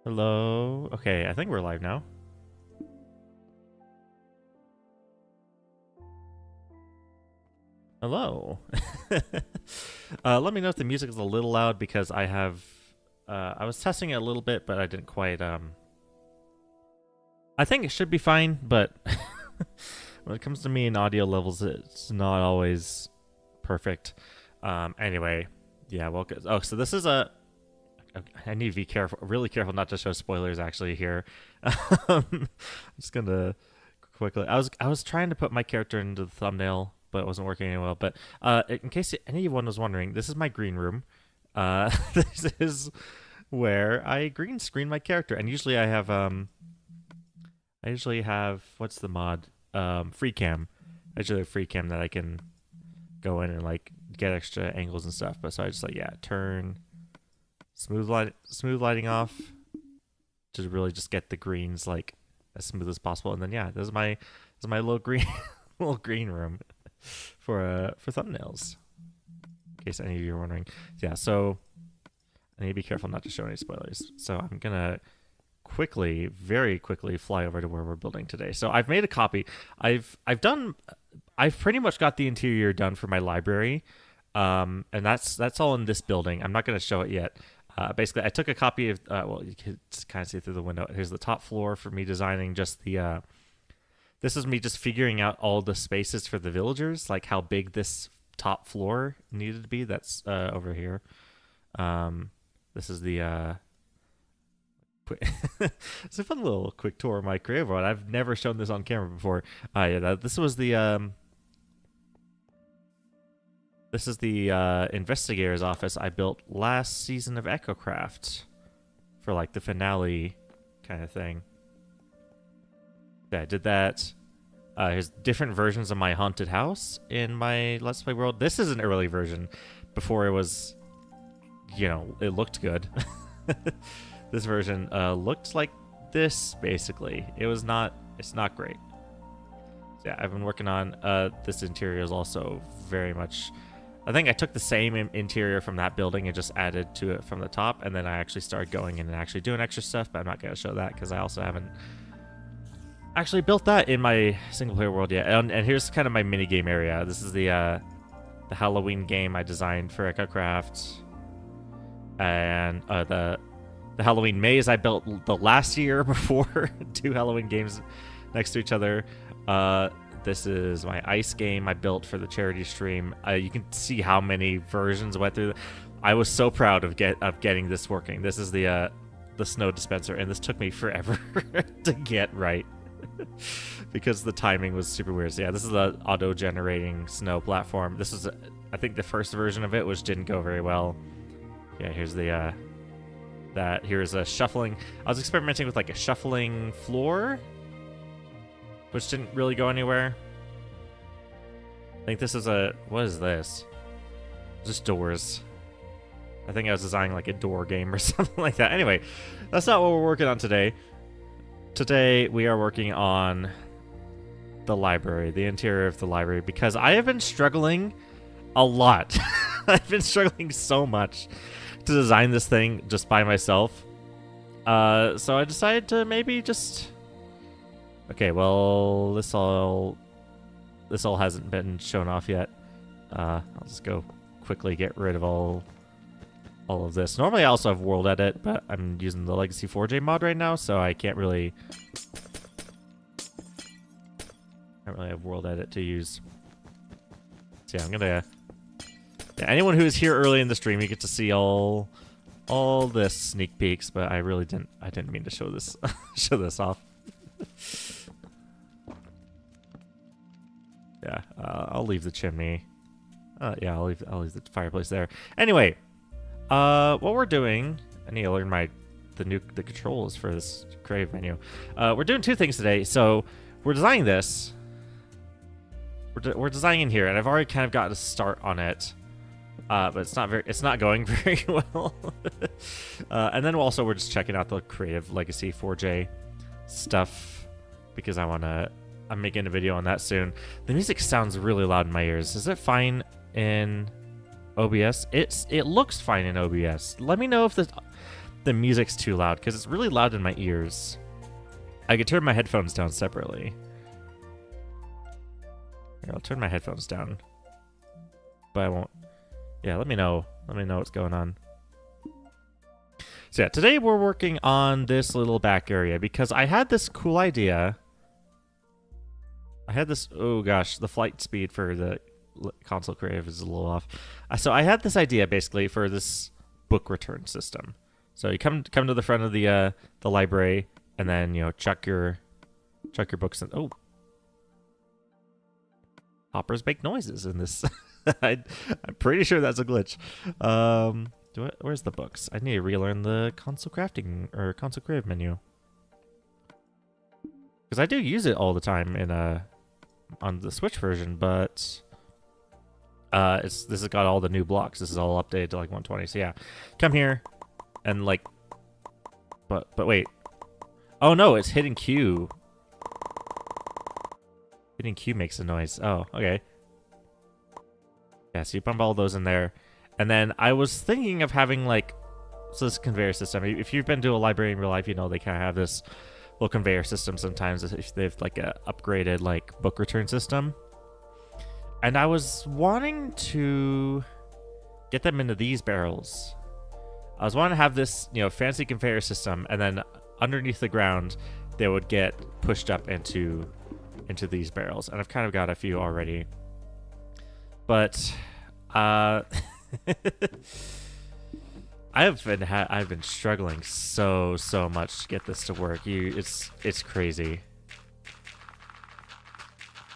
Hello. Okay, I think we're live now. Hello. Let me know if the music is a little loud because I have. I was testing it a little bit, but I didn't quite. I think it should be fine, but when it comes to me in audio levels, it's not always perfect. Anyway, yeah. Well, oh, so this is a. I need to be careful, really careful, not to show spoilers. Actually, here, I'm just gonna quickly. I was trying to put my character into the thumbnail, but it wasn't working any well. But in case anyone was wondering, this is my green room. This is where I green screen my character, and usually I have what's the mod? Free cam. I usually have free cam that I can go in and like get extra angles and stuff. But so I just like turn. Smooth lighting off to really just get the greens like as smooth as possible, and then this is my little green little green room for thumbnails. In case any of you are wondering, So I need to be careful not to show any spoilers. So I'm gonna very quickly fly over to where we're building today. So I've made a copy. I've pretty much got the interior done for my library, and that's all in this building. I'm not gonna show it yet. Basically, I took a copy of, well, you can kind of see through the window. Here's the top floor for me designing just the, this is me just figuring out all the spaces for the villagers, like how big this top floor needed to be. That's over here. This is the, it's a fun little quick tour of my creative world. I've never shown this on camera before. This was the, this is the investigator's office I built last season of EchoCraft for like the finale kind of thing. Yeah, I did that. Here's different versions of my haunted house in my Let's Play world. This is an early version before it was, it looked good. This version looked like this, basically. It's not great. So, I've been working on this interior is also very much... I think I took the same interior from that building and just added to it from the top, and then I actually started going in and actually doing extra stuff, but I'm not going to show that because I also haven't actually built that in my single-player world yet. And here's kind of my mini-game area. This is the Halloween game I designed for EchoCraft, and the Halloween maze I built the last year before 2 Halloween games next to each other. This is my ice game I built for the charity stream. You can see how many versions went through. I was so proud of getting this working. This is the snow dispenser, and this took me forever to get right because the timing was super weird. So this is the auto-generating snow platform. This is, I think, the first version of it, which didn't go very well. Yeah, here's the here's a shuffling. I was experimenting with like a shuffling floor, which didn't really go anywhere. I think this is what is this? Just doors. I think I was designing like a door game or something like that. Anyway, that's not what we're working on today. Today we are working on the library, the interior of the library, because I have been struggling a lot. I've been struggling so much to design this thing just by myself. So I decided to maybe just... Okay, well, this all hasn't been shown off yet. I'll just go quickly get rid of all of this. Normally, I also have World Edit, but I'm using the Legacy 4J mod right now, so I can't really have World Edit to use. So I'm gonna. Yeah, anyone who is here early in the stream, you get to see all this sneak peeks, but I really didn't. I didn't mean to show this show this off. I'll leave the chimney. I'll leave the fireplace there. Anyway, what we're doing, I need to learn the controls for this creative menu. We're doing 2 things today. So we're designing this. We're designing here, and I've already kind of got a start on it. But it's not going very well. And then we're just checking out the creative Legacy 4J stuff because I'm making a video on that soon. The music sounds really loud in my ears. Is it fine in OBS? It looks fine in OBS. Let me know if the music's too loud because it's really loud in my ears. I could turn my headphones down separately. Here, I'll turn my headphones down. But I won't. Yeah, let me know. Let me know what's going on. So yeah, today we're working on this little back area because I had this cool idea. I had this, oh gosh, the flight speed for the console creative is a little off. So I had this idea basically for this book return system. So you come to the front of the library and then, you know, chuck your books in. Oh. Hoppers make noises in this. I'm pretty sure that's a glitch. Where's the books? I need to relearn the console crafting or console creative menu. Because I do use it all the time in on the Switch version, but this has got all the new blocks. This is all updated to like 120. So yeah, come here and like, but wait. Oh no, it's hitting Q. Hitting Q makes a noise. Oh, okay. Yeah, so you pump all those in there. And then I was thinking of having like, so this conveyor system. If you've been to a library in real life, you know they kind of have this little conveyor system sometimes if they've like a upgraded like book return system. And I was wanting to get them into these barrels. I was wanting to have this, you know, fancy conveyor system, and then underneath the ground, they would get pushed up into these barrels. And I've kind of got a few already. But I've been struggling so much to get this to work. It's crazy.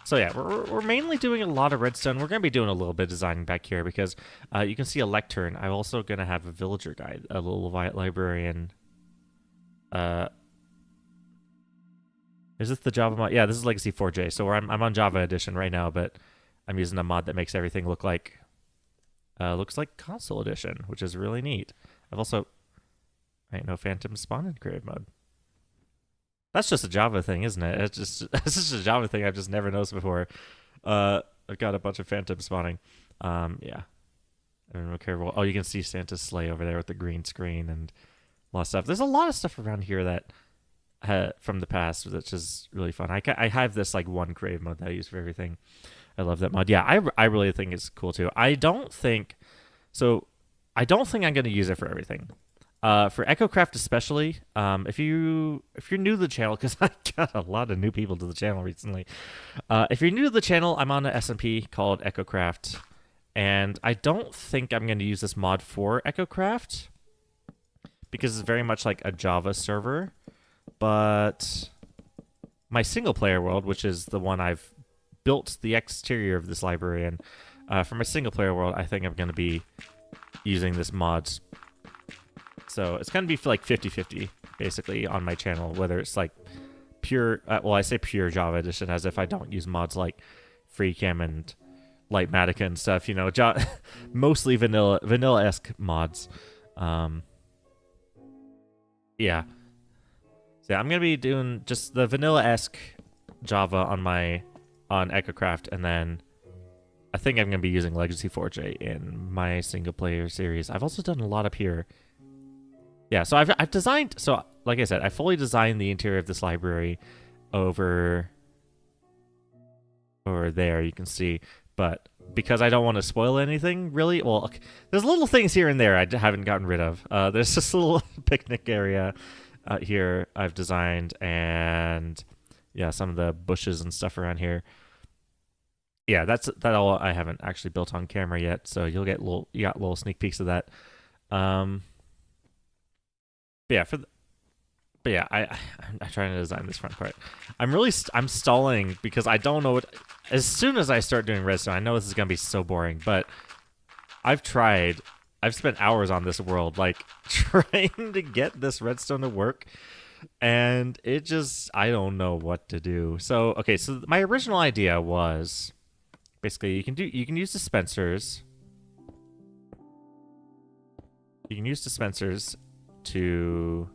So yeah, we're mainly doing a lot of redstone. We're gonna be doing a little bit of designing back here because you can see a lectern. I'm also gonna have a villager guide, a little librarian. Is this the Java mod? Yeah, this is Legacy 4J. So I'm on Java Edition right now, but I'm using a mod that makes everything look like console edition, which is really neat. I've also, I know Phantom spawn in creative mode. That's just a Java thing, isn't it? It's just a Java thing I've just never noticed before. I've got a bunch of Phantom spawning. Yeah. I don't know, careful. Oh, you can see Santa's sleigh over there with the green screen and a lot of stuff. There's a lot of stuff around here that from the past, which is really fun. I have this like one creative mode that I use for everything. I love that mod. Yeah, I really think it's cool too. I don't think I'm going to use it for everything. For EchoCraft especially, if you're new to the channel, because I got a lot of new people to the channel recently. If you're new to the channel, I'm on an SMP called EchoCraft, and I don't think I'm going to use this mod for EchoCraft because it's very much like a Java server. But my single player world, which is the one I've built the exterior of this library in, for my single player world, I think I'm going to be using this mod. So it's going to be like 50-50 basically on my channel, whether it's like pure, well, I say pure Java edition as if I don't use mods like FreeCam and Lightmatica and stuff, you know, mostly vanilla-esque mods. Yeah. So yeah, I'm going to be doing just the vanilla-esque Java on EchoCraft, and then I think I'm going to be using Legacy 4J in my single-player series. I've also done a lot up here. Yeah, so I've designed, so like I said, I fully designed the interior of this library over there, you can see, but because I don't want to spoil anything, really, well, there's little things here and there I haven't gotten rid of. There's this little picnic area out here I've designed, and yeah, some of the bushes and stuff around here. Yeah, that all I haven't actually built on camera yet, so you got little sneak peeks of that. I'm trying to design this front part. I'm stalling because I don't know what. As soon as I start doing redstone, I know this is gonna be so boring, but I've spent hours on this world, like trying to get this redstone to work, and I don't know what to do. So okay, so my original idea was basically you can use dispensers. You can use dispensers to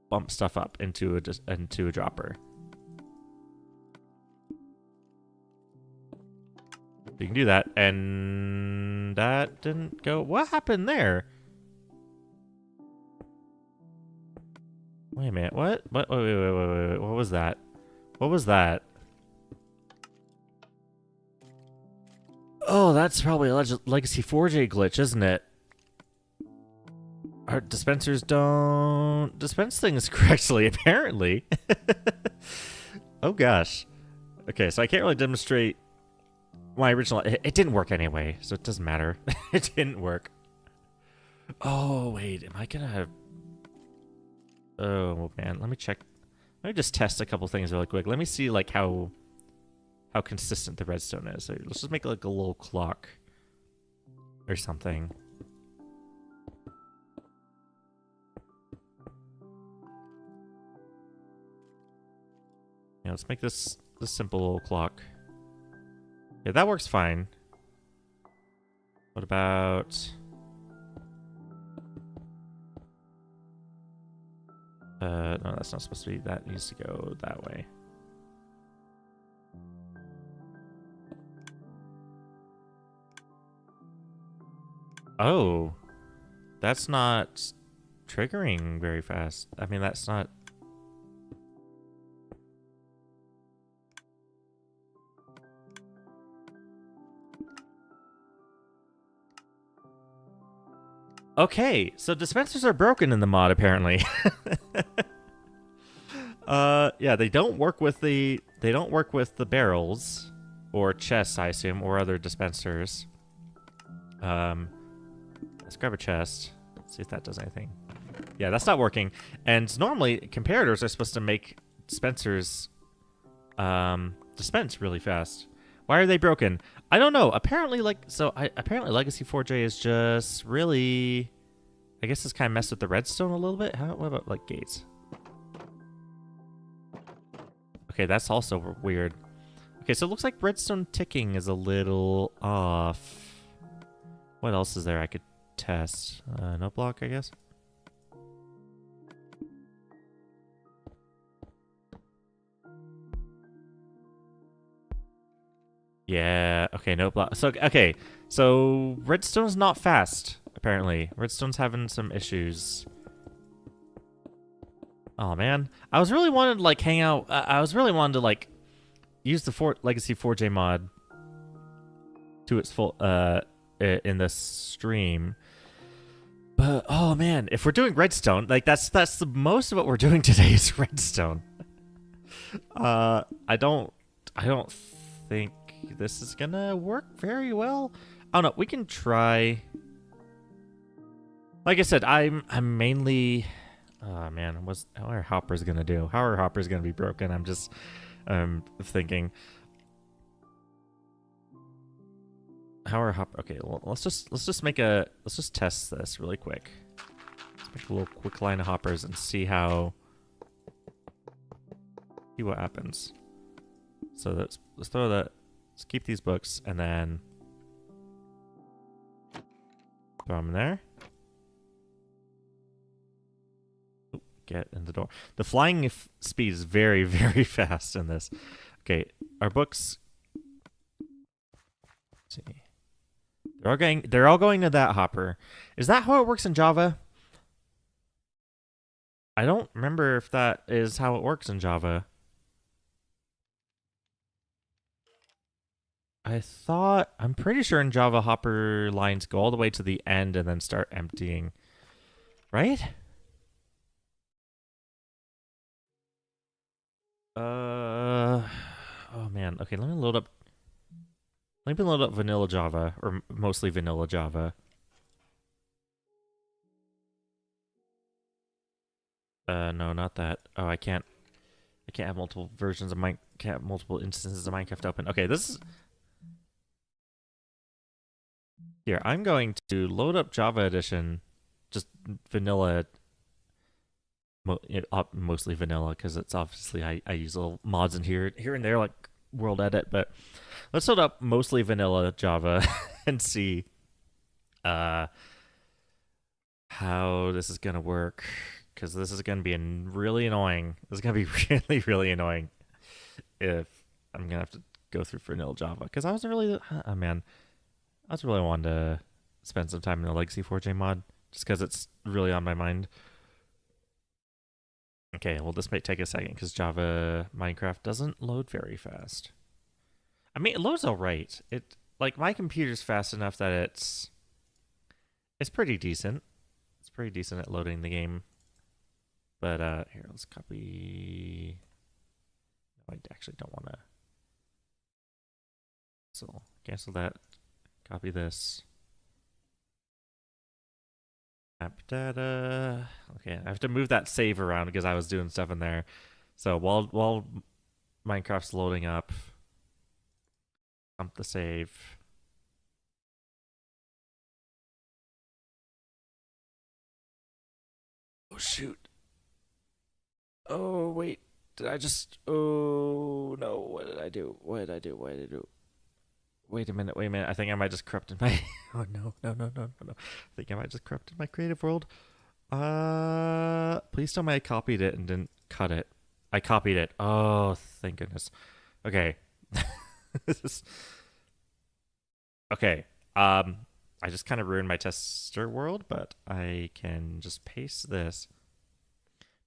bump stuff up into a dropper. You can do that, and that didn't go. What happened there? Wait a minute. What? What? Wait. What was that? What was that? Oh, that's probably a Legacy 4J glitch, isn't it? Our dispensers don't dispense things correctly, apparently. Oh gosh. Okay, so I can't really demonstrate my original. It didn't work anyway, so it doesn't matter. It didn't work. Oh wait, am I gonna have? Oh man, let me check. Let me just test a couple things really quick. Let me see like how consistent the redstone is. So let's just make like a little clock or something. Yeah, let's make this simple little clock. Yeah, that works fine. What about no, that's not supposed to be. That needs to go that way. Oh, that's not triggering very fast. I mean, that's not. Okay, so dispensers are broken in the mod apparently. Yeah, they don't work with the barrels or chests, I assume, or other dispensers. Let's grab a chest. Let's see if that does anything. Yeah, that's not working. And normally comparators are supposed to make dispensers dispense really fast. Why are they broken? I don't know. Apparently, apparently Legacy 4J is just really, I guess it's kind of messed with the redstone a little bit. What about like gates? Okay, that's also weird. Okay, so it looks like redstone ticking is a little off. What else is there I could test? No block, I guess. Yeah, okay, no block. So, okay, so redstone's not fast, apparently. Redstone's having some issues. Oh, man. I was really wanted to, like, hang out. I was really wanted to, like, use the Legacy 4J mod to its full, in this stream. But, oh, man, if we're doing redstone, like, that's the most of what we're doing today is redstone. I don't think this is gonna work very well. Oh no, we can try. Like I said, I'm mainly. Oh man, how are hoppers gonna do? How are hoppers gonna be broken? I'm just thinking. How are Okay, well, let's just test this really quick. Let's make a little quick line of hoppers and see what happens. So let's throw that. Let's keep these books and then throw them in there. Ooh, get in the door. The flying speed is very, very fast in this. Okay, our books. Let's see. They're all going to that hopper. Is that how it works in Java? I don't remember if that is how it works in Java. I'm pretty sure in Java hopper lines go all the way to the end and then start emptying. Right? Oh man. Okay, let me load up vanilla Java, or mostly vanilla Java. No, not that. Oh, I can't have multiple versions of can't have multiple instances of Minecraft open. Okay, this is. Here, I'm going to load up Java Edition, just vanilla, mostly vanilla, because it's obviously I use little mods in here and there, like World Edit, but let's load up mostly vanilla Java and see how this is gonna work, because this is gonna be really annoying. This is gonna be really, really annoying if I'm gonna have to go through vanilla Java, because I was really, man. I was really wanting to spend some time in the Legacy 4J mod, just because it's really on my mind. Okay, well, this might take a second because Java Minecraft doesn't load very fast. I mean, it loads all right. It like my computer's fast enough that it's pretty decent. It's pretty decent at loading the game. But here, let's copy. No, I actually don't want to. So cancel that. Copy this. App data. Okay, I have to move that save around because I was doing stuff in there. So while Minecraft's loading up, dump the save. Oh shoot. Oh wait. Did I just oh no, what did I do? What did I do? What did I do? Wait a minute, wait a minute. I think I might just corrupted my oh no, no, no, no, no, no. I think I might just corrupted my creative world. Please tell me I copied it and didn't cut it. I copied it. Oh, thank goodness. Okay. Okay. I just kind of ruined my tester world, but I can just paste this.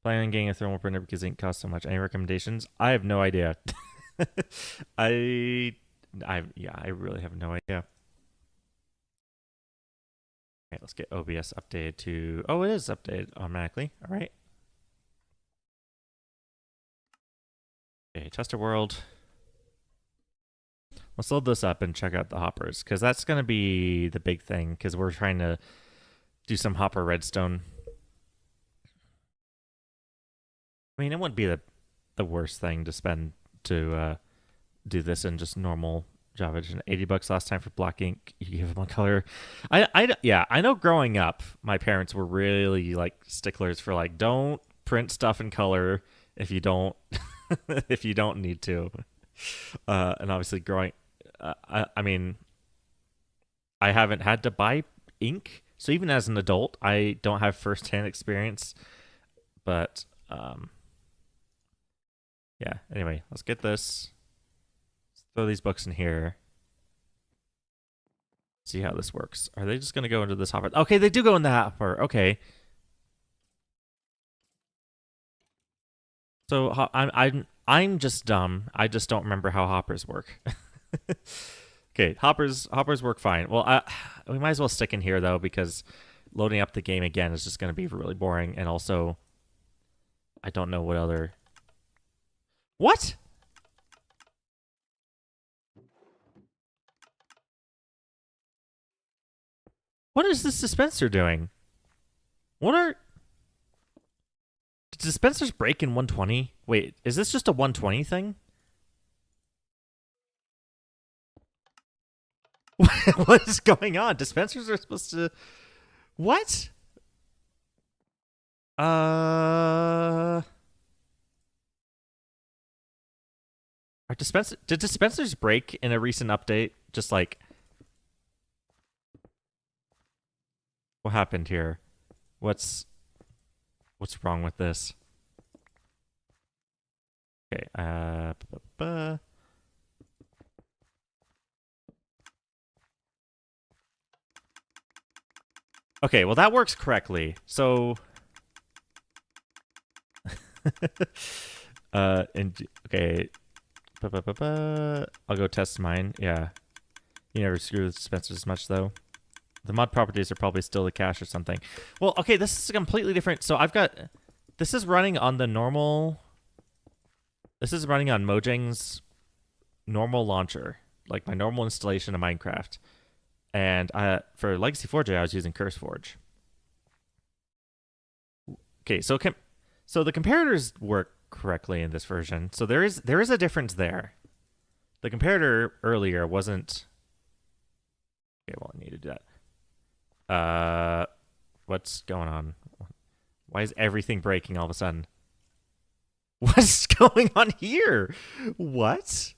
Planning on getting a thermal printer because ink costs so much. Any recommendations? I have no idea. I really have no idea. Okay, let's get OBS updated to. Oh, it is updated automatically. All right. Okay, tester world. Let's load this up and check out the hoppers because that's going to be the big thing because we're trying to do some hopper redstone. I mean, it wouldn't be the worst thing to spend to do this in just normal Java. $80 last time for black ink. You give them a color. I know. Growing up, my parents were really like sticklers for like don't print stuff in color if you don't if you don't need to. And obviously, growing, I mean, I haven't had to buy ink, so even as an adult, I don't have firsthand experience. But yeah. Anyway, let's get this. Let's throw these books in here. See how this works. Are they just gonna go into this hopper? Okay, they do go in the hopper. Okay. So I'm just dumb. I just don't remember how hoppers work. Okay, hoppers work fine. Well, we might as well stick in here though because loading up the game again is just gonna be really boring, and also I don't know what other. What? What is this dispenser doing? What are... Did dispensers break in 120? Wait, is this just a 120 thing? What is going on? Dispensers are supposed to... What? Did dispensers break in a recent update? Just like... What happened here? What's wrong with this? Okay, Okay, well that works correctly. So and okay. I'll go test mine. Yeah. You never screw with dispensers as much though. The mod properties are probably still the cache or something. Well, okay, this is completely different. So I've got... This is running on the normal... This is running on Mojang's normal launcher. Like my normal installation of Minecraft. And for Legacy Forge, I was using CurseForge. Okay, so the comparators work correctly in this version. So there is a difference there. The comparator earlier wasn't... Okay, well, I need to do that. What's going on? Why is everything breaking all of a sudden? What's going on here? What?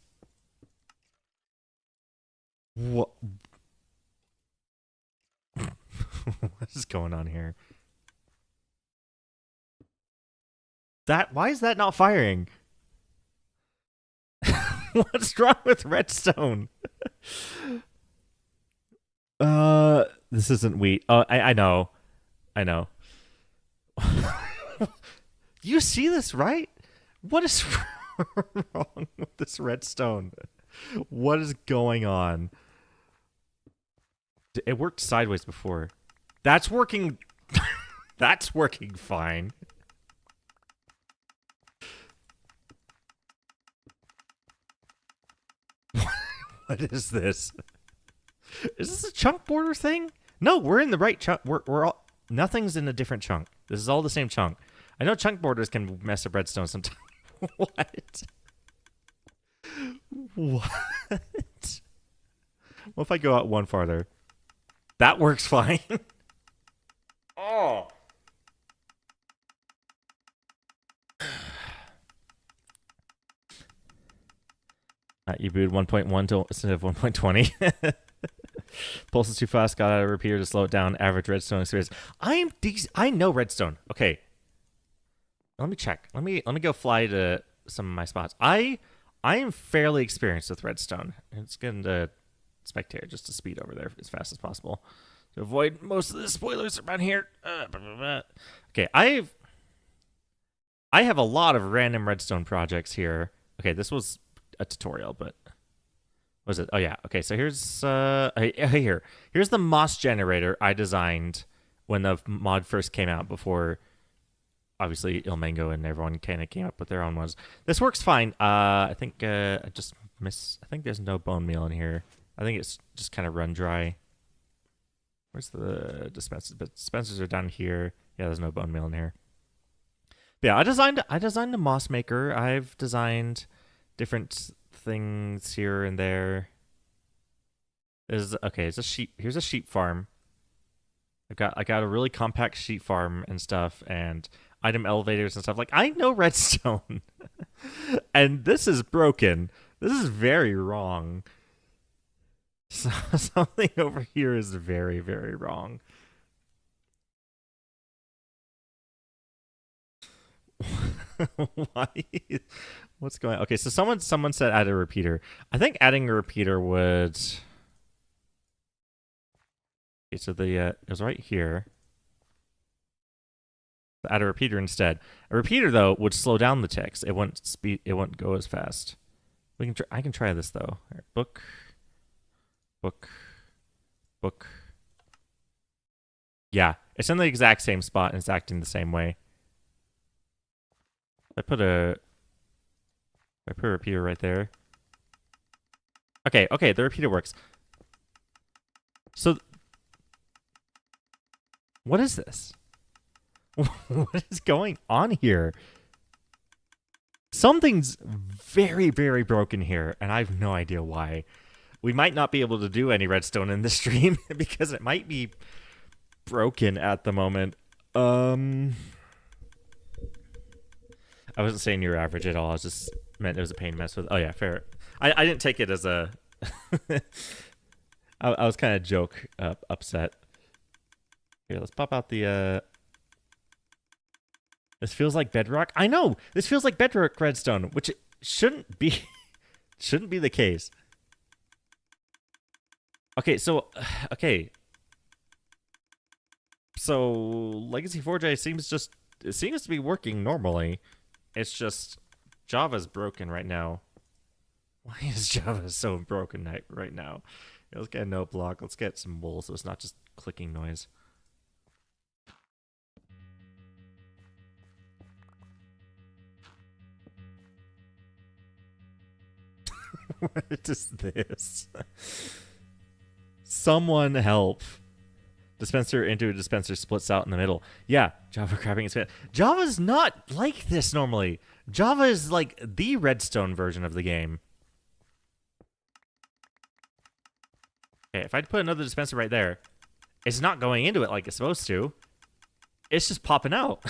What? What is going on here? Why is that not firing? What's wrong with redstone? This isn't wheat. Oh, I know. You see this, right? What is wrong with this redstone? What is going on? It worked sideways before. That's working. That's working fine. What is this? Is this a chunk border thing? No, we're in the right chunk. We're all. Nothing's in a different chunk. This is all the same chunk. I know chunk borders can mess up redstone sometimes. What? What? What if I go out one farther? That works fine. Oh. You booted 1.1 instead of 1.20. Pulse is too fast. Got out of repeater to slow it down. Average redstone experience. I know redstone. Okay. Let me check. Let me go fly to some of my spots. I am fairly experienced with redstone. It's getting to spectator just to speed over there as fast as possible to avoid most of the spoilers around here. Okay, I have a lot of random redstone projects here. Okay, this was a tutorial, but what was it? Oh yeah. Okay, so here's here's the moss generator I designed when the mod first came out, before obviously Ilmango and everyone kind of came up with their own ones. This works fine. I think I think there's no bone meal in here. I think it's just kind of run dry. Where's the dispensers? But dispensers are down here. Yeah, there's no bone meal in here. But yeah, I designed a moss maker. I've designed different things here and there. Here's a sheep farm. I got a really compact sheep farm and stuff, and item elevators and stuff. Like, I know redstone. And this is broken. This is very wrong. So, something over here is very, very wrong. Why? What's going on? Okay, so someone said add a repeater. I think adding a repeater would... Okay, so it was right here. Add a repeater instead. A repeater, though, would slow down the ticks. It wouldn't go as fast. I can try this though. Right, book. Yeah, it's in the exact same spot and it's acting the same way. I put a repeater right there. Okay, the repeater works. So, what is this? What is going on here? Something's very, very broken here, and I have no idea why. We might not be able to do any redstone in this stream because it might be broken at the moment. I wasn't saying you're average at all. I just meant it was a pain to mess with. Oh yeah, fair. I didn't take it as a... I was kind of upset. Here, let's pop out the... This feels like bedrock. I know! This feels like bedrock redstone, which it shouldn't be. Shouldn't be the case. Okay, so... Okay. So, Legacy 4J seems to be working normally. It's just... Java's broken right now. Why is Java so broken right now? Let's get a note block. Let's get some wool so it's not just clicking noise. What is this? Someone help. Dispenser into a dispenser splits out in the middle. Yeah, Java crapping its... Java's not like this normally. Java is like the redstone version of the game. Okay, if I put another dispenser right there, it's not going into it like it's supposed to. It's just popping out.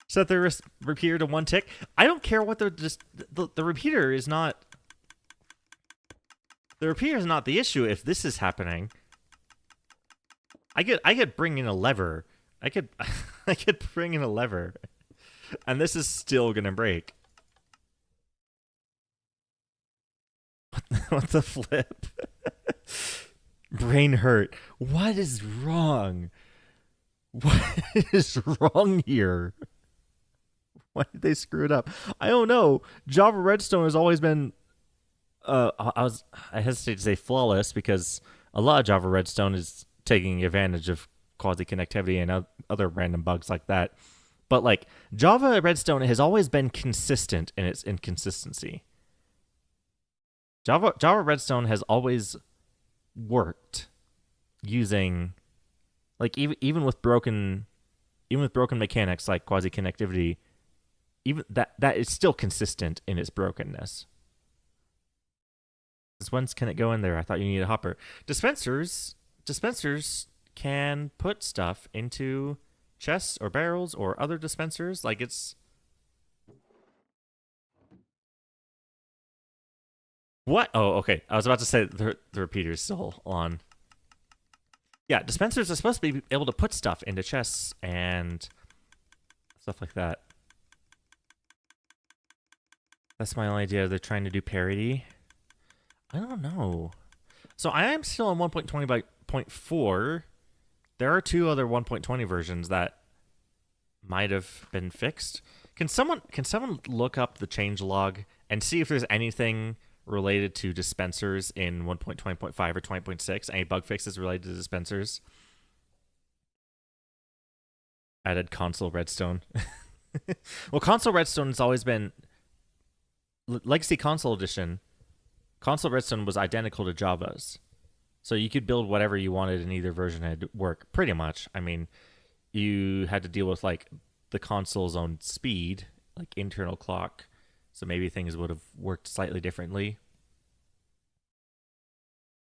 Set the repeater to 1 tick. I don't care what the repeater is not... The repeater is not the issue if this is happening. I could bring in a lever. I could bring in a lever. And this is still gonna break. What the flip? Brain hurt. What is wrong? What is wrong here? Why did they screw it up? I don't know. Java Redstone has always been I hesitate to say flawless because a lot of Java Redstone is taking advantage of quasi connectivity and other random bugs like that. But like Java Redstone has always been consistent in its inconsistency. Java Redstone has always worked using like even with broken mechanics like quasi connectivity, even that is still consistent in its brokenness. Whence can it go in there? I thought you needed a hopper. Dispensers can put stuff into chests or barrels or other dispensers. Like it's what? Oh, okay. I was about to say the repeater's still on. Yeah, dispensers are supposed to be able to put stuff into chests and stuff like that. That's my only idea. They're trying to do parity. I don't know. So I am still on 1.20 by 0.4. There are two other 1.20 versions that might have been fixed. Can someone look up the changelog and see if there's anything related to dispensers in 1.20.5 or 20.6? Any bug fixes related to dispensers? Added console redstone. Well, console redstone has always been Legacy Console Edition. Console redstone was identical to Java's. So you could build whatever you wanted in either version and it'd work pretty much. I mean, you had to deal with like the console's own speed, like internal clock. So maybe things would have worked slightly differently.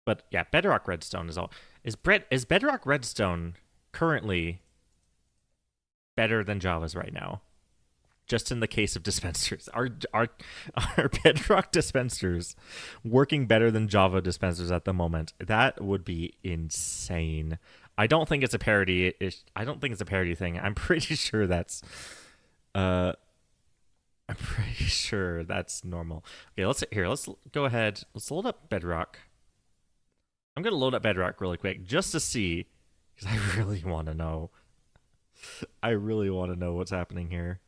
But yeah, Bedrock Redstone is Bedrock Redstone currently better than Java's right now? Just in the case of dispensers, are Bedrock dispensers working better than Java dispensers at the moment? That would be insane. I don't think it's a parody. I don't think it's a parody thing. I'm pretty sure that's normal. Okay, let's go ahead. Let's load up Bedrock. I'm gonna load up Bedrock really quick just to see, because I really want to know. I really want to know what's happening here.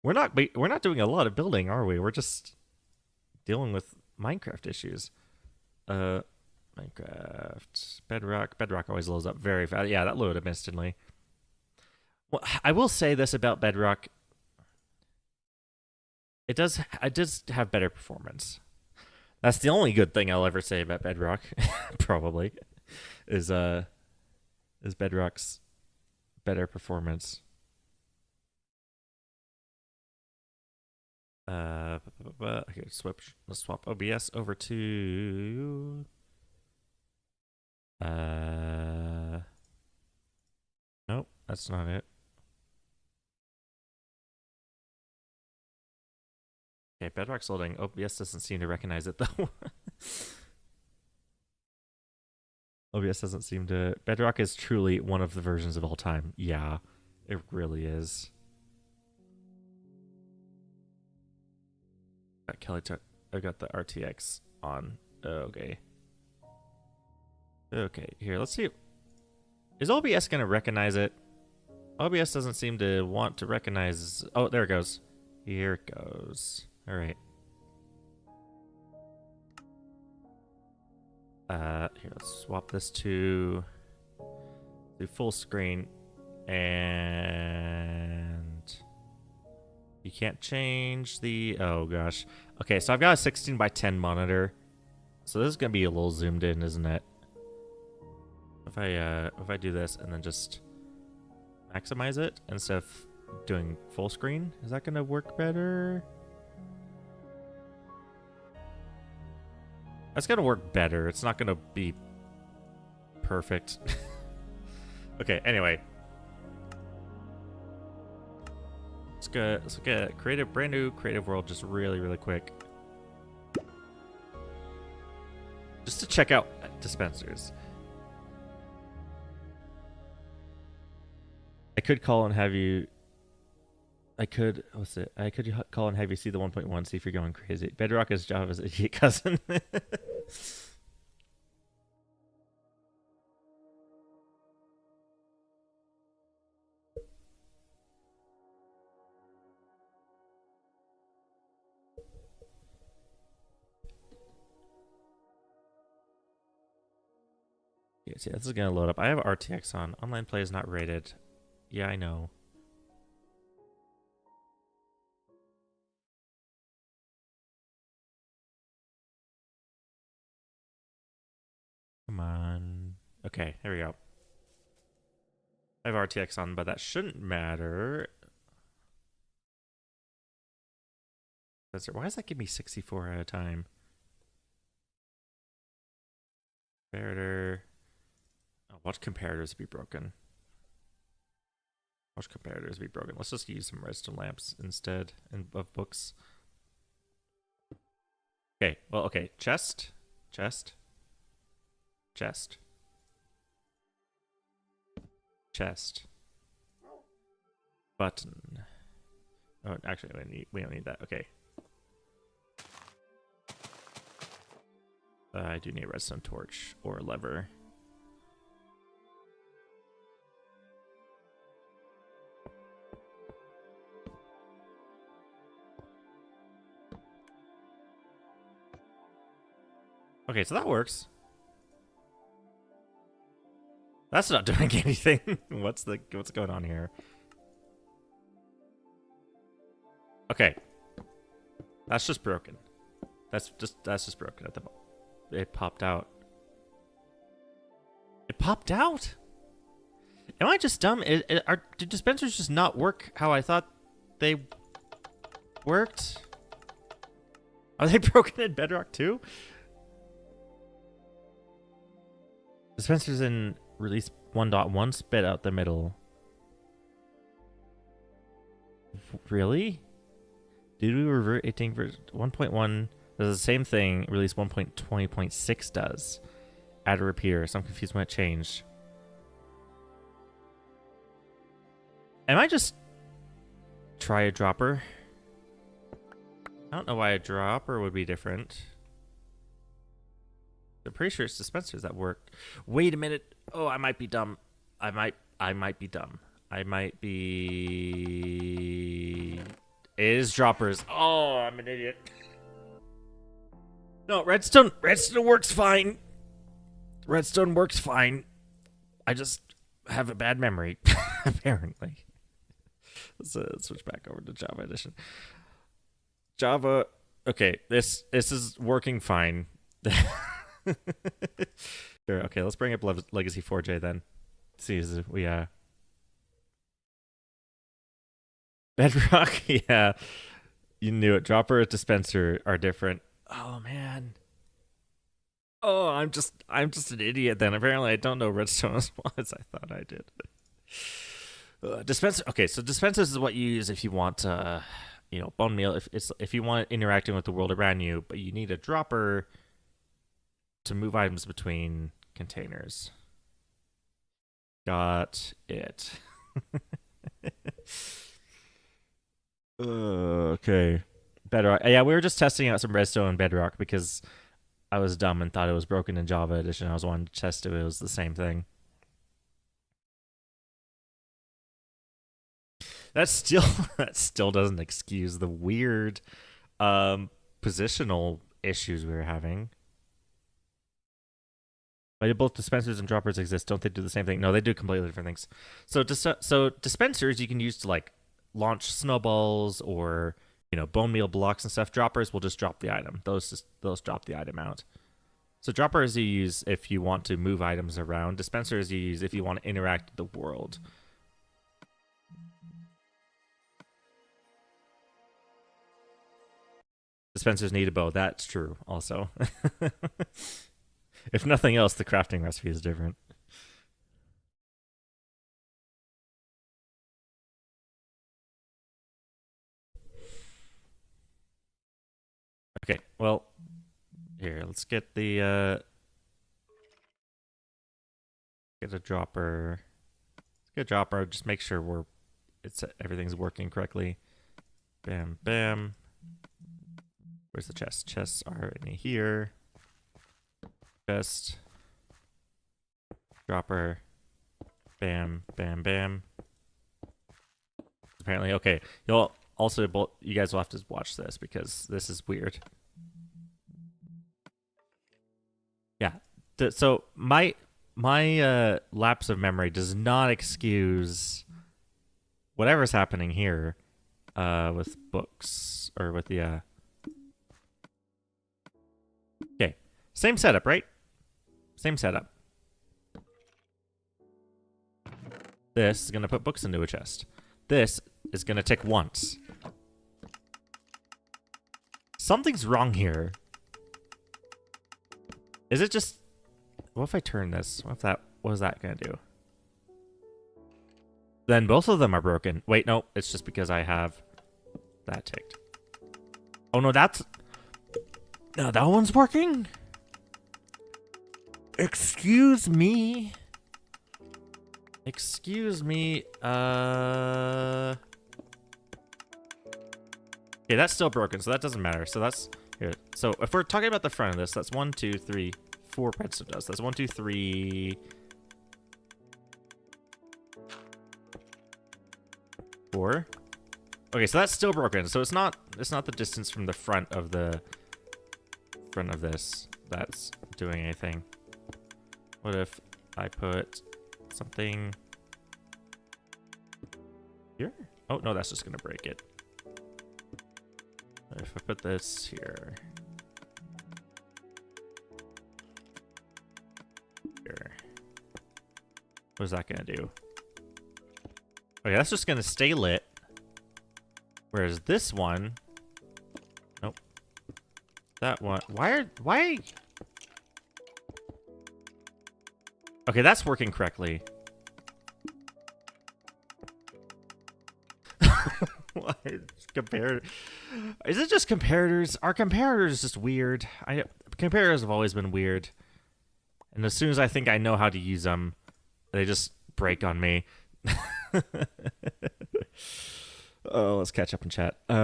We're not doing a lot of building, are we? We're just dealing with Minecraft issues. Minecraft Bedrock always loads up very fast. Yeah, that loaded up instantly. Well, I will say this about Bedrock. It does have better performance. That's the only good thing I'll ever say about Bedrock, probably, is Bedrock's better performance. Okay, let's swap OBS over to nope, that's not it. Okay, Bedrock's loading. OBS doesn't seem to recognize it though. OBS doesn't seem to. Bedrock is truly one of the versions of all time. Yeah, it really is. I got the RTX on. Okay. Okay, here, let's see. Is OBS going to recognize it? OBS doesn't seem to want to recognize. Oh, there it goes. Here it goes. All right. Here, let's swap this to full screen. And you can't change the... Oh, gosh. Okay, so I've got a 16 by 10 monitor. So this is going to be a little zoomed in, isn't it? If I do this and then just maximize it instead of doing full screen, is that going to work better? That's going to work better. It's not going to be perfect. Okay, anyway. Let's go create a brand new creative world just really quick. Just to check out dispensers. I could call and have you... I could call and have you see the 1.1, see if you're going crazy. Bedrock is Java's idiot cousin. See, this is gonna load up. I have RTX on. Online play is not rated. Yeah, I know. Come on. Okay, here we go. I have RTX on, but that shouldn't matter. Why does that give me 64 at a time? Comparator. Oh, watch comparators be broken. Watch comparators be broken. Let's just use some redstone lamps instead of books. Okay, well, okay. Chest. Chest. Chest. Chest. Button. Oh, actually, we don't need that. Okay. I do need a redstone torch or a lever. Okay, so that works. That's not doing anything. What's going on here? Okay. That's just broken. That's just broken at the moment. It popped out. It popped out? Am I just dumb? Do dispensers just not work how I thought they worked? Are they broken in Bedrock too? Dispensers in release 1.1 spit out the middle. Really? Did we revert 18 version 1.1? Does the same thing release 1.20.6 does. Add a repeater. So I'm confused when it changed. Am I just try a dropper? I don't know why a dropper would be different. I'm pretty sure it's dispensers that work. Wait a minute. Oh, I might be dumb. I might be dumb. I might be... It is droppers. Oh, I'm an idiot. No, redstone works fine. Redstone works fine. I just have a bad memory, apparently. Let's switch back over to Java Edition. Java. Okay, this is working fine. Sure. Okay, let's bring up Legacy 4J then. See as we Bedrock. Yeah, you knew it. Dropper and dispenser are different. Oh man. Oh, I'm just an idiot then. Apparently, I don't know redstone as well as I thought I did. Dispenser. Okay, so dispensers is what you use if you want, bone meal. If you want interacting with the world around you, but you need a dropper to move items between containers. Got it. Okay. Bedrock. Yeah, we were just testing out some redstone and Bedrock because I was dumb and thought it was broken in Java Edition. I was wanting to test if it was the same thing. That still doesn't excuse the weird positional issues we were having. Why do both dispensers and droppers exist? Don't they do the same thing? No, they do completely different things. So dispensers you can use to like launch snowballs or bone meal blocks and stuff. Droppers will just drop the item. Those drop the item out. So droppers you use if you want to move items around. Dispensers you use if you want to interact with the world. Dispensers need a bow. That's true also. If nothing else, the crafting recipe is different. Okay, well, here, let's get the get a dropper. Let's get a dropper, just make sure everything's working correctly. Bam, bam. Where's the chest? Chests are in here. Chest. Dropper. Bam, bam, bam. Apparently, okay. You guys will have to watch this because this is weird. Yeah. So my my lapse of memory does not excuse whatever's happening here with books or with the okay, same setup, right? Same setup. This is gonna put books into a chest. This is gonna tick once. Something's wrong here. Is it just... What if I turn this? What is that gonna do? Then both of them are broken. Wait, no, it's just because I have that ticked. Oh no, that's... No, that one's working? Excuse me. Excuse me. Okay, that's still broken, so that doesn't matter. So that's here. So if we're talking about the front of this, that's 1, 2, 3, 4 redstone dust. That's 1, 2, 3, 4. Okay, so that's still broken. So it's not the distance from the front of this that's doing anything. What if I put something here? Oh no, that's just gonna break it. If I put this here. Here. What is that gonna do? Okay, that's just gonna stay lit. Whereas this one... Nope. That one... Why... Okay, that's working correctly. Why? Compare... Is it just comparators? Are comparators just weird? Comparators have always been weird. And as soon as I think I know how to use them, they just break on me. Oh, let's catch up in chat. Does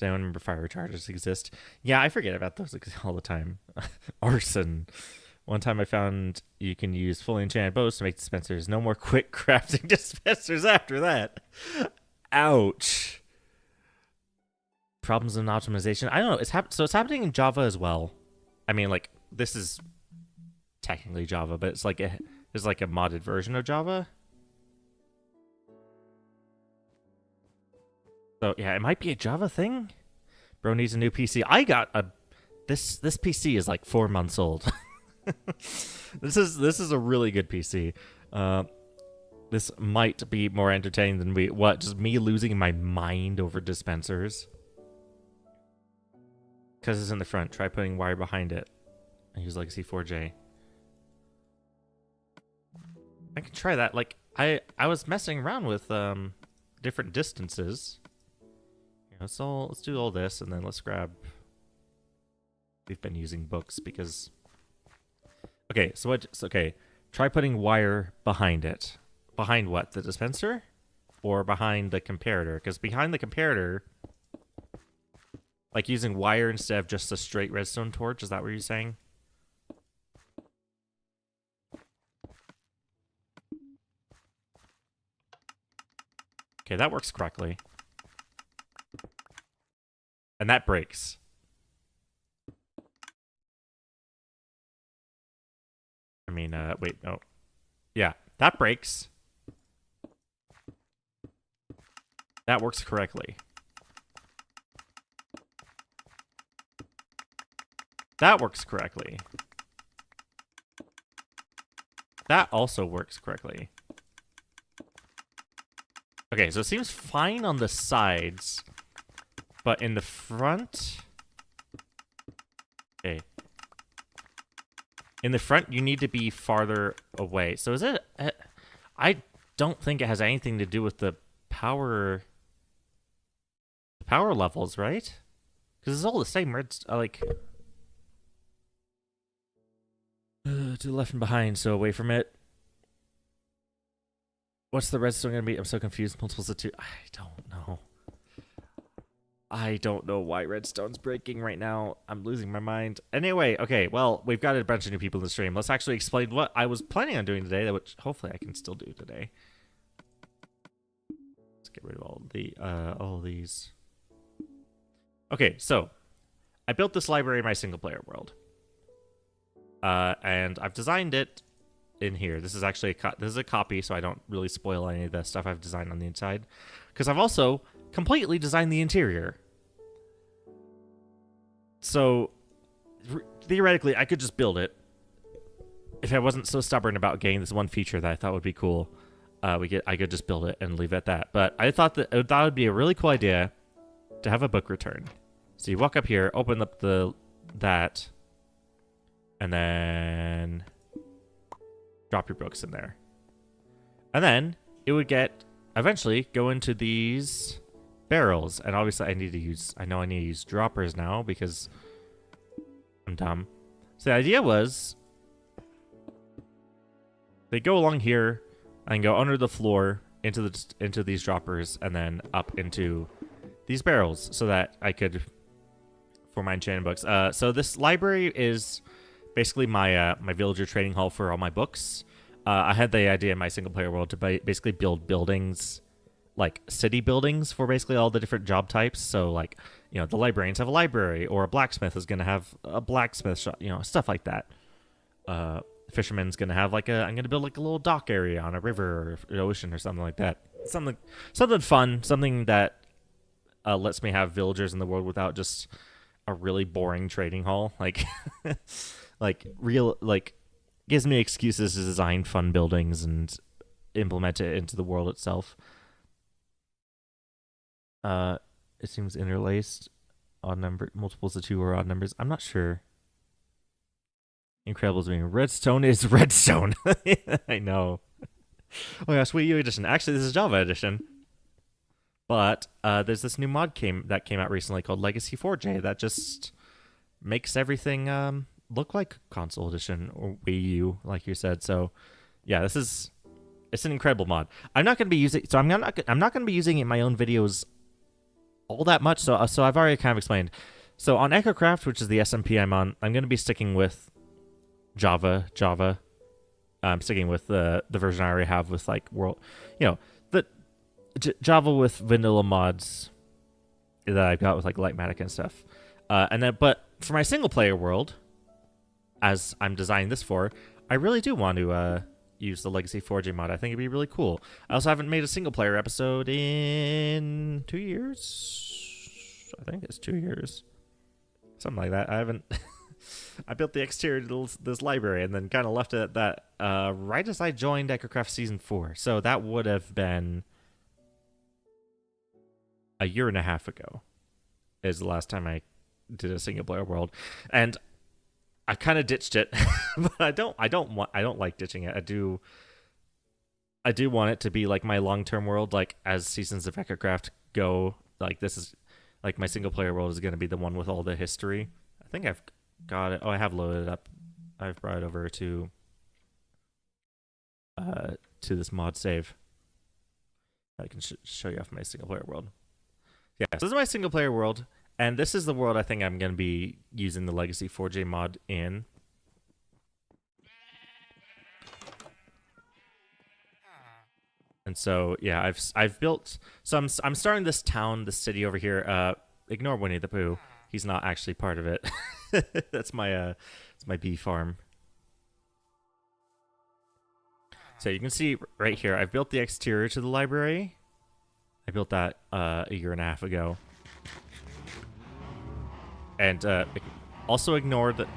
anyone remember fire rechargers exist? Yeah, I forget about those all the time. Arson. One time I found you can use fully enchanted bows to make dispensers. No more quick crafting dispensers after that. Ouch. Problems in optimization. I don't know. So it's happening in Java as well. I mean, like, this is technically Java, but it's like a modded version of Java. So yeah, it might be a Java thing. Bro needs a new PC. I got a this PC is like 4 months old. This is a really good PC. This might be more entertaining than just me losing my mind over dispensers. Because it's in the front. Try putting wire behind it. I use Legacy 4J. I can try that. Like I was messing around with different distances. So let's do all this and then let's grab... We've been using books because... Okay, okay. Try putting wire behind it. Behind what? The dispenser? Or behind the comparator? Because behind the comparator... Like using wire instead of just a straight redstone torch, is that what you're saying? Okay, that works correctly. And that breaks. I mean, wait, no. Yeah, that breaks. That works correctly. That works correctly. That also works correctly. Okay, so it seems fine on the sides, but in the front... Okay. In the front, you need to be farther away. So is it... I don't think it has anything to do with the power levels, right? Because it's all the same. Like... to the left and behind, so away from it. What's the redstone going to be? I'm so confused. Multiples of 2. I don't know. I don't know why redstone's breaking right now. I'm losing my mind. Anyway, okay, well, we've got a bunch of new people in the stream. Let's actually explain what I was planning on doing today, which hopefully I can still do today. Let's get rid of all these. Okay, so I built this library in my single player world. And I've designed it in here. This is actually this is a copy, so I don't really spoil any of the stuff I've designed on the inside. Because I've also completely designed the interior. So, theoretically, I could just build it. If I wasn't so stubborn about getting this one feature that I thought would be cool, I could just build it and leave it at that. But I thought that would be a really cool idea to have a book return. So you walk up here, open up that, and then drop your books in there. And then it would eventually go into these barrels. And obviously I need to use droppers now because I'm dumb. So the idea was they go along here and go under the floor into these droppers and then up into these barrels so that I could for my enchanted books. So this library is basically my my villager trading hall for all my books. I had the idea in my single player world to basically build buildings, like city buildings for basically all the different job types. So like, you know, the librarians have a library, or a blacksmith is going to have a blacksmith shop, you know, stuff like that. Fisherman's going to have I'm going to build like a little dock area on a river or an ocean or something like that. Something fun, something that lets me have villagers in the world without just a really boring trading hall. Like, gives me excuses to design fun buildings and implement it into the world itself. It seems interlaced. Odd number, multiples of 2 or odd numbers. I'm not sure. Incredibles being redstone is redstone. I know. Oh yeah, Wii U edition. Actually, this is Java edition. But there's this new mod that came out recently called Legacy 4J that just makes everything look like console edition or Wii U, like you said. So yeah, it's an incredible mod. I'm not going to be using I'm not going to be using it in my own videos all that much. So I've already kind of explained. So on EchoCraft, which is the SMP I'm on, I'm going to be sticking with Java. I'm sticking with the version I already have with like Java with vanilla mods that I've got with like Lightmatic and stuff. But for my single player world, as I'm designing this for, I really do want to use the Legacy 4J mod. I think it'd be really cool. I also haven't made a single player episode in 2 years. I think it's 2 years. Something like that. I haven't... I built the exterior to this library and then kind of left it at that right as I joined EchoCraft Season 4. So that would have been a year and a half ago is the last time I did a single player world. And I kind of ditched it, but I don't like ditching it. I do want it to be like my long-term world, like as Seasons of EchoCraft go. Like this is like my single player world is going to be the one with all the history. I think I've got it. Oh, I have loaded it up. I've brought it over to this mod save. I can show you off my single player world. Yeah, so this is my single player world, and this is the world I think I'm going to be using the Legacy 4J mod in. And so yeah, I've built. So I'm starting this town, this city over here. Ignore Winnie the Pooh. He's not actually part of it. That's my bee farm. So you can see right here, I've built the exterior to the library. I built that a year and a half ago. And also ignore that.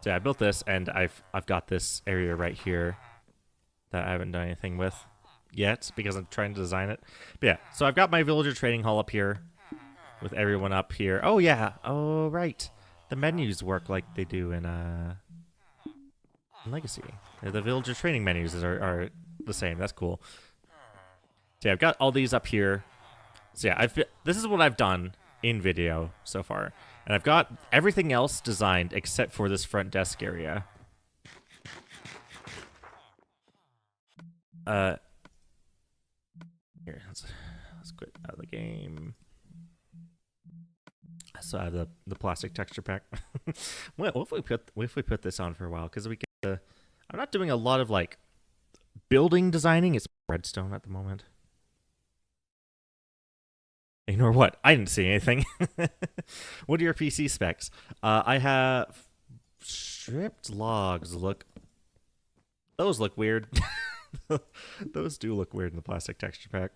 So yeah, I built this, and I've got this area right here that I haven't done anything with yet because I'm trying to design it. But yeah, so I've got my villager trading hall up here with everyone up here. Oh yeah, oh right, the menus work like they do in Legacy. The villager trading menus are the same. That's cool. So yeah, I've got all these up here. So yeah, this is what I've done in video so far. And I've got everything else designed except for this front desk area. Here, let's quit out of the game. So I have the plastic texture pack. What if we put this on for a while? Because we get I'm not doing a lot of like building designing, it's redstone at the moment. Ignore what? I didn't see anything. What are your PC specs? I have stripped logs. Those look weird. Those do look weird in the plastic texture pack.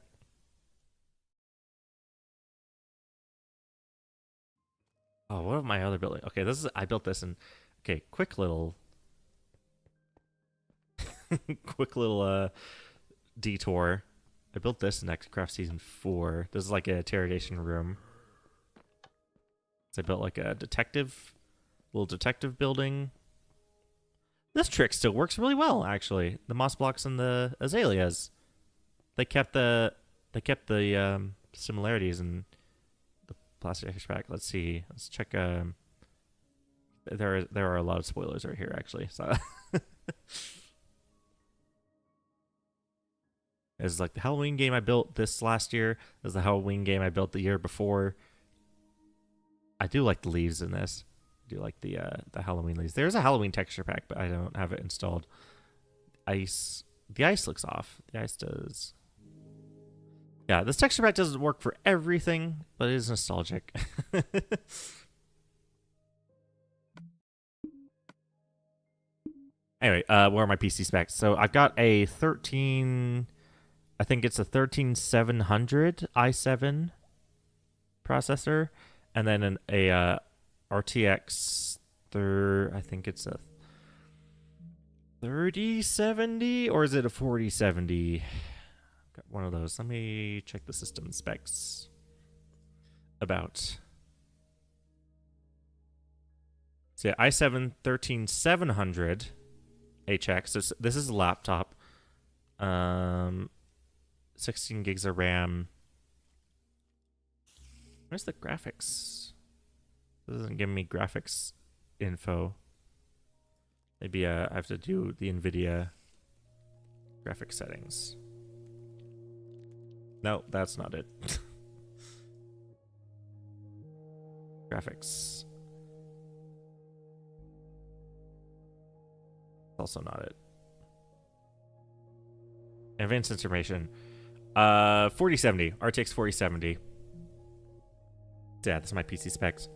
Oh, what of my other building? Okay, I built this in. Okay, quick little detour. I built this in Xcraft Season 4. This is like a interrogation room. So I built like a little detective building. This trick still works really well, actually. The moss blocks and the azaleas. They kept the similarities in the plastic extract. Let's see. Let's check. There are a lot of spoilers right here, actually. So. It's like the Halloween game I built this last year. This is the Halloween game I built the year before. I do like the leaves in this. I do like the Halloween leaves. There's a Halloween texture pack, but I don't have it installed. Ice. The ice looks off. The ice does. Yeah, this texture pack doesn't work for everything, but it is nostalgic. Anyway, where are my PC specs? So I've got a 13... I think it's a 13700 i7 processor, and then a RTX I think it's a 3070, or is it a 4070? Got one of those. Let me check the system specs. So yeah, i7 13700 HX. This is a laptop. 16 gigs of RAM. Where's the graphics? This doesn't give me graphics info. Maybe I have to do the NVIDIA graphics settings. No, that's not it. Graphics. Also not it. Advanced information. 4070. RTX 4070. Yeah, that's my PC specs.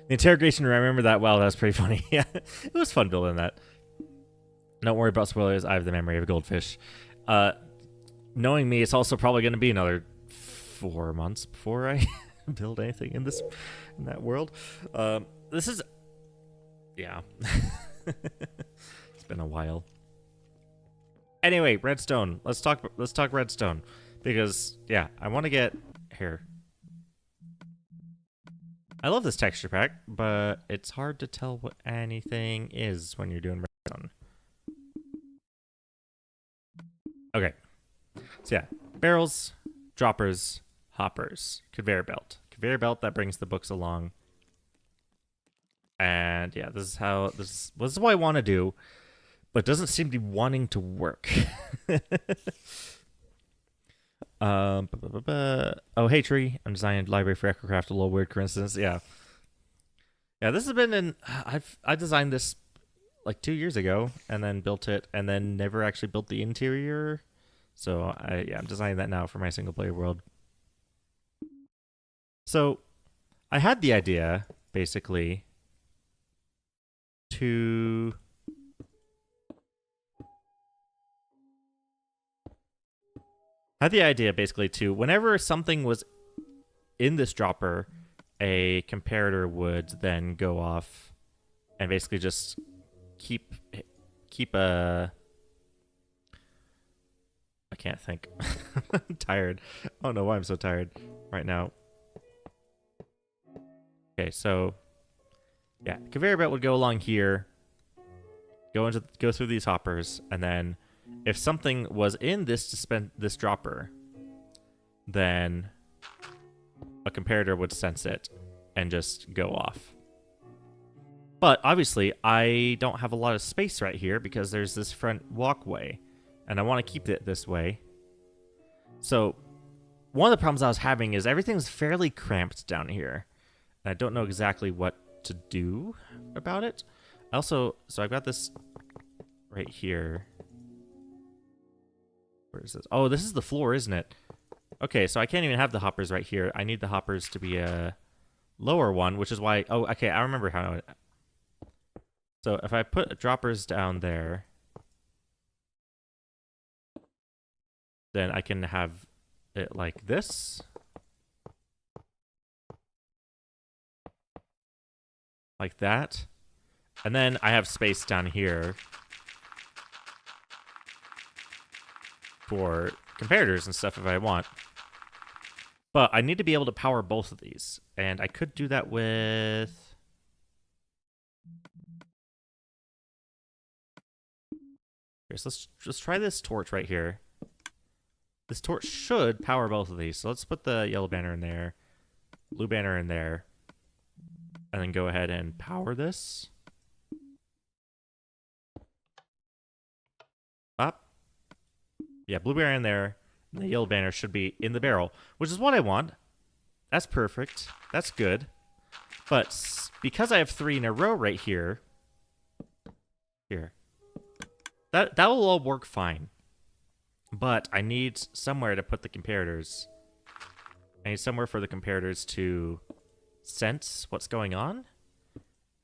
The interrogation room, I remember that well. That was pretty funny. Yeah, it was fun building that. Don't worry about spoilers. I have the memory of a goldfish. Knowing me, it's also probably going to be another 4 months before I build anything in that world. This is... Yeah. It's been a while. Anyway, redstone. Let's talk redstone, because yeah, I want to get here. I love this texture pack, but it's hard to tell what anything is when you're doing redstone. Okay. So yeah, barrels, droppers, hoppers, conveyor belt. Conveyor belt that brings the books along. And yeah, this is what I want to do, but doesn't seem to be wanting to work. Oh, hey tree. I'm designing a library for EchoCraft. A little weird coincidence. Yeah. Yeah, this has been I designed this like 2 years ago and then built it and then never actually built the interior. So I'm designing that now for my single player world. So I had the idea basically to whenever something was in this dropper, a comparator would then go off and basically just keep a... I can't think. I'm tired. I don't know why I'm so tired right now. Okay, so yeah, conveyor belt would go along here, go through these hoppers, and then if something was in this dropper, then a comparator would sense it and just go off. But obviously, I don't have a lot of space right here because there's this front walkway, and I want to keep it this way. So one of the problems I was having is everything's fairly cramped down here, and I don't know exactly what to do about it. So I've got this right here. is this? Oh, this is the floor, isn't it? Okay, so I can't even have the hoppers right here. I need the hoppers to be a lower one, which is why... Oh, okay, I remember how... So if I put droppers down there, then I can have it like this. Like that. And then I have space down here for comparators and stuff if I want. But I need to be able to power both of these. And I could do that with... Here, so let's try this torch right here. This torch should power both of these. So let's put the yellow banner in there, blue banner in there, and then go ahead and power this. Up. Yeah, blue banner in there. And the yellow banner should be in the barrel, which is what I want. That's perfect. That's good. But because I have 3 in a row right here, that will all work fine. But I need somewhere to put the comparators. I need somewhere for the comparators to sense what's going on.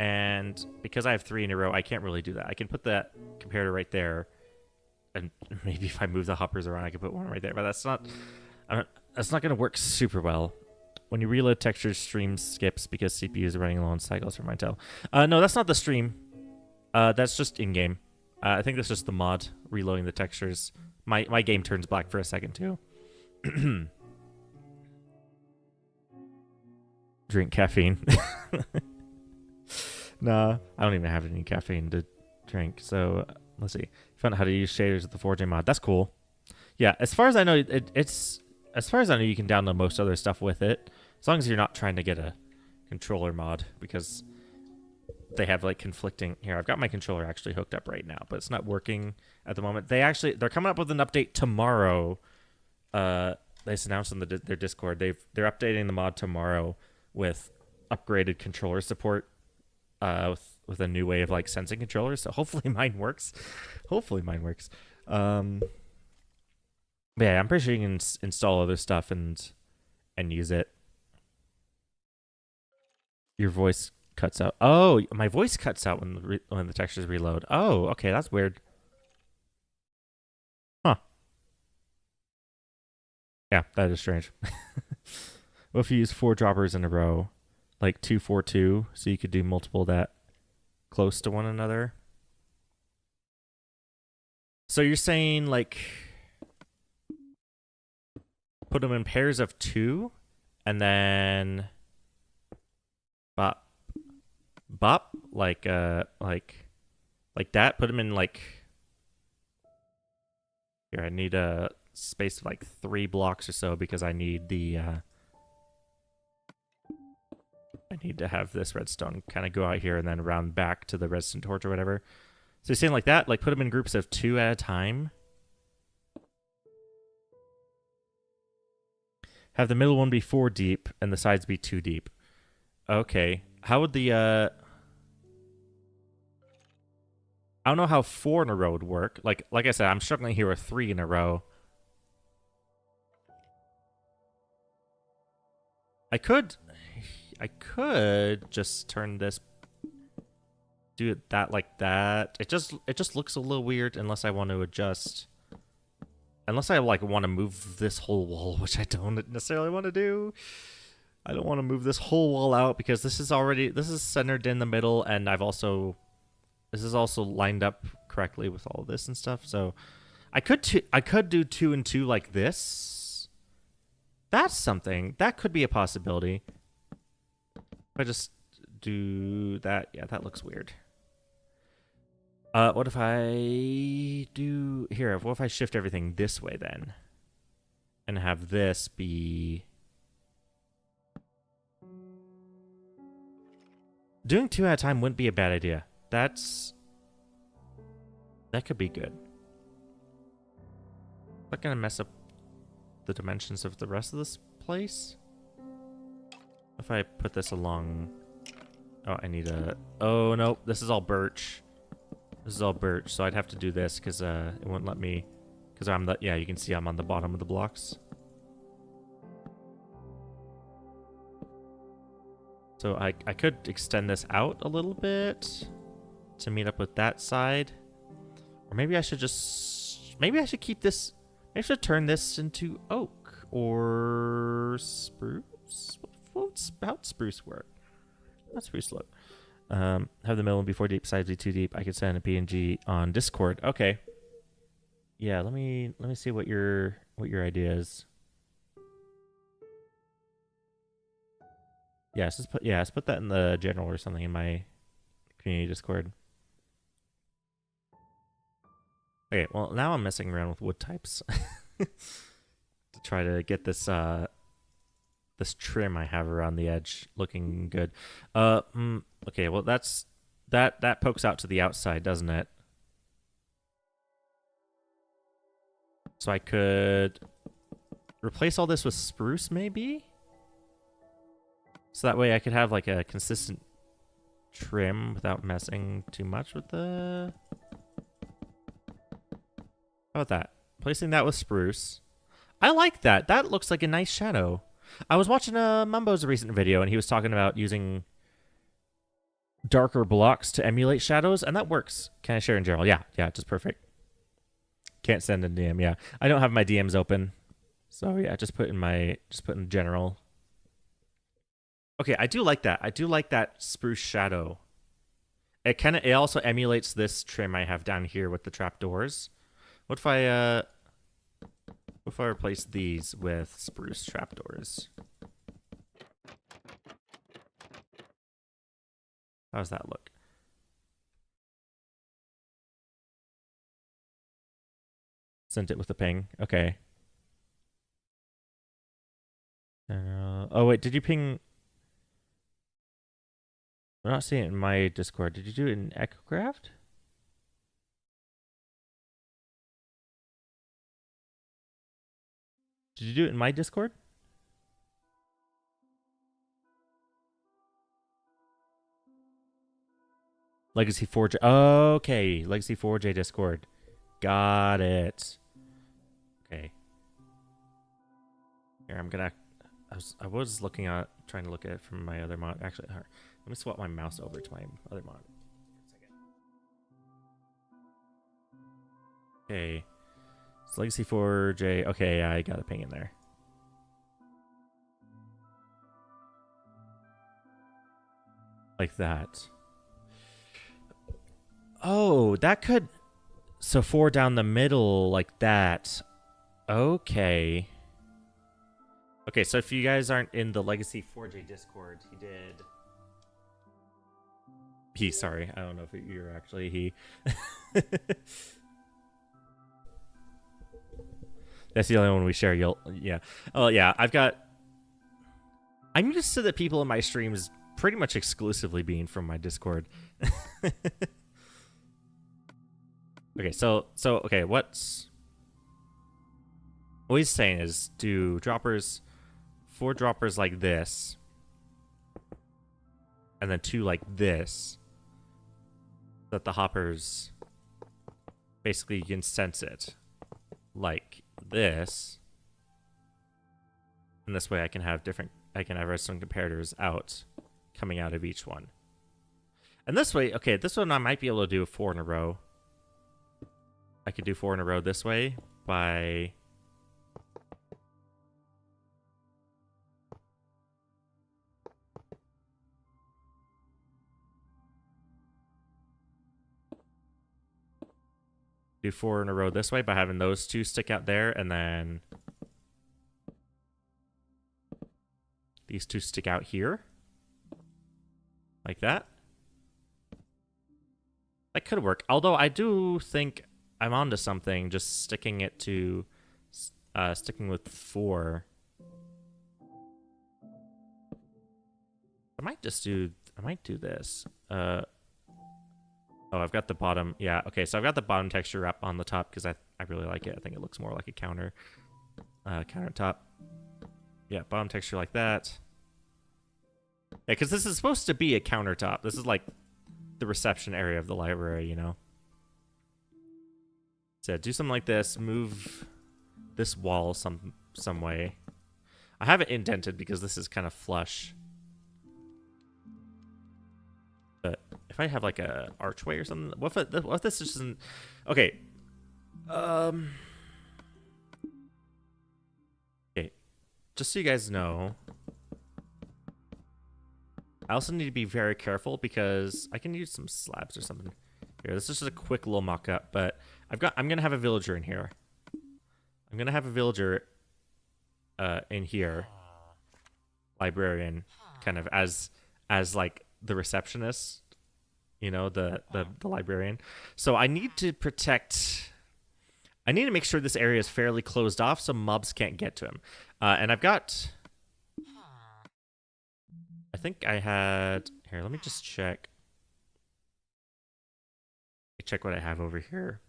And because I have 3 in a row, I can't really do that. I can put that comparator right there. And maybe if I move the hoppers around, I can put one right there. But that's not going to work super well. When you reload textures, stream skips because CPU is running low on cycles from Intel. No, that's not the stream. That's just in-game. I think that's just the mod reloading the textures. My game turns black for a second, too. Drink caffeine. Nah, I don't even have any caffeine to drink. So, let's see. Found out how to use shaders with the Forge mod. That's cool. Yeah, as far as I know, it's... As far as I know, you can download most other stuff with it. As long as you're not trying to get a controller mod. Because they have, like, conflicting... Here, I've got my controller actually hooked up right now. But it's not working at the moment. They're coming up with an update tomorrow. They announced on their Discord. They're updating the mod tomorrow with upgraded controller support. With a new way of, like, sensing controllers. So hopefully mine works. But yeah, I'm pretty sure you can install other stuff and use it. Your voice cuts out. Oh, my voice cuts out when the textures reload. Oh, okay, that's weird. Huh. Yeah, that is strange. What if you use 4 droppers in a row? Like 2, 4, 2, so you could do multiple that close to one another. So you're saying, like... Put them in pairs of 2, and then bop, like that. Put them in like here. I need a space of like 3 blocks or so because I need the I need to have this redstone kind of go out here and then round back to the redstone torch or whatever. So you're saying like that, like put them in groups of 2 at a time. Have the middle one be 4 deep and the sides be 2 deep. Okay. How would the I don't know how 4 in a row would work. Like I said, I'm struggling here with 3 in a row. I could just turn this, do it that like that. It just looks a little weird unless I want to adjust. Unless I like want to move this whole wall, which I don't necessarily want to do. I don't want to move this whole wall out because this is centered in the middle, and this is also lined up correctly with all of this and stuff. So I could do 2 and 2 like this. That's something that could be a possibility. If I just do that, yeah, that looks weird. What if I do... Here, what if I shift everything this way, then? And have this be... Doing 2 at a time wouldn't be a bad idea. That could be good. Not gonna mess up the dimensions of the rest of this place? If I put this along... Oh, I need a... Oh, no, this is all birch. This is all birch, so I'd have to do this because it wouldn't let me Because I'm the, yeah, you can see I'm on the bottom of the blocks. So I could extend this out a little bit to meet up with that side. Or maybe I should just, maybe I should keep this, maybe I should turn this into oak or spruce. How'd spruce work? How'd spruce look? Have the middle before deep sides be too deep. I could send a PNG on Discord. Okay. Yeah, let me see what your idea is. Yeah, let's put that in the general or something in my community Discord. Okay, well now I'm messing around with wood types to try to get this this trim I have around the edge looking good. Okay, well that pokes out to the outside, doesn't it? So I could replace all this with spruce maybe? So that way I could have like a consistent trim without messing too much with the... How about that? Placing that with spruce. I like that. That looks like a nice shadow. I was watching Mumbo's recent video and he was talking about using darker blocks to emulate shadows, and that works. Can I share in general? Yeah, just perfect. Can't send a DM, yeah. I don't have my DMs open. So yeah, just put in general. Okay, I do like that. I do like that spruce shadow. It also emulates this trim I have down here with the trapdoors. What if I replace these with spruce trapdoors? How does that look? Sent it with a ping. Okay. Oh wait, did you ping? I'm not seeing it in my Discord. Did you do it in EchoCraft? Did you do it in my Discord? Legacy 4J. Okay, Legacy 4J Discord. Got it. Okay. Here, I'm gonna. I was looking at trying to look at it from my other mod. Actually, let me swap my mouse over to my other mod. Okay. It's Legacy 4J. Okay, yeah, I got a ping in there. Like that. Oh, that could... So 4 down the middle like that. Okay. Okay, so if you guys aren't in the Legacy 4J Discord, sorry. I don't know if you're actually he. That's the only one we share. Yeah. Oh, yeah. I'm used to the people in my streams pretty much exclusively being from my Discord. Okay, so okay, what he's saying is do 4 droppers like this, and then 2 like this, so that the hoppers basically you can sense it like this, and this way I can have redstone comparators coming out of each one. And this way, okay, this one I might be able to do 4 in a row. I could do 4 in a row this way by... Do 4 in a row this way by having those 2 stick out there, and then these 2 stick out here. Like that. That could work. Although I do think I'm onto something, just sticking with 4. I might do this. Oh, I've got the bottom. Yeah, okay, so I've got the bottom texture up on the top because I really like it. I think it looks more like a countertop. Yeah, bottom texture like that. Yeah, because this is supposed to be a countertop. This is like the reception area of the library, you know? So do something like this. Move this wall some way. I have it indented because this is kind of flush. But if I have like a archway or something, what if this isn't? Okay. Okay. Just so you guys know, I also need to be very careful because I can use some slabs or something. Here, this is just a quick little mock-up, but I'm gonna have a villager in here. I'm gonna have a villager in here, librarian, kind of as like the receptionist, you know, the librarian. So I need to protect. I need to make sure this area is fairly closed off so mobs can't get to him. And I've got. I think I had here. Let me just check. Check what I have over here.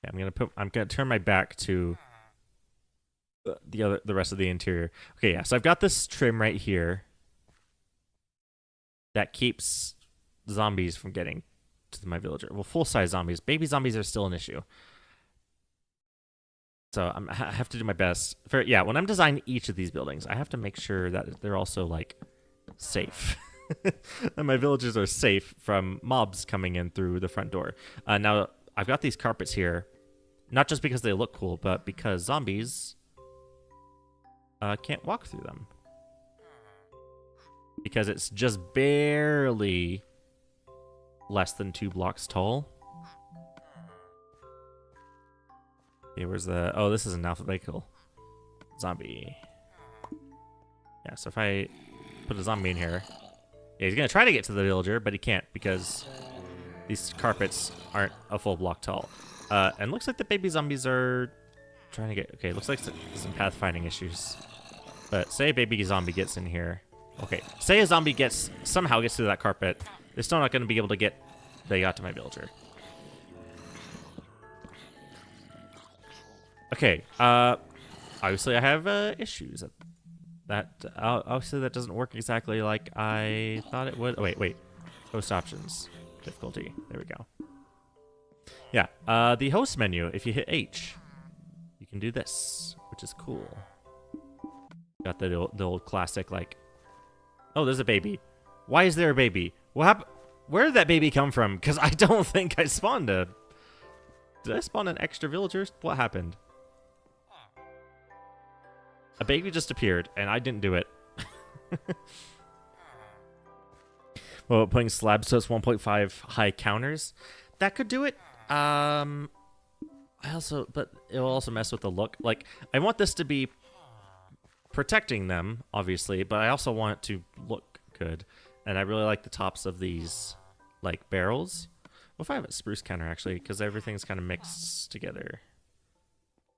Yeah, I'm gonna turn my back to the rest of the interior. Okay, yeah. So I've got this trim right here that keeps zombies from getting to my villager. Well, full-size zombies. Baby zombies are still an issue. So I have to do my best. Yeah, when I'm designing each of these buildings, I have to make sure that they're also like safe. And my villagers are safe from mobs coming in through the front door. Now, I've got these carpets here, not just because they look cool, but because zombies can't walk through them. Because it's just barely less than 2 blocks tall. Okay, where's the... Oh, this is an alphabetical zombie. Yeah, so if I put a zombie in here... Yeah, he's going to try to get to the villager, but he can't because these carpets aren't a full block tall. And looks like the baby zombies are trying to get... Okay, looks like there's some pathfinding issues. But say a baby zombie gets in here. Okay, say a zombie somehow gets through that carpet. They're still not going to be able to get... They got to my villager. Okay, obviously I have issues. Obviously that doesn't work exactly like I thought it would. Oh, wait. Host options. Difficulty. There we go. Yeah, the host menu, if you hit H, you can do this, which is cool. Got the old classic, like... Oh, there's a baby. Why is there a baby? What happened? Where did that baby come from? Because I don't think I spawned a... Did I spawn an extra villager? What happened? A baby just appeared, and I didn't do it. Well, putting slabs so it's 1.5 high counters. That could do it. But it'll also mess with the look. Like, I want this to be protecting them, obviously, but I also want it to look good. And I really like the tops of these, like, barrels. What if I have a spruce counter, actually? Because everything's kind of mixed together.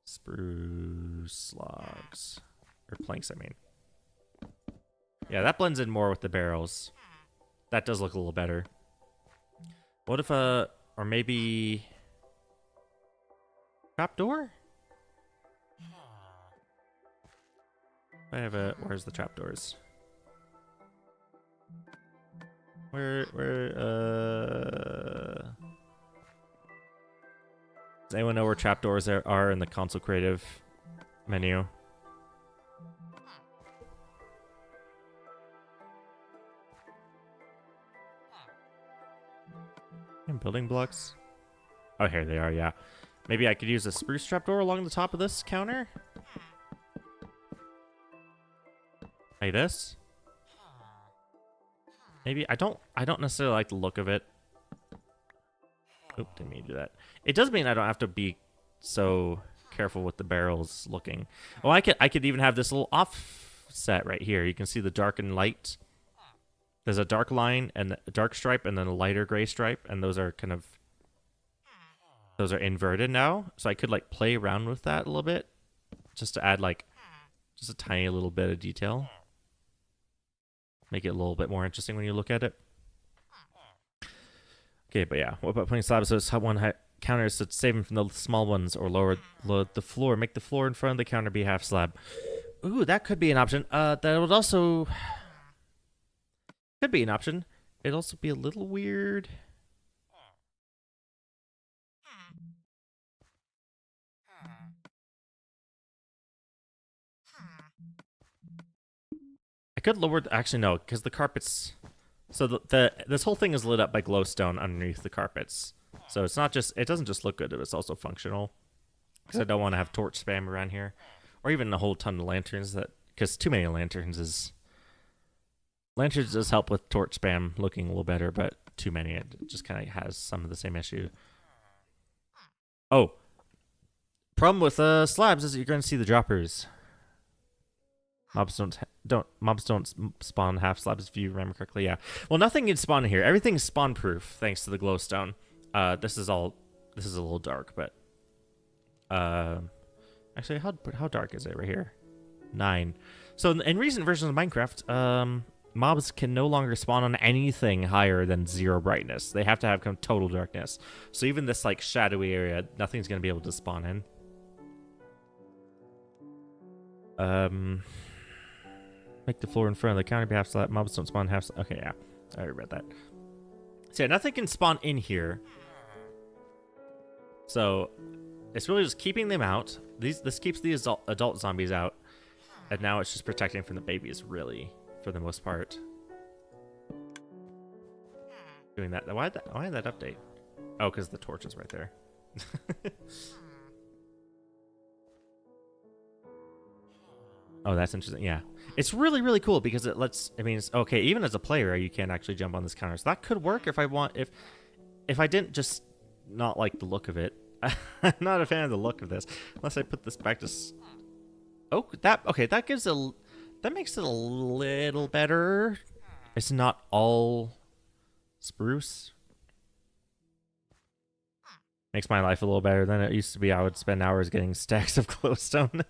Spruce logs. Or planks, I mean. Yeah, that blends in more with the barrels. That does look a little better. What if or maybe... Trapdoor? I have where's the trapdoors? Does anyone know where trapdoors are in the console creative menu? And building blocks? Oh, here they are, yeah. Maybe I could use a spruce trapdoor along the top of this counter? Like this? Maybe I don't necessarily like the look of it. Oop, didn't mean to do that. It does mean I don't have to be so careful with the barrels looking. Oh, I could even have this little offset right here. You can see the dark and light. There's a dark line and a dark stripe and then a lighter gray stripe, and those are inverted now. So I could like play around with that a little bit just to add like just a tiny little bit of detail. Make it a little bit more interesting when you look at it. Okay, but yeah, what about putting slabs so it's one counter so it's saving from the small ones, or lower the floor. Make the floor in front of the counter be half slab. Ooh, that could be an option. That would also... Could be an option. It'd also be a little weird. could lower... Actually, no, because the carpets... So this whole thing is lit up by glowstone underneath the carpets. So it's not just... It doesn't just look good, it's also functional. Because I don't want to have torch spam around here. Or even a whole ton of lanterns that... Because too many lanterns is... Lanterns does help with torch spam looking a little better, but too many, it just kind of has some of the same issue. Oh. Problem with slabs is that you're going to see the droppers. Mobs don't spawn half slabs if you remember correctly. Yeah. Well, nothing can spawn here. Everything's spawn proof thanks to the glowstone. This is a little dark, but actually, how dark is it right here? 9. So in recent versions of Minecraft, mobs can no longer spawn on anything higher than 0 brightness. They have to have total darkness. So even this like shadowy area, nothing's gonna be able to spawn in. Make the floor in front of the counter be half slab. Mobs don't spawn half slab. Okay, yeah. I already read that. So yeah, nothing can spawn in here. So it's really just keeping them out. This keeps the adult zombies out. And now it's just protecting from the babies, really, for the most part. Doing that. Why that update? Oh, because the torch is right there. Oh, that's interesting. Yeah. It's really, really cool because it lets... I mean, okay, even as a player, you can't actually jump on this counter. So that could work if I want... If I didn't just not like the look of it. I'm not a fan of the look of this. Unless I put this back to... Oh, that gives that makes it a little better. It's not all spruce. Makes my life a little better than it used to be. I would spend hours getting stacks of glowstone.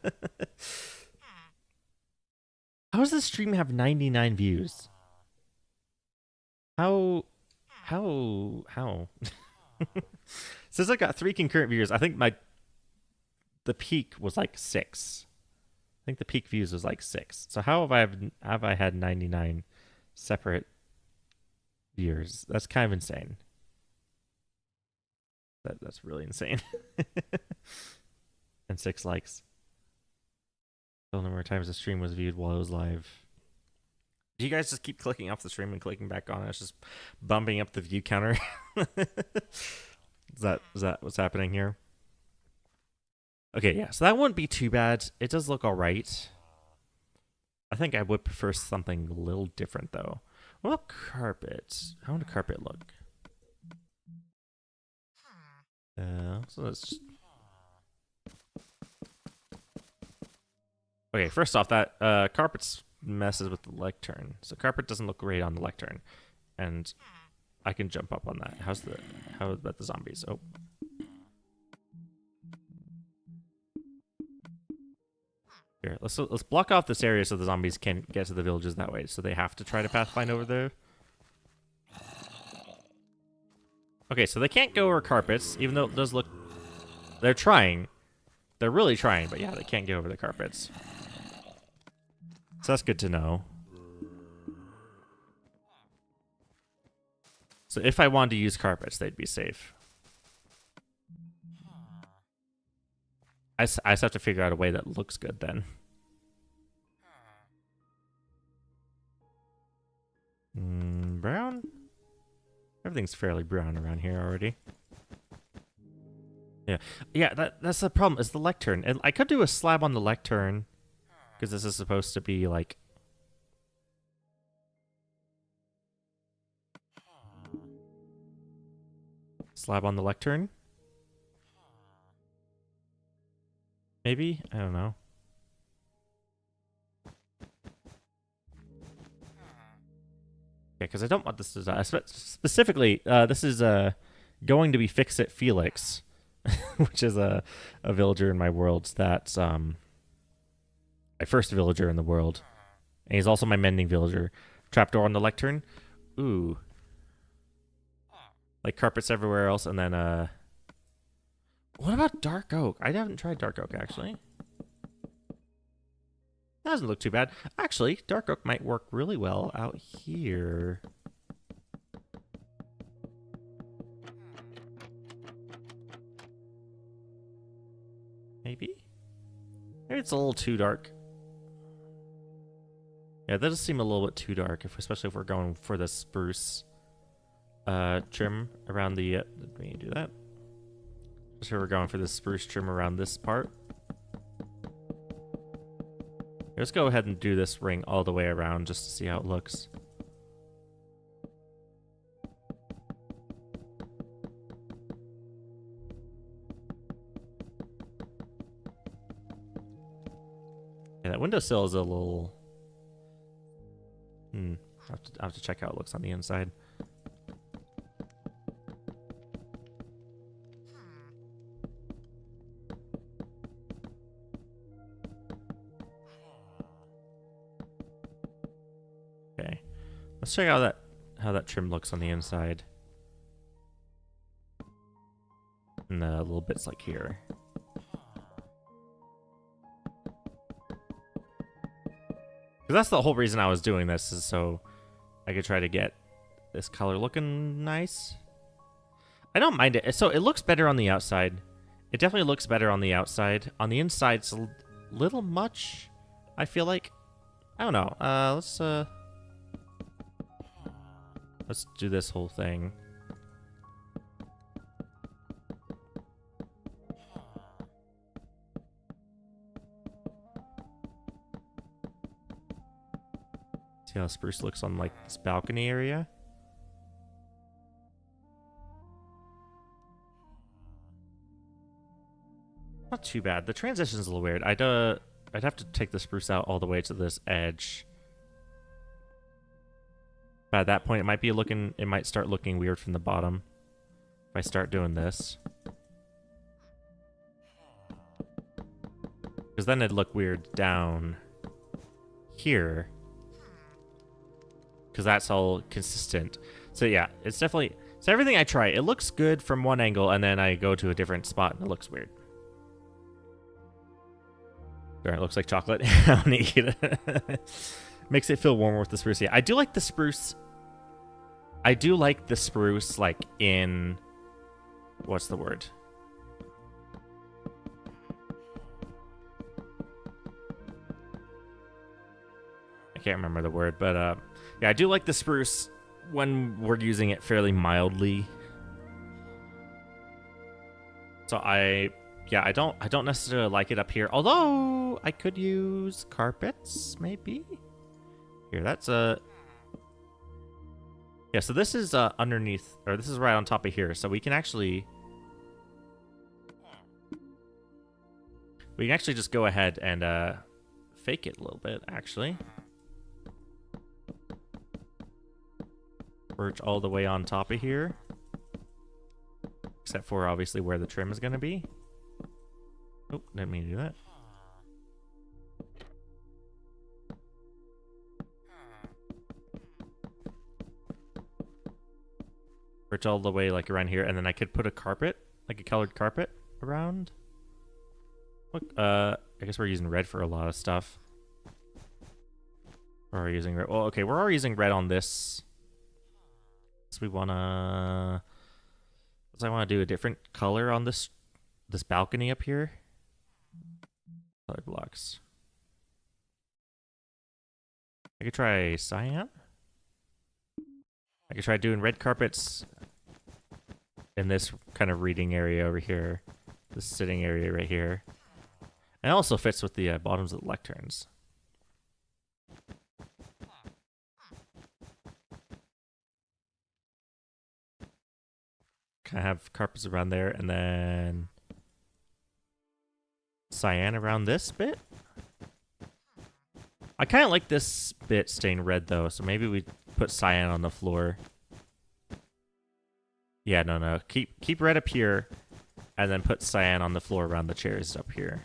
How does this stream have 99 views? How? Since I got 3 concurrent viewers, I think the peak was like 6. I think the peak views was like 6. So how have I had 99 separate viewers? That's kind of insane. That's really insane. And 6 likes. The number of times the stream was viewed while it was live. Do you guys just keep clicking off the stream and clicking back on it? It's just bumping up the view counter. Is that what's happening here? Okay, yeah, so that wouldn't be too bad. It does look alright. I think I would prefer something a little different, though. What about carpet? How would a carpet look? So let's just... Okay, first off, that carpet messes with the lectern. So carpet doesn't look great on the lectern. And I can jump up on that. How about the zombies? Oh. Here, let's block off this area so the zombies can't get to the villages that way. So they have to try to pathfind over there. Okay, so they can't go over carpets, even though it does look... They're trying. They're really trying, but yeah, they can't get over the carpets. So that's good to know. So if I wanted to use carpets, they'd be safe. I just have to figure out a way that looks good then. Brown? Everything's fairly brown around here already. Yeah, that's the problem, is the lectern. And I could do a slab on the lectern, because this is supposed to be like... Slab on the lectern? Maybe? I don't know. Yeah, because I don't want this to die. Specifically, this is going to be Fix-It Felix, which is a villager in my world that's my first villager in the world. And he's also my mending villager. Trapdoor on the lectern. Ooh. Like carpets everywhere else, and then what about dark oak? I haven't tried dark oak, actually. That doesn't look too bad. Actually, dark oak might work really well out here. Maybe? Maybe it's a little too dark. Yeah, that does seem a little bit too dark, especially if we're going for the spruce trim around the... did we do that? Especially if we're going for the spruce trim around this part. Let's go ahead and do this ring all the way around just to see how it looks. Yeah, that windowsill is a little... I'll have to check how it looks on the inside. Okay, let's check out how that trim looks on the inside. And the little bits like here. Because that's the whole reason I was doing this, is so I could try to get this color looking nice. I don't mind it. So it looks better on the outside. It definitely looks better on the outside. On the inside, it's a little much, I feel like. I don't know. Let's do this whole thing. See how spruce looks on like this balcony area. Not too bad. The transition's a little weird. I'd have to take the spruce out all the way to this edge. But at that point, it might start looking weird from the bottom if I start doing this. Because then it'd look weird down here. Because that's all consistent. So yeah, it's definitely... So everything I try, it looks good from one angle, and then I go to a different spot, and it looks weird. There, it looks like chocolate. I don't need it. Makes it feel warmer with the spruce. Yeah, I do like the spruce. I do like the spruce, like, in... What's the word? I can't remember the word, but, yeah, I do like the spruce when we're using it fairly mildly. So I don't necessarily like it up here. Although I could use carpets, maybe. Here, that's a... Yeah, so this is underneath, or this is right on top of here. So we can actually just go ahead and fake it a little bit, actually. Perch all the way on top of here. Except for, obviously, where the trim is going to be. Oh, didn't mean to do that. Perch all the way, like, around here. And then I could put a carpet, like a colored carpet around. Look, I guess we're using red for a lot of stuff. Or are we using red? Well, okay, we're already using red on this. So we wanna... So I want to do a different color on this balcony up here. Color blocks. I could try cyan. I could try doing red carpets in this kind of reading area over here. This sitting area right here. And it also fits with the bottoms of the lecterns. Kind of have carpets around there, and then cyan around this bit. I kind of like this bit staying red, though, so maybe we put cyan on the floor. Yeah, no. Keep red up here, and then put cyan on the floor around the chairs up here.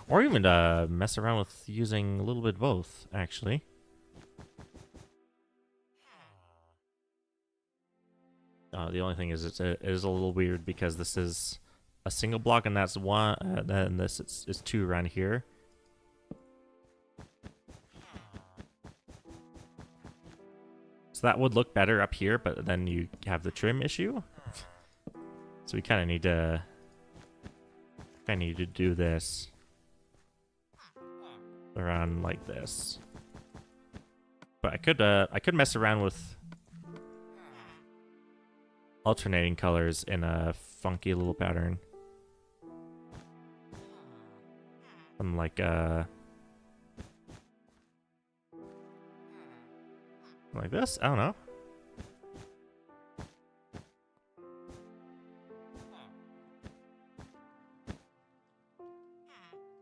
Or even mess around with using a little bit of both, actually. The only thing is it is a little weird because this is a single block and that's one, then this is two around here. So that would look better up here, but then you have the trim issue. So we kind of need to do this around like this. But I could mess around with alternating colors in a funky little pattern. Something like this? I don't know.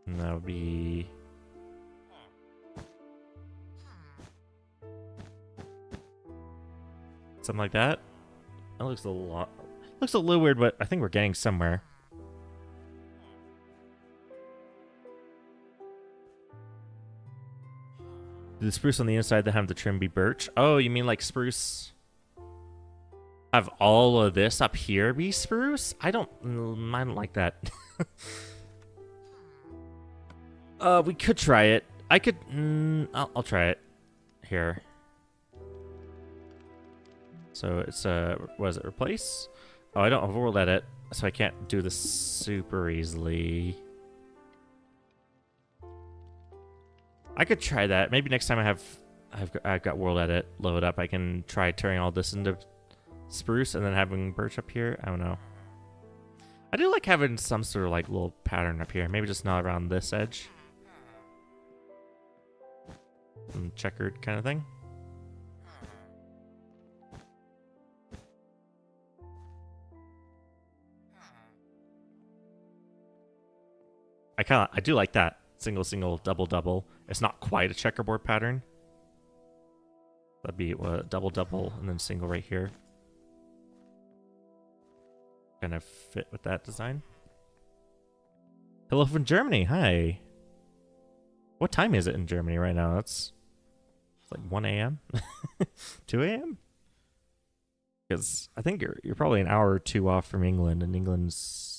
And that would be something like that. That looks a little weird, but I think we're getting somewhere. Did the spruce on the inside that have the trim be birch? Oh, you mean like spruce? Have all of this up here be spruce? I don't like that. We could try it. I could. I'll try it here. So it's what is it? Replace? Oh, I don't have world edit, so I can't do this super easily. I could try that. Maybe next time I've got world edit load up, I can try turning all this into spruce and then having birch up here. I don't know. I do like having some sort of like little pattern up here. Maybe just not around this edge. Some checkered kind of thing. I do like that. Single, single, double, double. It's not quite a checkerboard pattern. That'd be double, double, and then single right here. Kind of fit with that design. Hello from Germany. Hi. What time is it in Germany right now? It's like 1 a.m. 2 a.m. Because I think you're probably an hour or two off from England, and England's.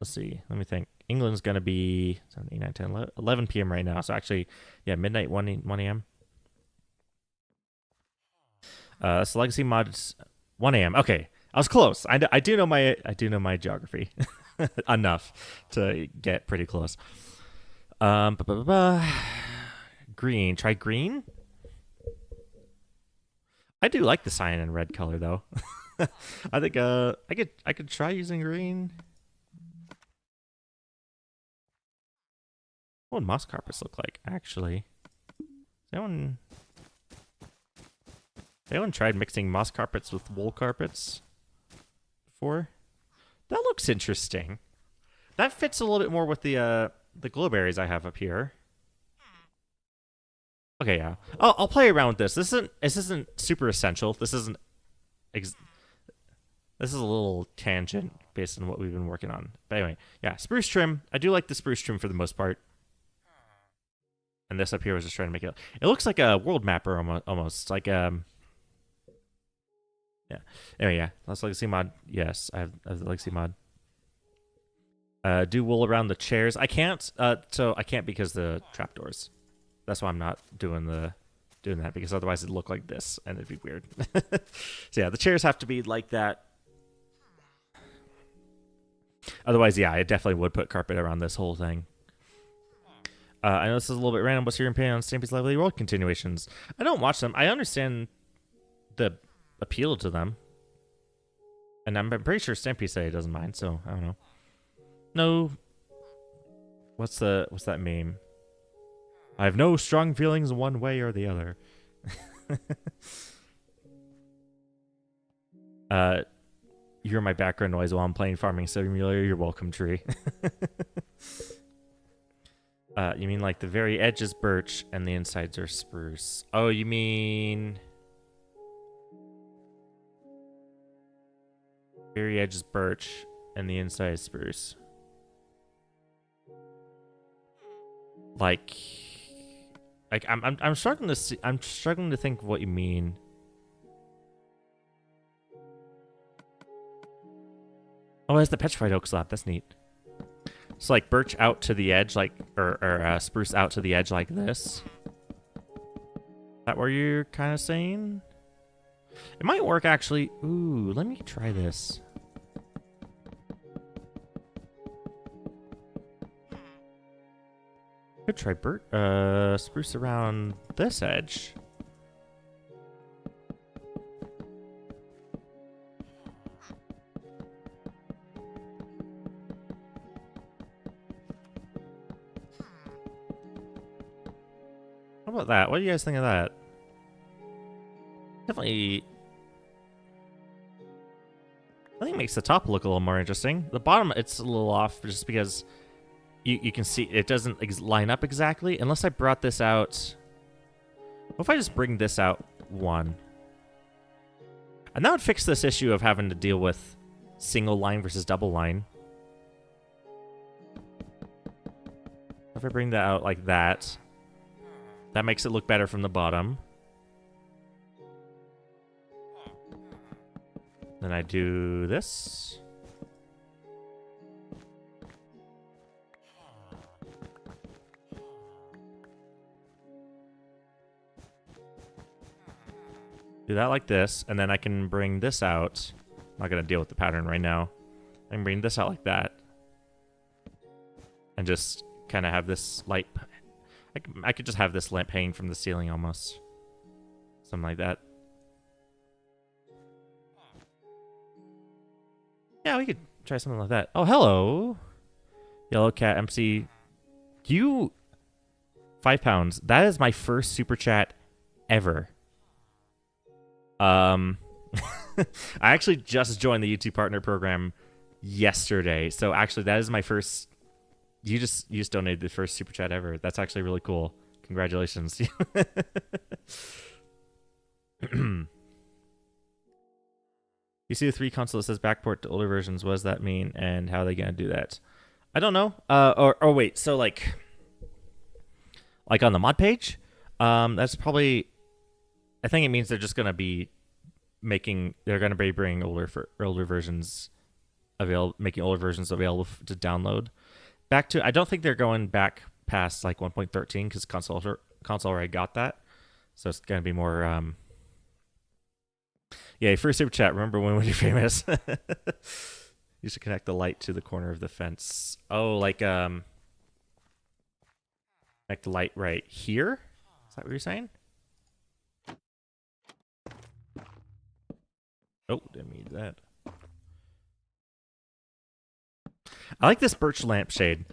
Let's see. Let me think. England's going to be 7, 8, 9, 10, 11 p.m. right now. So actually, yeah, midnight, 1 a.m. So legacy mods 1 a.m. Okay, I was close. I do know my geography enough to get pretty close. Green. Try green. I do like the cyan and red color though. I think I could try using green. What would moss carpets look like, actually? Anyone tried mixing moss carpets with wool carpets before? That looks interesting. That fits a little bit more with the glowberries I have up here. Okay, yeah. I'll play around with this. This isn't super essential. This is a little tangent based on what we've been working on. But anyway, yeah, spruce trim. I do like the spruce trim for the most part. And this up here was just trying to make it. It looks like a world mapper almost. Like yeah. Anyway, yeah. That's legacy mod. Yes, I have the legacy mod. Do wool around the chairs. I can't. So I can't because the trapdoors. That's why I'm not doing that, because otherwise it'd look like this and it'd be weird. So yeah, the chairs have to be like that. Otherwise, yeah, I definitely would put carpet around this whole thing. I know this is a little bit random. What's your opinion on Stampy's Lively World continuations? I don't watch them. I understand the appeal to them. And I'm pretty sure Stampy said he doesn't mind, so I don't know. No. What's that meme? I have no strong feelings one way or the other. You're my background noise while I'm playing Farming Simulator. You're welcome, tree. You mean like the very edge is birch and the insides are spruce. Oh, you mean... very edge is birch and the inside is spruce. Like I'm struggling to see, I'm struggling to think of what you mean. Oh, it's the petrified oak slab. That's neat. It's like birch out to the edge, like or spruce out to the edge like this. that what you're kind of saying? It might work, actually. Ooh, let me try this. Could try spruce around this edge. How about that? What do you guys think of that? Definitely, I think it makes the top look a little more interesting. The bottom, it's a little off just because you can see it doesn't line up exactly. Unless I brought this out. What if I just bring this out one? And that would fix this issue of having to deal with single line versus double line. If I bring that out like that, that makes it look better from the bottom. Then I do this. Do that like this, and then I can bring this out. I'm not going to deal with the pattern right now. I can bring this out like that. And just kind of have this light. I could just have this lamp hanging from the ceiling almost. Something like that. Yeah, we could try something like that. Oh, hello. Yellow Cat MC. You... £5. That is my first super chat ever. I actually just joined the YouTube Partner Program yesterday. So actually, that is my first... You just donated the first super chat ever. That's actually really cool. Congratulations. You see the 3 console that says backport to older versions. What does that mean, and how are they gonna do that? I don't know. Or wait. So like on the mod page, that's probably. I think it means they're just gonna be making. They're gonna be bringing older versions available, making older versions available to download. Back to. I don't think they're going back past like 1.13 because console already got that. So it's gonna be more. Yeah, first super chat. Remember when you're famous? You should connect the light to the corner of the fence. Oh, like connect the light right here. Is that what you're saying? Oh, didn't mean that. I like this birch lampshade.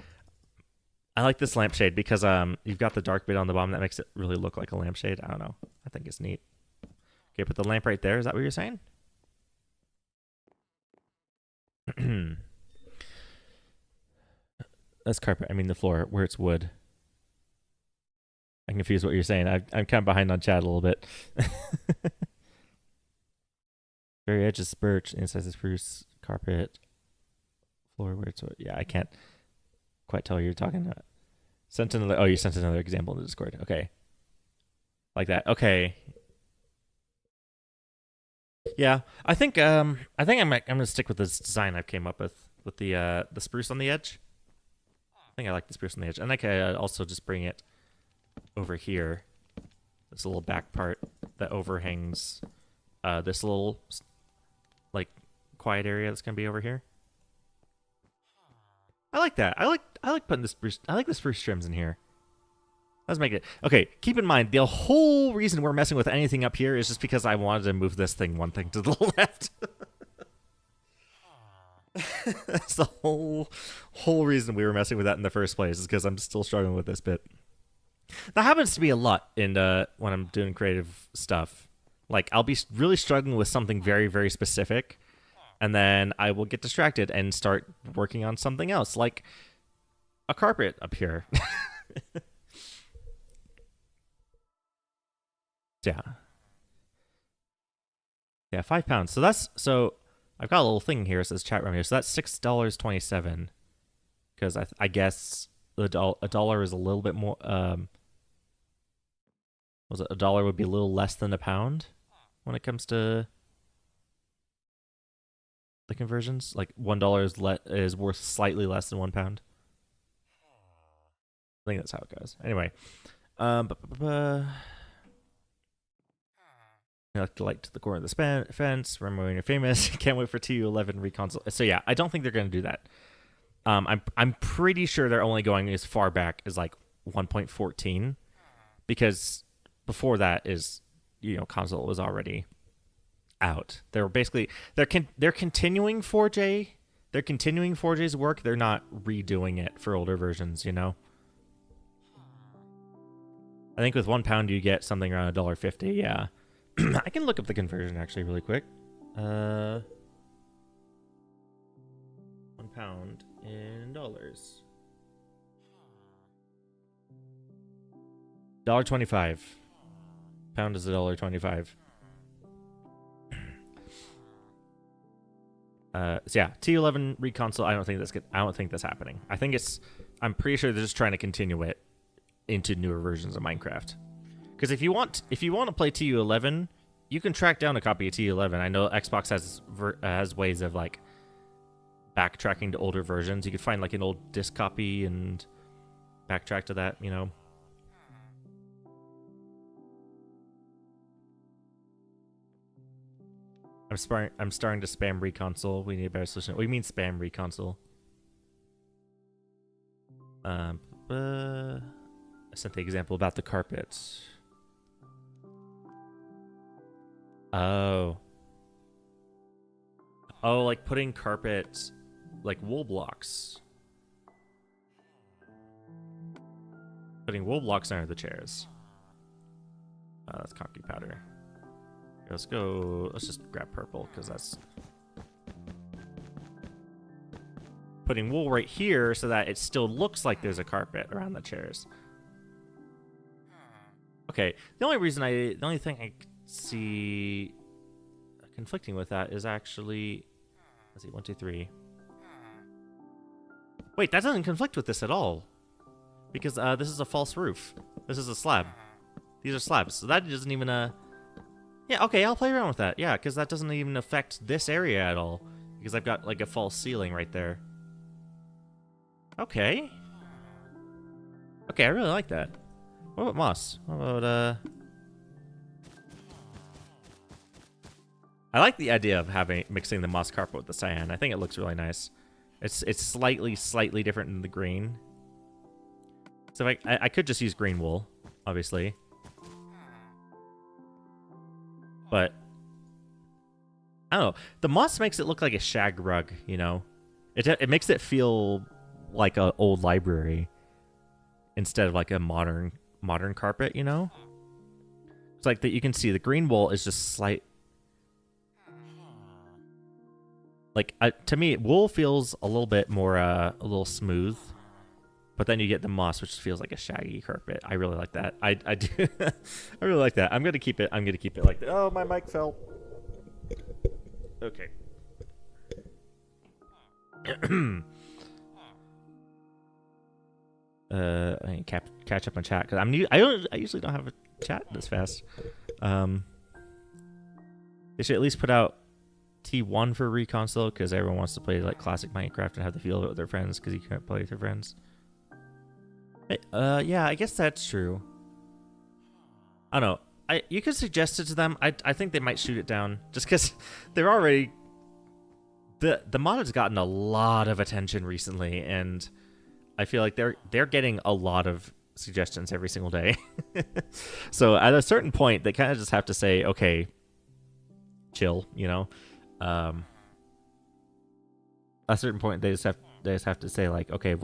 I like this lampshade because you've got the dark bit on the bottom that makes it really look like a lampshade. I don't know. I think it's neat. Okay, put the lamp right there. Is that what you're saying? That's carpet. I mean the floor where it's wood. I'm confused what you're saying. I'm kind of behind on chat a little bit. Very edge is birch. Inside the spruce. Carpet. Floor where it's wood. Yeah, I can't quite tell what you're talking about. Sent another. Oh, you sent another example in the Discord. Okay. Like that. Okay. Yeah, I think I'm gonna stick with this design I came up with the spruce on the edge. I think I like the spruce on the edge, and I can also just bring it over here. This little back part that overhangs this little like quiet area that's gonna be over here. I like that. I like putting the spruce. I like the spruce trims in here. Let's make it. Okay, keep in mind, the whole reason we're messing with anything up here is just because I wanted to move this thing one thing to the left. That's the whole reason we were messing with that in the first place, is because I'm still struggling with this bit. That happens to be a lot in when I'm doing creative stuff. Like, I'll be really struggling with something very, very specific, and then I will get distracted and start working on something else, like a carpet up here. Yeah. Yeah, £5. So I've got a little thing here. It says chat room here. So that's $6.27. Because I guess a dollar is a little bit more. Was it a dollar would be a little less than a pound when it comes to the conversions? Like $1 is worth slightly less than £1. I think that's how it goes. Anyway, Like the light to the corner of the fence. Remember when you're famous. Can't wait for TU11 reconsole. So yeah, I don't think they're going to do that. I'm pretty sure they're only going as far back as like 1.14, because before that is, console was already out. They're basically they're continuing 4J. They're continuing 4J's work. They're not redoing it for older versions. I think with £1 you get something around $1.50. Yeah. I can look up the conversion actually really quick. £1 in dollars. $1.25. Pound is $1.25. So yeah, T11 reconsole. I don't think that's good. I don't think that's happening. I'm pretty sure they're just trying to continue it into newer versions of Minecraft. Because if you want to play TU11, you can track down a copy of TU11. I know Xbox has ways of like backtracking to older versions. You could find like an old disc copy and backtrack to that. I'm starting to spam reconsole. We need a better solution. What do you mean spam reconsole? I sent the example about the carpets. Oh, like putting carpets, like wool blocks. Putting wool blocks under the chairs. That's concrete powder. Let's just grab purple, because that's... Putting wool right here so that it still looks like there's a carpet around the chairs. Okay, the only thing I see conflicting with that is actually... Let's see, 1, 2, 3. Wait, that doesn't conflict with this at all. Because this is a false roof. This is a slab. These are slabs, so that doesn't even... Yeah, okay, I'll play around with that. Yeah, because that doesn't even affect this area at all. Because I've got, like, a false ceiling right there. Okay. Okay, I really like that. What about moss? What about, I like the idea of mixing the moss carpet with the cyan. I think it looks really nice. It's slightly different than the green. So I could just use green wool, obviously. But I don't know. The moss makes it look like a shag rug, It makes it feel like an old library instead of like a modern carpet, It's like that you can see the green wool is just slight. Like to me, wool feels a little bit more a little smooth, but then you get the moss, which feels like a shaggy carpet. I really like that. I do. I really like that. I'm gonna keep it like that. Oh, my mic fell. Okay. I can catch up on chat because I usually don't have a chat this fast. They should at least put out T1 for reconsole because everyone wants to play like classic Minecraft and have the feel of it with their friends because you can't play with your friends. Hey, yeah, I guess that's true. I don't know. You could suggest it to them. I think they might shoot it down just because they're already... The mod has gotten a lot of attention recently, and I feel like they're getting a lot of suggestions every single day. So at a certain point, they kind of just have to say, okay, chill, a certain point, they just have to say like, okay,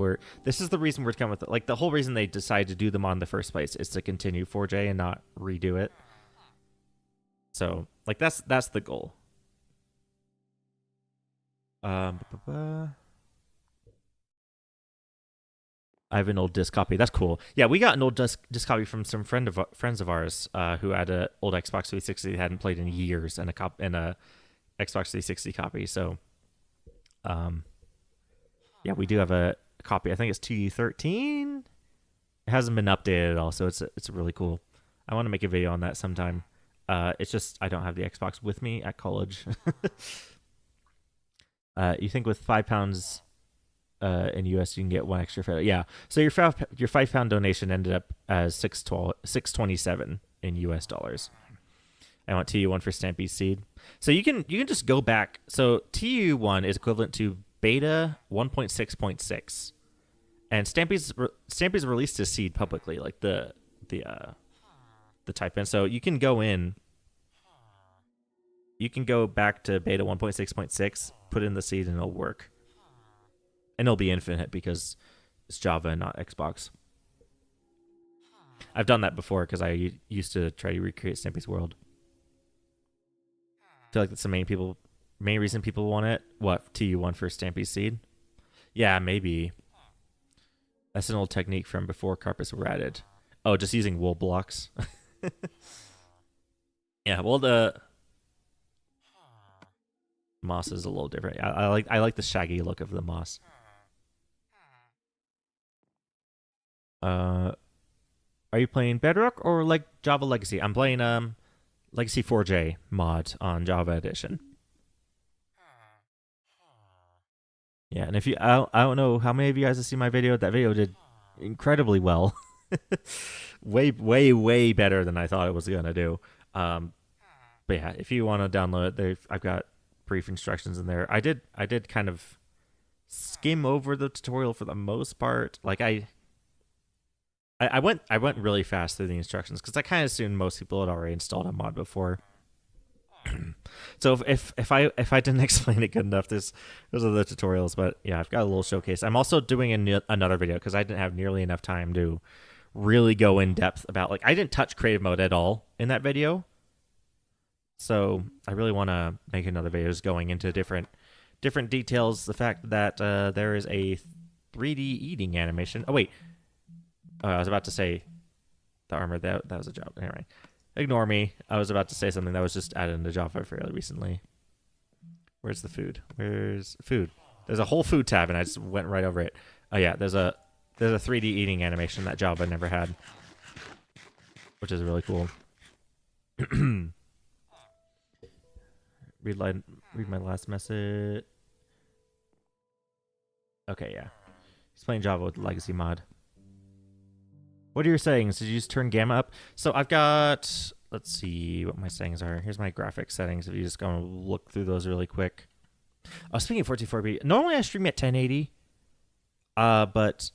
this is the reason we're coming with it. Like the whole reason they decided to do them on the first place is to continue 4J and not redo it. So like that's the goal. I have an old disc copy. That's cool. Yeah, we got an old disc copy from some friends of ours who had an old Xbox 360 they hadn't played in years, and a Xbox 360 copy. So, yeah, we do have a copy. I think it's TU13. It hasn't been updated at all, so it's really cool. I want to make a video on that sometime. It's just I don't have the Xbox with me at college. You think with £5 in US you can get one extra for yeah. So your £5 donation ended up as $627 in US dollars. I want TU1 for Stampede Seed. So you can just go back. So TU1 is equivalent to beta 1.6.6, and Stampede's released his seed publicly, like the type in. So you can go in. You can go back to beta 1.6.6, put in the seed, and it'll work. And it'll be infinite because it's Java and not Xbox. I've done that before because I used to try to recreate Stampy's world. I feel like that's the main reason people want it. What, TU1 for Stampy's seed? Yeah, maybe. That's an old technique from before carpets were added. Oh, just using wool blocks. Yeah, well, the moss is a little different. I like the shaggy look of the moss. Are you playing Bedrock or like Java Legacy? I'm playing Legacy 4J mod on Java Edition. Yeah, and if I don't know how many of you guys have seen my video. That video did incredibly well. way better than I thought it was gonna do. But yeah, if you want to download it, I've got brief instructions in there. I did kind of skim over the tutorial for the most part. Like I went really fast through the instructions because I kind of assumed most people had already installed a mod before. So if I didn't explain it good enough, those are the tutorials. But yeah, I've got a little showcase. I'm also doing another video because I didn't have nearly enough time to really go in depth about, like, I didn't touch creative mode at all in that video. So I really want to make another video just going into different details. The fact that there is a 3D eating animation. Oh wait, I was about to say the armor. That was a job. Anyway, ignore me. I was about to say something that was just added into Java fairly recently. Where's the food? Where's food? There's a whole food tab, and I just went right over it. Oh yeah, there's a 3D eating animation that Java never had, which is really cool. Read my last message. Okay, yeah. He's playing Java with the Legacy mod. What are your settings? Did you just turn gamma up? So I've got, let's see what my settings are. Here's my graphics settings. If you just go and look through those really quick. Oh, speaking of 1440p, normally I stream at 1080. But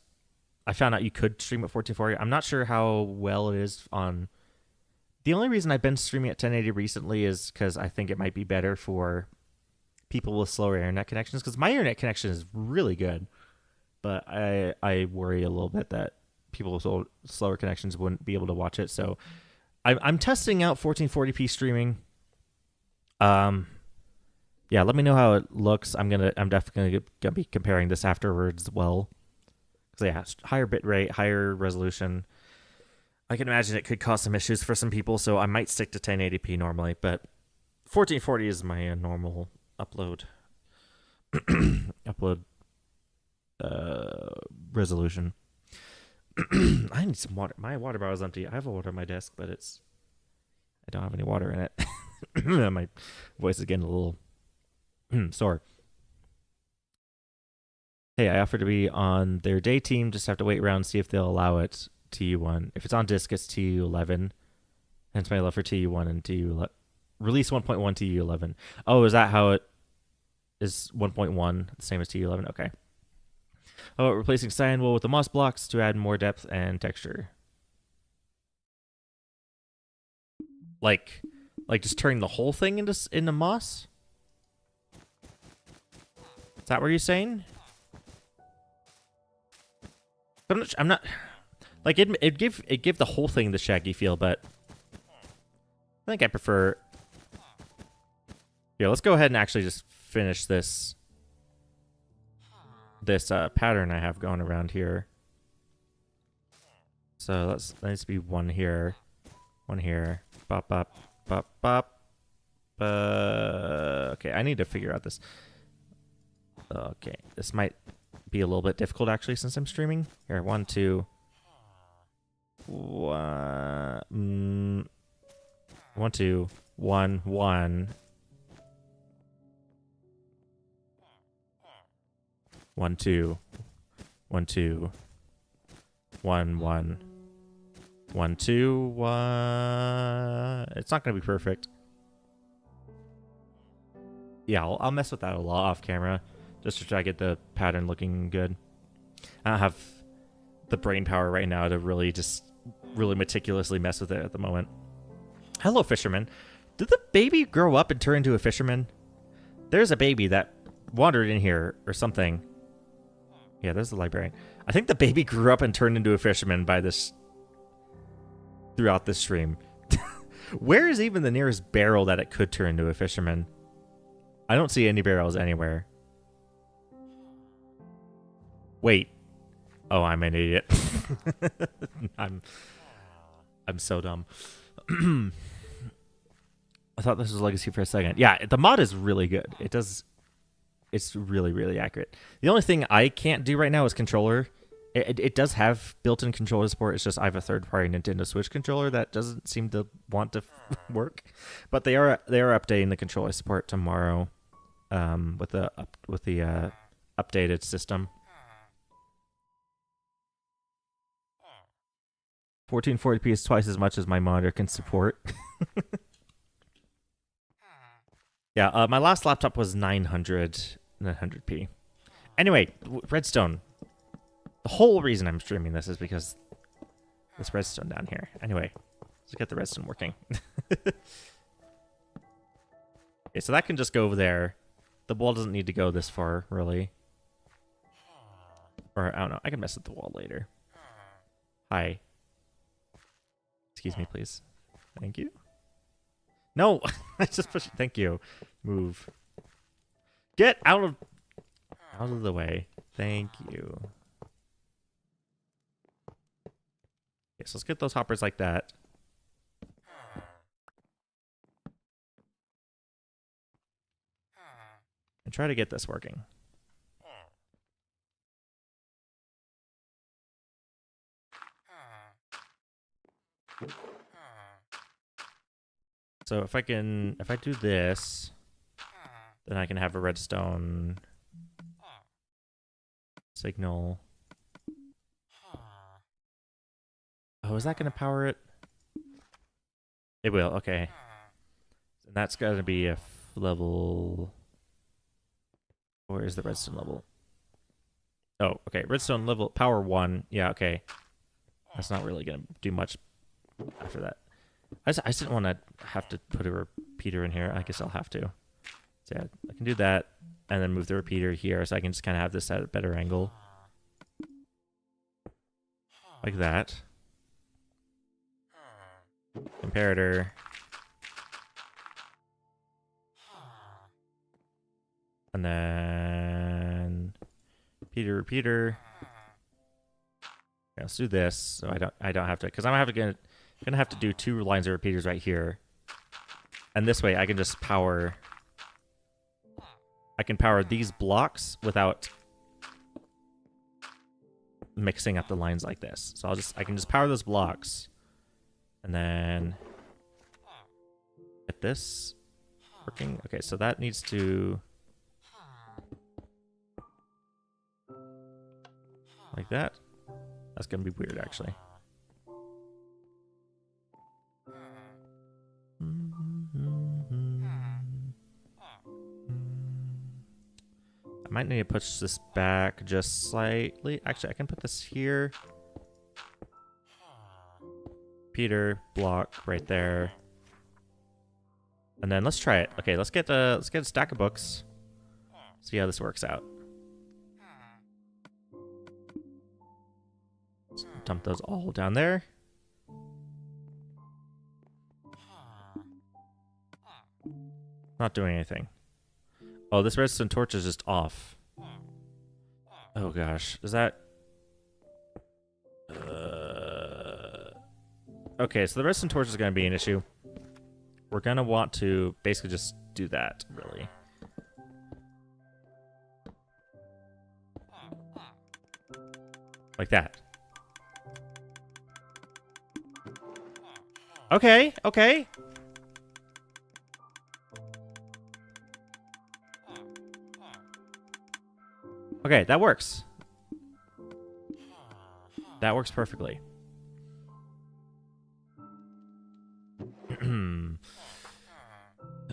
I found out you could stream at 1440. I'm not sure how well it is on. The only reason I've been streaming at 1080 recently is because I think it might be better for people with slower internet connections. Because my internet connection is really good, but I worry a little bit that people with slower connections wouldn't be able to watch it. So I'm testing out 1440p streaming. Yeah, let me know how it looks. I'm definitely gonna be comparing this afterwards as well. So yeah, higher bitrate, higher resolution. I can imagine it could cause some issues for some people, so I might stick to 1080p normally, but 1440 is my normal upload resolution. I need some water. My water bottle is empty. I have a water on my desk, but I don't have any water in it. My voice is getting a little sore. Hey, I offered to be on their day team. Just have to wait around and see if they'll allow it. TU1. If it's on disk, it's TU11. Hence my love for TU1 and TU11. Release 1.1 TU11. Oh, is that how it is? 1.1, the same as TU11? Okay. Oh, replacing cyan wool with the moss blocks to add more depth and texture. Like just turning the whole thing into moss? Is that what you're saying? I'm not like it give the whole thing the shaggy feel, but I think I prefer. Yeah, let's go ahead and actually just finish this pattern I have going around here. So let's be one here, bop bop bop bop. Okay, I need to figure out this. Okay, this might be a little bit difficult actually since I'm streaming. Here, 1, 2. 1, 2, 1, 1. 1, 2. 1, 2. 1, 1. 1, 2, 1. It's not gonna be perfect. Yeah, I'll mess with that a lot off camera, just to try to get the pattern looking good. I don't have the brain power right now to really meticulously mess with it at the moment. Hello, fisherman. Did the baby grow up and turn into a fisherman? There's a baby that wandered in here or something. Yeah, there's the librarian. I think the baby grew up and turned into a fisherman throughout this stream. Where is even the nearest barrel that it could turn into a fisherman? I don't see any barrels anywhere. Wait. Oh, I'm an idiot. I'm so dumb. I thought this was Legacy for a second. Yeah, the mod is really good. It's really, really accurate. The only thing I can't do right now is controller. It does have built-in controller support. It's just I have a third-party Nintendo Switch controller that doesn't seem to want to work. But they are updating the controller support tomorrow, with the updated system. 1440p is twice as much as my monitor can support. Yeah, my last laptop was 900p. Anyway, redstone. The whole reason I'm streaming this is because this redstone down here. Anyway, let's get the redstone working. Okay, so that can just go over there. The wall doesn't need to go this far, really. Or, I don't know. I can mess with the wall later. Hi. Excuse me, please. Thank you. No! I just pushed it. Thank you. Move. Get out of the way. Thank you. Okay, so let's get those hoppers like that. And try to get this working. So if I do this, then I can have a redstone signal. Oh, is that going to power it? It will, okay. And that's going to be a level... Where is the redstone level? Oh, okay. Redstone level, power 1. Yeah, okay. That's not really going to do much after that. I just didn't want to have to put a repeater in here. I guess I'll have to. So yeah, I can do that and then move the repeater here so I can just kind of have this at a better angle. Like that. Comparator. And then repeater. Yeah, let's do this so I don't have to, because I'm gonna have to do 2 lines of repeaters right here. And this way I can just power these blocks without mixing up the lines like this. So I can just power those blocks and then get this working. Okay, so that needs to like that. That's gonna be weird actually. I might need to push this back just slightly. Actually, I can put this here. Repeater block right there. And then let's try it. Okay, let's get a stack of books. See how this works out. Let's dump those all down there. Not doing anything. Oh, this redstone torch is just off. Oh gosh, is that... Okay, so the redstone torch is going to be an issue. We're going to want to basically just do that, really. Like that. Okay, okay. Okay, that works. That works perfectly.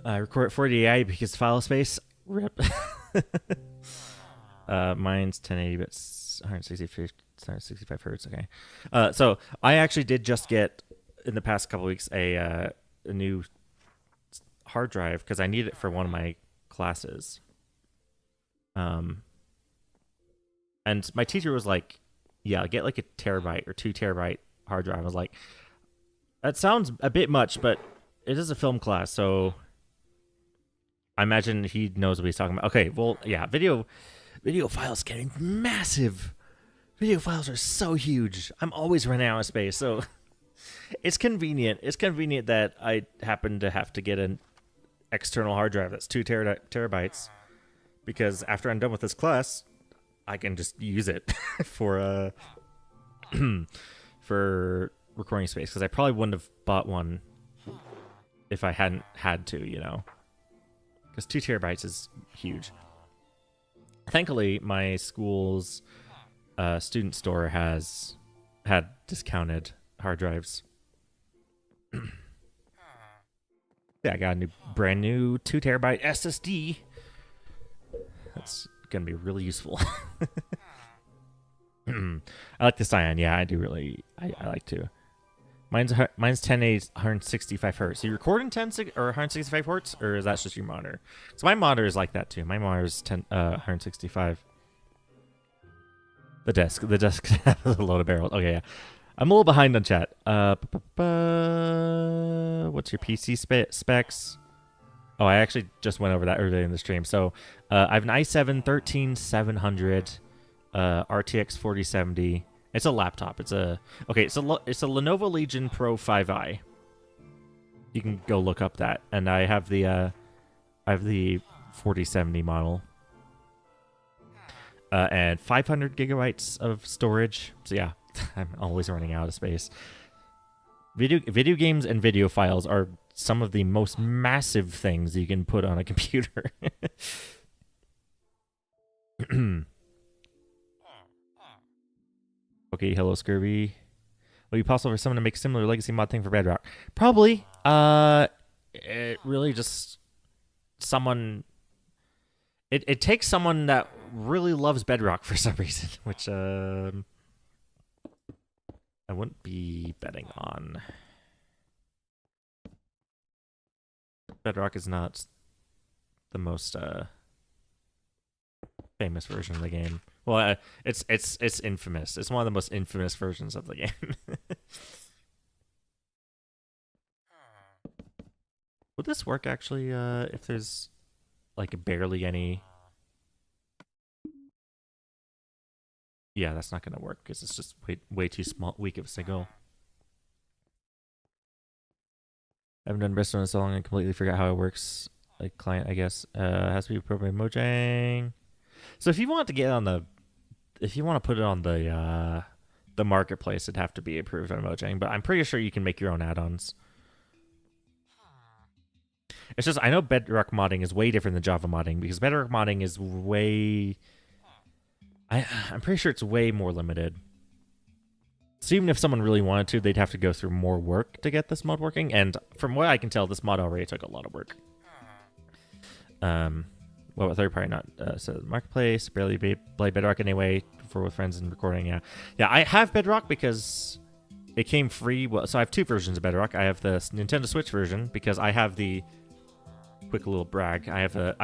I record at 40 because file space. Rip. Mine's 1080 bits, 165 hertz. Okay. So I actually did just get in the past couple weeks a new hard drive because I need it for one of my classes. And my teacher was like, "Yeah, get like a terabyte or 2 terabyte hard drive." I was like, "That sounds a bit much, but it is a film class, so." I imagine he knows what he's talking about. Okay, well, yeah, video files getting massive. Video files are so huge. I'm always running out of space, so it's convenient. It's convenient that I happen to have to get an external hard drive that's 2 terabytes, because after I'm done with this class, I can just use it for for recording space, because I probably wouldn't have bought one if I hadn't had to, you know. Because 2 terabytes is huge. Thankfully, my school's student store has had discounted hard drives. Yeah, I got a brand new 2 terabyte SSD. That's gonna be really useful. I like the Cyan. Yeah, I do really. I like to. Mine's 1080 165 hertz. So you record in 10 or 165 hertz, or is that just your monitor? So my monitor is like that too. My monitor is 165. The desk has a load of barrels. Okay, yeah. I'm a little behind on chat. What's your PC specs? Oh, I actually just went over that earlier in the stream. So I have an i7-13700, RTX 4070. It's a laptop. It's a Lenovo Legion Pro 5i. You can go look up that, and I have the 4070 model, and 500 gigabytes of storage. So yeah, I'm always running out of space. Video games and video files are some of the most massive things you can put on a computer. Okay, hello, Scurvy. Will it be possible for someone to make a similar legacy mod thing for Bedrock? Probably. It really just someone. It takes someone that really loves Bedrock for some reason, which I wouldn't be betting on. Bedrock is not the most famous version of the game. Well, it's infamous. It's one of the most infamous versions of the game. Would this work actually if there's like barely any? Yeah, that's not gonna work because it's just way too small, weak of a signal. I haven't done redstone in so long and completely forgot how it works. Like client, I guess, has to be appropriate Mojang. So if you want to get on the, if you want to put it on the marketplace, it'd have to be approved on Mojang. But I'm pretty sure you can make your own add-ons. It's just I know Bedrock modding is way different than Java modding because Bedrock modding is way. I'm pretty sure it's way more limited. So even if someone really wanted to, they'd have to go through more work to get this mod working. And from what I can tell, this mod already took a lot of work. Well, third party not so marketplace, barely play Bedrock anyway for with friends and recording. Yeah, I have Bedrock because it came free. Well, so I have two versions of Bedrock. I have the Nintendo Switch version because I have the quick little brag. I have the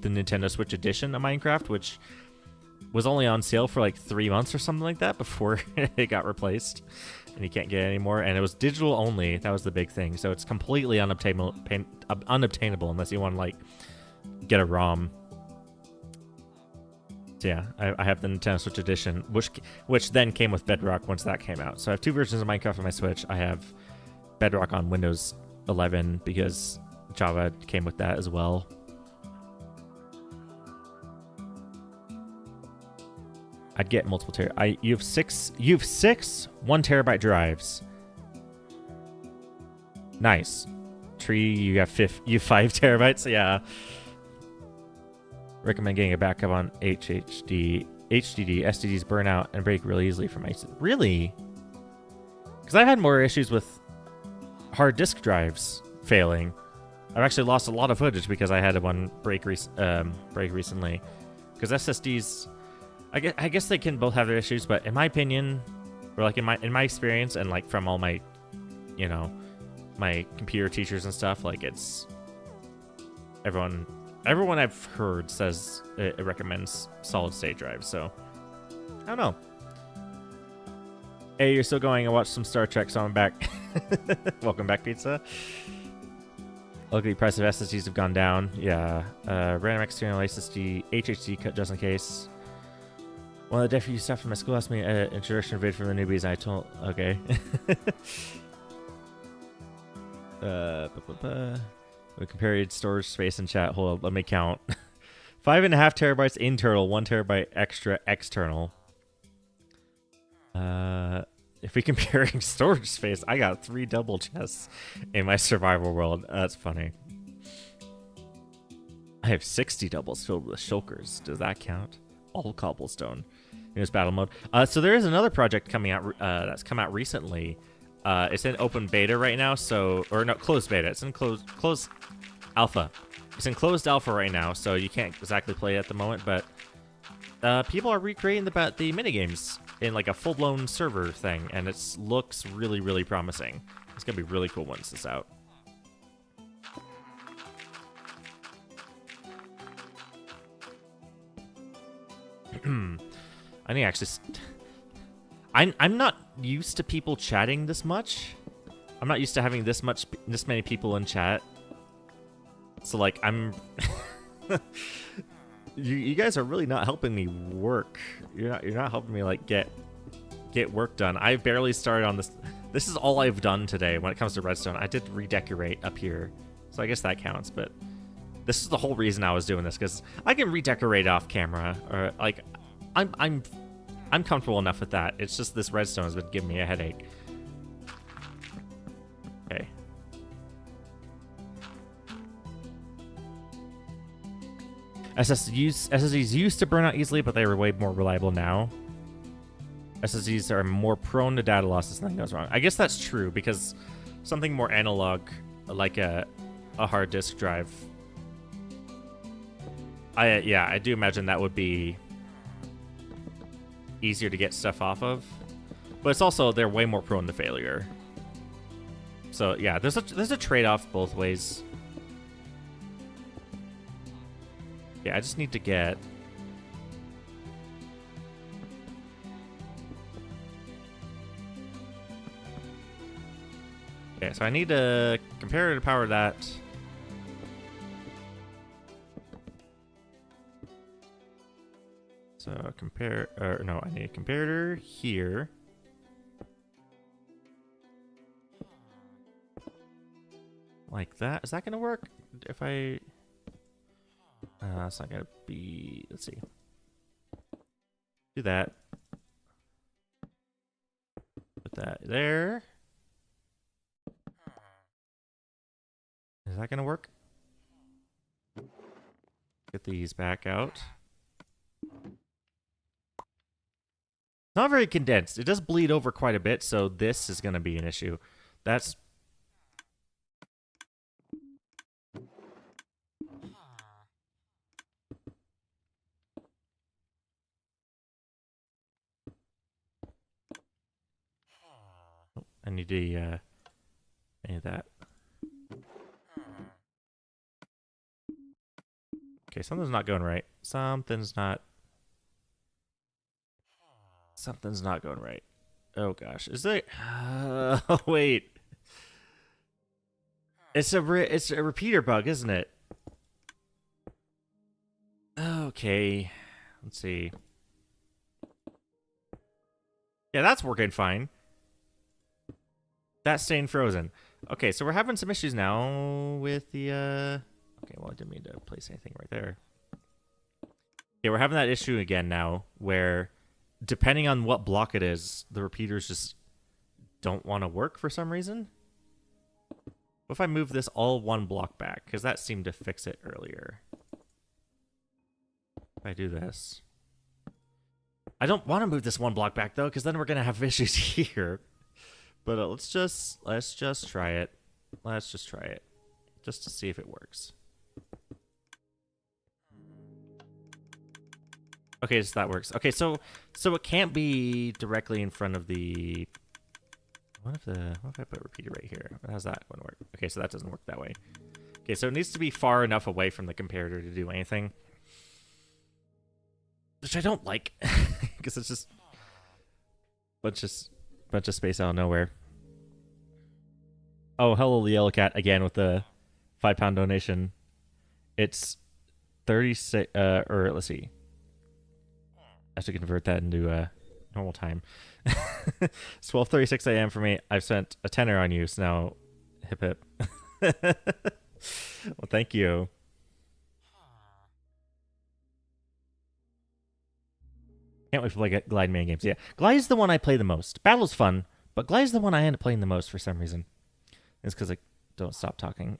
Nintendo Switch edition of Minecraft, which was only on sale for like 3 months or something like that before it got replaced, and you can't get it anymore. And it was digital only. That was the big thing. So it's completely unobtainable unless you want to like get a ROM. So yeah, I have the Nintendo Switch edition, which then came with Bedrock once that came out. So I have two versions of Minecraft on my Switch. I have Bedrock on Windows 11 because Java came with that as well. I'd get multiple you have six 1 terabyte drives. Nice. Tree, you have 5 terabytes. Yeah. Recommend getting a backup on HDD. SSDs burn out and break really easily from ice. Really? Because I've had more issues with hard disk drives failing. I've actually lost a lot of footage because I had one break recently. Because SSDs, I guess they can both have their issues, but in my opinion, or like in my experience, and like from all my, you know, my computer teachers and stuff, like it's everyone I've heard says it recommends solid state drives. So I don't know. Hey, you're still going. I watched some Star Trek, so I'm back. Welcome back, pizza. Luckily, the price of SSDs have gone down. Yeah. Random external SSD, HHD cut just in case. One of the deputy staff from my school asked me an introduction vid from the newbies, and I told... Okay. We compared storage space in chat. Hold up, let me count. 5.5 terabytes internal, 1 terabyte extra external. If we comparing storage space, I got 3 double chests in my survival world. That's funny. I have 60 doubles filled with shulkers. Does that count? All cobblestone in this battle mode. So there is another project coming out that's come out recently. It's in open beta right now, or no, closed beta. It's in closed alpha. It's in closed alpha right now, so you can't exactly play it at the moment, but people are recreating the minigames in like a full-blown server thing, and it looks really, really promising. It's gonna be really cool once it's out. I need to actually... I'm not used to people chatting this much. I'm not used to having this many people in chat. So like I'm... You guys are really not helping me work. You're not helping me like get work done. I barely started on this. This is all I've done today when it comes to redstone. I did redecorate up here, so I guess that counts. But this is the whole reason I was doing this, because I can redecorate off camera, or like I'm comfortable enough with that. It's just this redstone has been giving me a headache. Okay. SSDs used to burn out easily, but they were way more reliable now. SSDs are more prone to data loss if something goes wrong. I guess that's true, because something more analog, like a hard disk drive, I do imagine that would be easier to get stuff off of. But it's also, they're way more prone to failure. So yeah, there's a trade-off both ways. Yeah, I just need to get... Okay, so I need to compare to power that. So compare, or no, I need a comparator here. Like that. Is that gonna work? If I... it's not gonna be... Let's see. Do that. Put that there. Is that gonna work? Get these back out. Not very condensed. It does bleed over quite a bit, so this is gonna be an issue. That's... I need to, any of that. Okay, something's not going right. Something's not going right. Oh gosh, is there? Oh wait, it's a repeater bug, isn't it? Okay, let's see. Yeah, that's working fine. That's staying frozen. Okay, so we're having some issues now with the, okay, well, I didn't mean to place anything right there. Yeah, we're having that issue again now, where depending on what block it is, the repeaters just don't want to work for some reason. What if I move this all one block back? Because that seemed to fix it earlier. If I do this. I don't want to move this one block back, though, because then we're going to have issues here. But let's just try it. Let's just try it. just to see if it works. Okay, so that works. Okay, so it can't be directly in front of the. What if I put repeater right here? How's that going to work? Okay, so that doesn't work that way. Okay, so it needs to be far enough away from the comparator to do anything, which I don't like, because it's just bunch of space out of nowhere. Oh, hello, the yellow cat again with the £5 donation. It's 36. Or let's see. I have to convert that into normal time. It's 12:36 a.m. for me. I've spent a tenner on you, so now hip hip. Well, thank you. Can't wait to play Glide Man games. Yeah, Glide is the one I play the most. Battle's fun, but Glide is the one I end up playing the most for some reason. It's because I don't stop talking.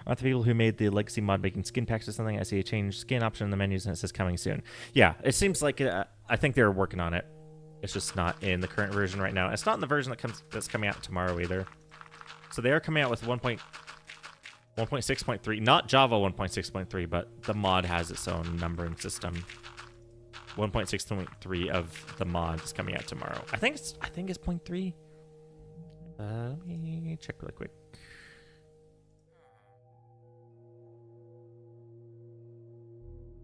Aren't the people who made the legacy mod making skin packs or something? I see a change skin option in the menus and it says coming soon. Yeah, it seems like I think they're working on it. It's just not in the current version right now. It's not in the version that's coming out tomorrow either. So they are coming out with 1.6.3, not Java 1.6.3, but the mod has its own numbering system. 1.6.3 of the mod is coming out tomorrow. I think it's 0.3. Let me check really quick.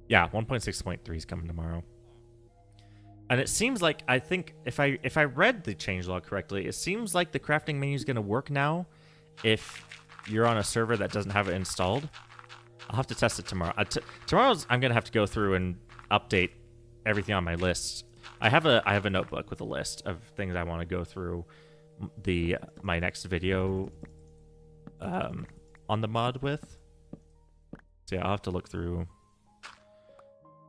Yeah, 1.6.3 is coming tomorrow. And it seems like, I think, if I read the changelog correctly, it seems like the crafting menu is going to work now if you're on a server that doesn't have it installed. I'll have to test it tomorrow. Tomorrow's I'm going to have to go through and update everything on my list. I have a notebook with a list of things I want to go through my next video on the mod with. So yeah, I'll have to look through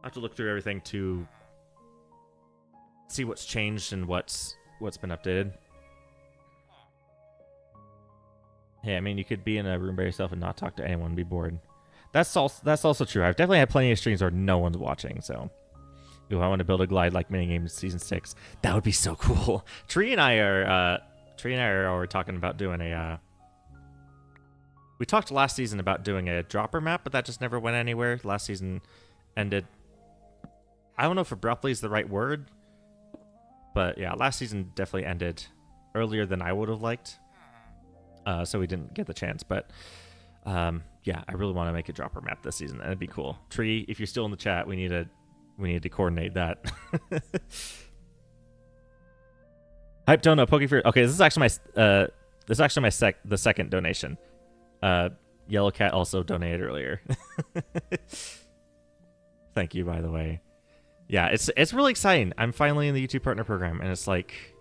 everything to see what's changed and what's been updated. Hey, I mean, you could be in a room by yourself and not talk to anyone and be bored. That's also true. I've definitely had plenty of streams where no one's watching, so. Ooh, I want to build a glide like minigame season 6. That would be so cool. Tree and I are talking about doing a we talked last season about doing a dropper map, but that just never went anywhere. Last season ended, I don't know if abruptly is the right word, but yeah, last season definitely ended earlier than I would have liked. So we didn't get the chance, but yeah, I really want to make a dropper map this season. That'd be cool. Tree, if you're still in the chat, we need to coordinate that. Hype donut, Pokefear. Okay, this is actually the second donation. Yellow Cat also donated earlier. Thank you, by the way. Yeah, it's really exciting. I'm finally in the YouTube Partner Program, and it's like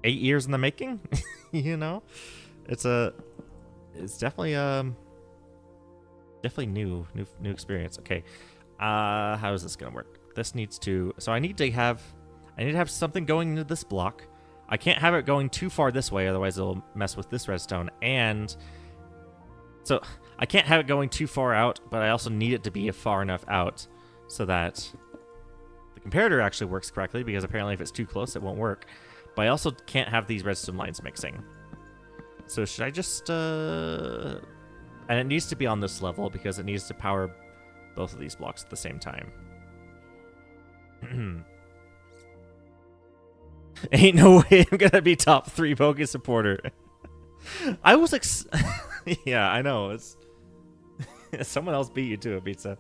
8 years in the making. You know, it's definitely new experience. Okay, how is this gonna work? This needs to. So I need to have something going into this block. I can't have it going too far this way, otherwise it'll mess with this redstone. And so I can't have it going too far out, but I also need it to be far enough out so that the comparator actually works correctly, because apparently if it's too close, it won't work. But I also can't have these redstone lines mixing. So should I just... And it needs to be on this level, because it needs to power both of these blocks at the same time. Ain't no way I'm gonna be top 3 Poke supporter. I was yeah, I know. It's someone else beat you to it, pizza.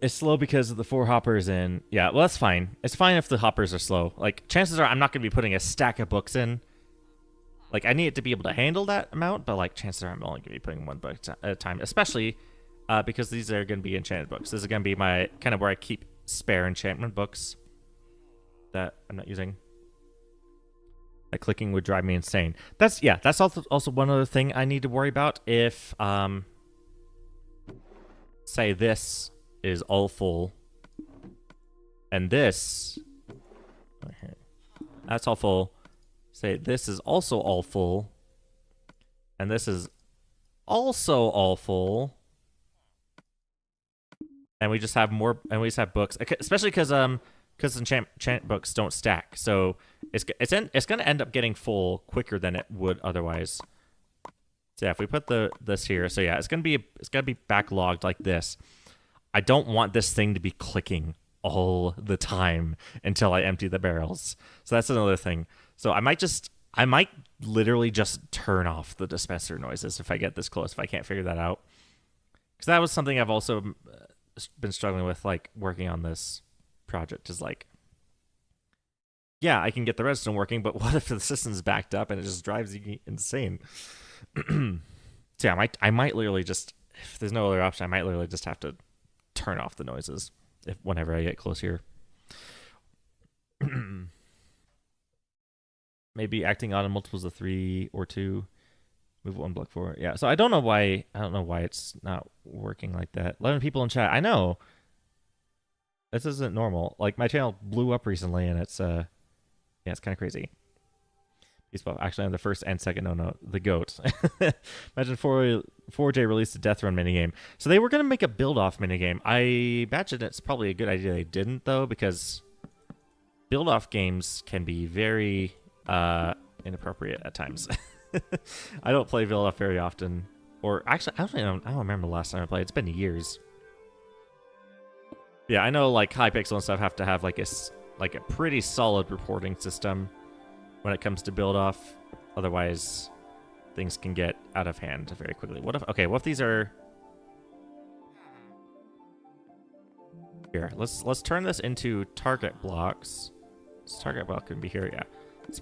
It's slow because of the 4 hoppers in. Yeah, well, that's fine. It's fine if the hoppers are slow. Like, chances are I'm not gonna be putting a stack of books in. Like, I need it to be able to handle that amount, but like, chances are I'm only gonna be putting 1 book at a time, especially because these are gonna be enchanted books. This is gonna be my kind of where I keep spare enchantment books that I'm not using. Like, clicking would drive me insane. That's also one other thing I need to worry about. If say this is all full and this, that's all full. Say this is also all full and this is also all full, and we just have more, and we just have books, especially because because enchant books don't stack, so it's going to end up getting full quicker than it would otherwise. So yeah, if we put this here, so yeah, it's gonna be backlogged like this. I don't want this thing to be clicking all the time until I empty the barrels. So that's another thing. So I might literally just turn off the dispenser noises if I get this close, if I can't figure that out. Because that was something I've also been struggling with, like working on this project, is like, yeah, I can get the redstone working, but what if the system's backed up and it just drives you insane? So yeah, I might literally just, if there's no other option, I might literally just have to turn off the noises whenever I get close here. Maybe acting on multiples of 3 or 2. Move 1 block forward. Yeah, so I don't know why it's not working like that. 11 people in chat. I know. This isn't normal. Like, my channel blew up recently, and it's yeah, it's kind of crazy. Actually, I'm the first and second. No, the GOAT. Imagine 4J released a Death Run minigame. So they were going to make a build-off minigame. I imagine it's probably a good idea they didn't, though, because build-off games can be very inappropriate at times. I don't play build-off very often. Or actually, I don't remember the last time I played. It's been years. Yeah, I know like Hypixel and stuff have to have like a pretty solid reporting system when it comes to build off. Otherwise, things can get out of hand very quickly. What if these are here? Let's turn this into target blocks. This target block can be here, yeah.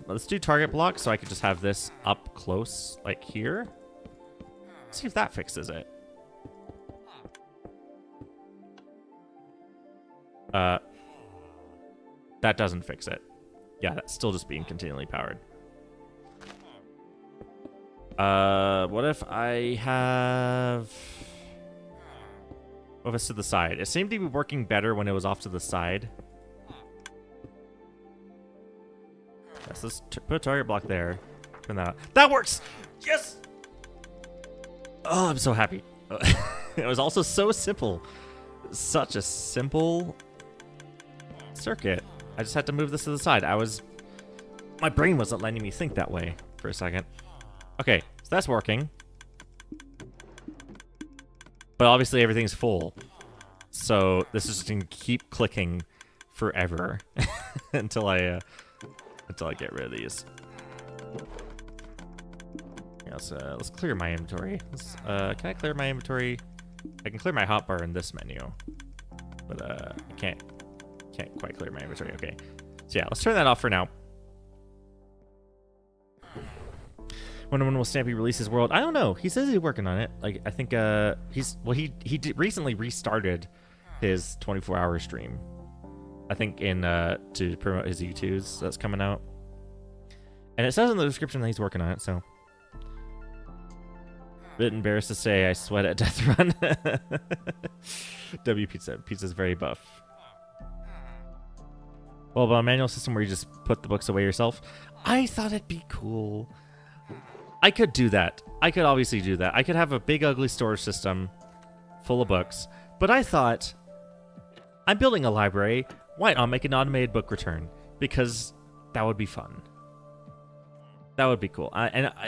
Let's do target blocks so I could just have this up close, like here. Let's see if that fixes it. That doesn't fix it. Yeah, that's still just being continually powered. What if I have... What if it's to the side? It seemed to be working better when it was off to the side. Yes, let's put a target block there. Turn that out. That works! Yes! Oh, I'm so happy. It was also so simple. Such a simple circuit. I just had to move this to the side. My brain wasn't letting me think that way for a second. Okay, so that's working. But obviously everything's full. So this is just gonna keep clicking forever until I get rid of these. Yeah, let's clear my inventory. Can I clear my inventory? I can clear my hotbar in this menu, but I can't quite clear my inventory. Okay, so yeah, let's turn that off for now. When will Stampy release his world? I don't know. He says he's working on it. Like, I think he recently restarted his 24-hour stream. I think to promote his U2s that's coming out. And it says in the description that he's working on it, so. Bit embarrassed to say I sweat at Death Run. W Pizza. Pizza's very buff. Well, about a manual system where you just put the books away yourself. I thought it'd be cool. I could do that. I could obviously do that. I could have a big ugly storage system full of books. But I thought, I'm building a library. Why not make an automated book return? Because that would be fun. That would be cool.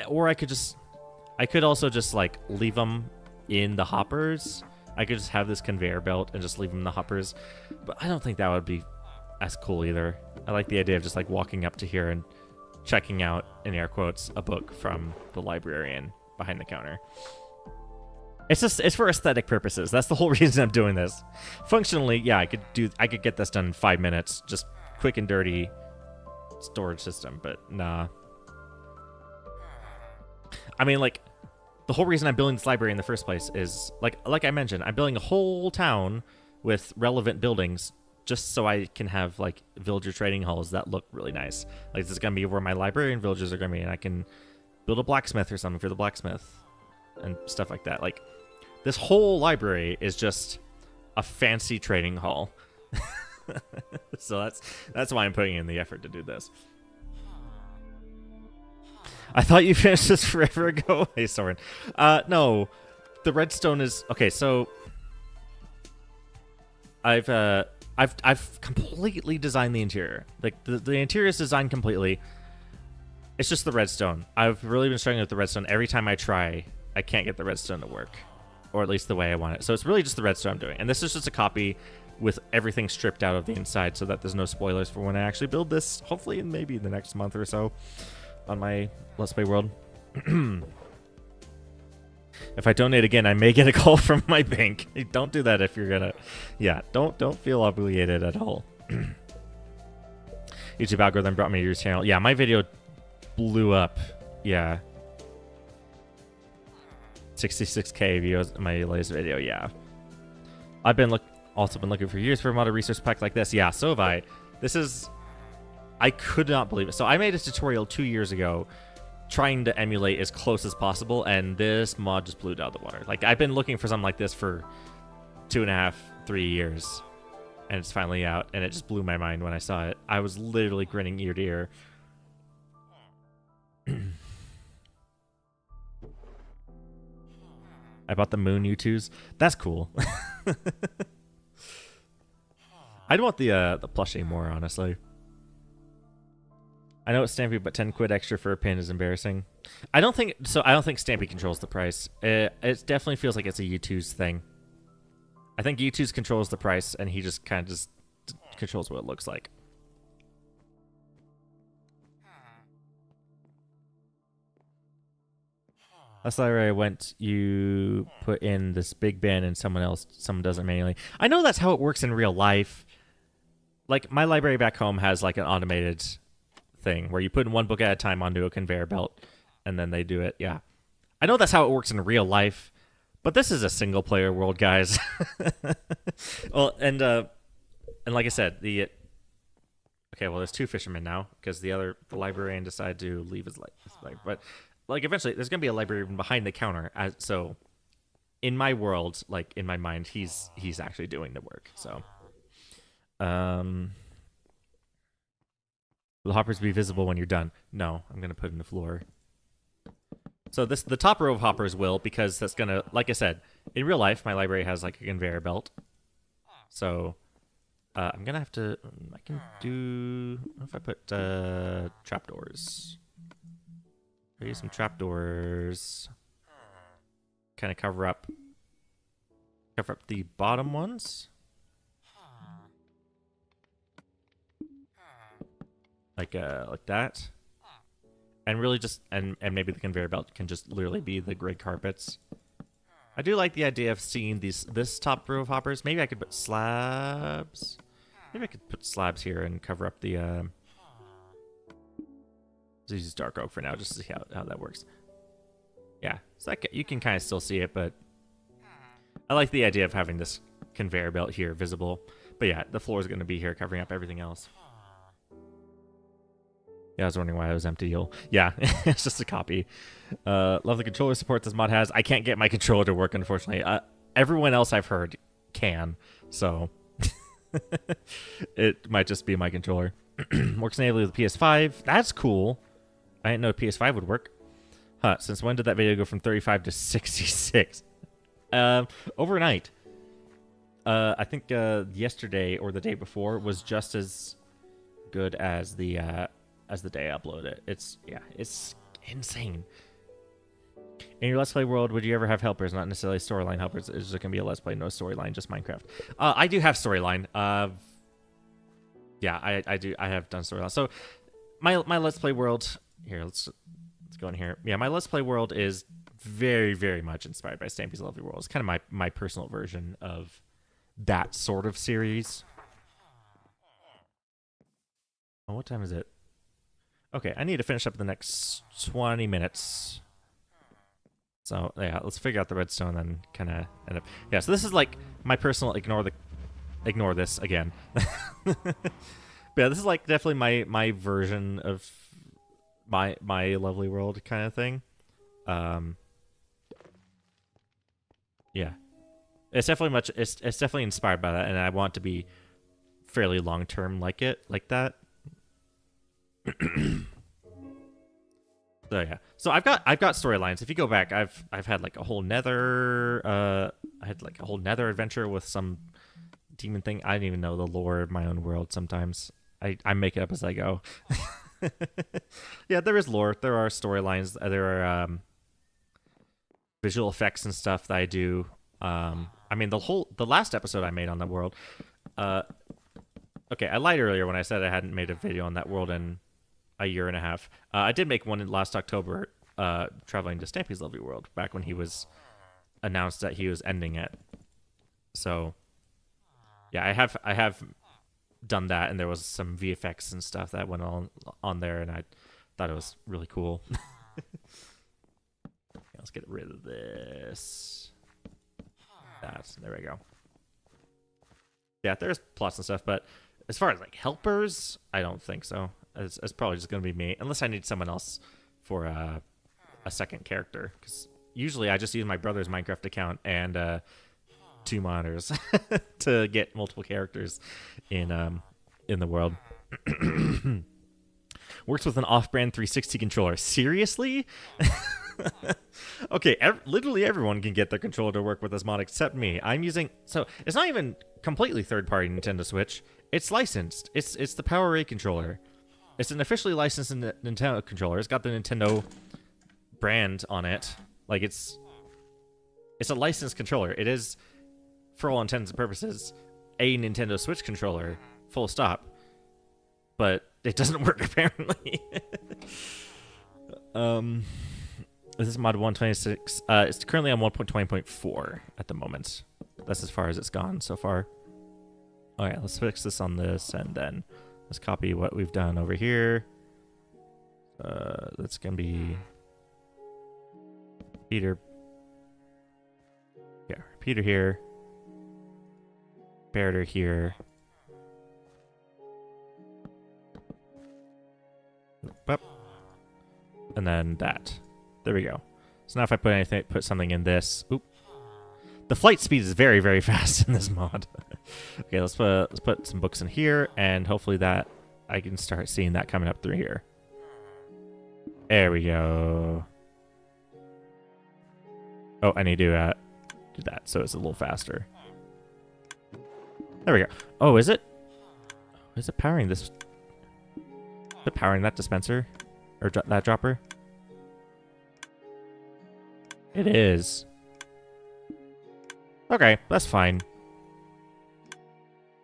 Or I could also just like leave them in the hoppers. I could just have this conveyor belt and just leave them in the hoppers. But I don't think that would be as cool either. I like the idea of just like walking up to here and checking out, in air quotes, a book from the librarian behind the counter. It's for aesthetic purposes. That's the whole reason I'm doing this. Functionally, yeah, I could get this done in 5 minutes, just quick and dirty storage system, but nah. I mean, like, the whole reason I'm building this library in the first place is, like I mentioned, I'm building a whole town with relevant buildings just so I can have, like, villager trading halls that look really nice. Like, this is going to be where my librarian villagers are going to be, and I can build a blacksmith or something for the blacksmith and stuff like that. Like, this whole library is just a fancy trading hall. So that's why I'm putting in the effort to do this. I thought you finished this forever ago. Hey, Soren. No, the redstone is okay. So I I've completely designed the interior. Like the interior is designed completely. It's just the redstone. I've really been struggling with the redstone. Every time I try, I can't get the redstone to work, or at least the way I want it. So it's really just the redstone I'm doing. And this is just a copy with everything stripped out of the inside, so that there's no spoilers for when I actually build this. Hopefully, in maybe the next month or so, on my Let's Play world. If I donate again, I may get a call from my bank. Don't do that if you're gonna. Yeah, don't feel obligated at all. YouTube algorithm brought me to your channel. Yeah, my video blew up. Yeah. 66k views my latest video. Yeah. I've been also been looking for years for a modded resource pack like this. Yeah, so have I. This is. I could not believe it. So I made a tutorial 2 years ago, trying to emulate as close as possible, and this mod just blew it out of the water. Like, I've been looking for something like this for 2.5, 3 years, and it's finally out, and it just blew my mind when I saw it. I was literally grinning ear to ear. I bought the Moon U2s. That's cool. I'd want the plushie more, honestly. I know it's Stampy, but 10 quid extra for a pin is embarrassing. I don't think Stampy controls the price. It definitely feels like it's a U2's thing. I think U2's controls the price, and he just kind of just controls what it looks like. Last library I went, you put in this big bin and someone does it manually. I know that's how it works in real life. Like, my library back home has like an automated thing where you put in one book at a time onto a conveyor belt and then they do it. Yeah. I know that's how it works in real life, but this is a single player world, guys. Well, and like I said, okay, well, there's 2 fishermen now because the librarian decided to leave his life. But like, eventually there's gonna be a librarian behind the counter. So in my world, like in my mind, he's actually doing the work. So will the hoppers be visible when you're done? No, I'm gonna put in the floor. So the top row of hoppers will, because that's gonna, like I said, in real life, my library has like a conveyor belt. So I'm gonna have to. I can do. What if I put trapdoors? I use some trapdoors. Kind of cover up the bottom ones. Like that. And really just, and maybe the conveyor belt can just literally be the grid carpets. I do like the idea of seeing this top row of hoppers. Maybe I could put slabs. Maybe I could put slabs here and cover up the, let's use dark oak for now, just to see how that works. Yeah, so you can kind of still see it, but I like the idea of having this conveyor belt here visible. But yeah, the floor is going to be here covering up everything else. Yeah, I was wondering why it was empty. Yeah, it's just a copy. Love the controller support this mod has. I can't get my controller to work, unfortunately. Everyone else I've heard can, so it might just be my controller. Works natively with PS5. That's cool. I didn't know PS5 would work. Huh, since when did that video go from 35 to 66? Overnight. I think yesterday or the day before was just as good as the day I uploaded it. It's insane. In your Let's Play world, would you ever have helpers, not necessarily storyline helpers? Is there going to be a Let's Play, no storyline, just Minecraft? I do have storyline. Yeah, I do. I have done storyline. So my Let's Play world here. Let's go in here. Yeah, my Let's Play world is very, very much inspired by Stampy's Lovely World. It's kind of my personal version of that sort of series. Oh, what time is it? Okay, I need to finish up the next 20 minutes. So, yeah, let's figure out the redstone and kind of end up... Yeah, so this is like my personal ignore this again. But yeah, this is like definitely my version of my Lovely World kind of thing. Yeah. It's definitely it's definitely inspired by that, and I want to be fairly long-term like that. So yeah, so I've got storylines. If you go back, I've had like a whole nether I had like a whole nether adventure with some demon thing. I don't even know the lore of my own world sometimes. I make it up as I go. Yeah, there is lore. There are storylines. There are visual effects and stuff that I do. I mean, the last episode I made on that world. Okay, I lied earlier when I said I hadn't made a video on that world in a year and a half. I did make one in last October, traveling to Stampy's Lovely World, back when he was announced that he was ending it. So, yeah, I have done that, and there was some VFX and stuff that went on there, and I thought it was really cool. Let's get rid of this. There we go. Yeah, there's plots and stuff, but as far as like helpers, I don't think so. It's probably just gonna be me, unless I need someone else for a second character. Because usually I just use my brother's Minecraft account and 2 monitors to get multiple characters in the world. Works with an off-brand 360 controller. Seriously? Okay, literally everyone can get their controller to work with this mod except me. I'm using... So, it's not even completely third-party Nintendo Switch. It's licensed. It's the PowerA controller. It's an officially licensed Nintendo controller. It's got the Nintendo brand on it. Like, it's a licensed controller. It is, for all intents and purposes, a Nintendo Switch controller. Full stop. But it doesn't work, apparently. This is mod 126. It's currently on 1.20.4 at the moment. That's as far as it's gone so far. Okay, let's fix this on this, and then let's copy what we've done over here. That's gonna be Peter. Yeah, Peter here. Barretter here. Up. And then that. There we go. So now if I put something in this, oop. The flight speed is very, very fast in this mod. Okay, let's put some books in here, and hopefully that I can start seeing that coming up through here. There we go. Oh, I need to do that so it's a little faster. There we go. Oh, is it? Is it powering this? Is it powering that dispenser? Or that dropper? It is. Okay, that's fine.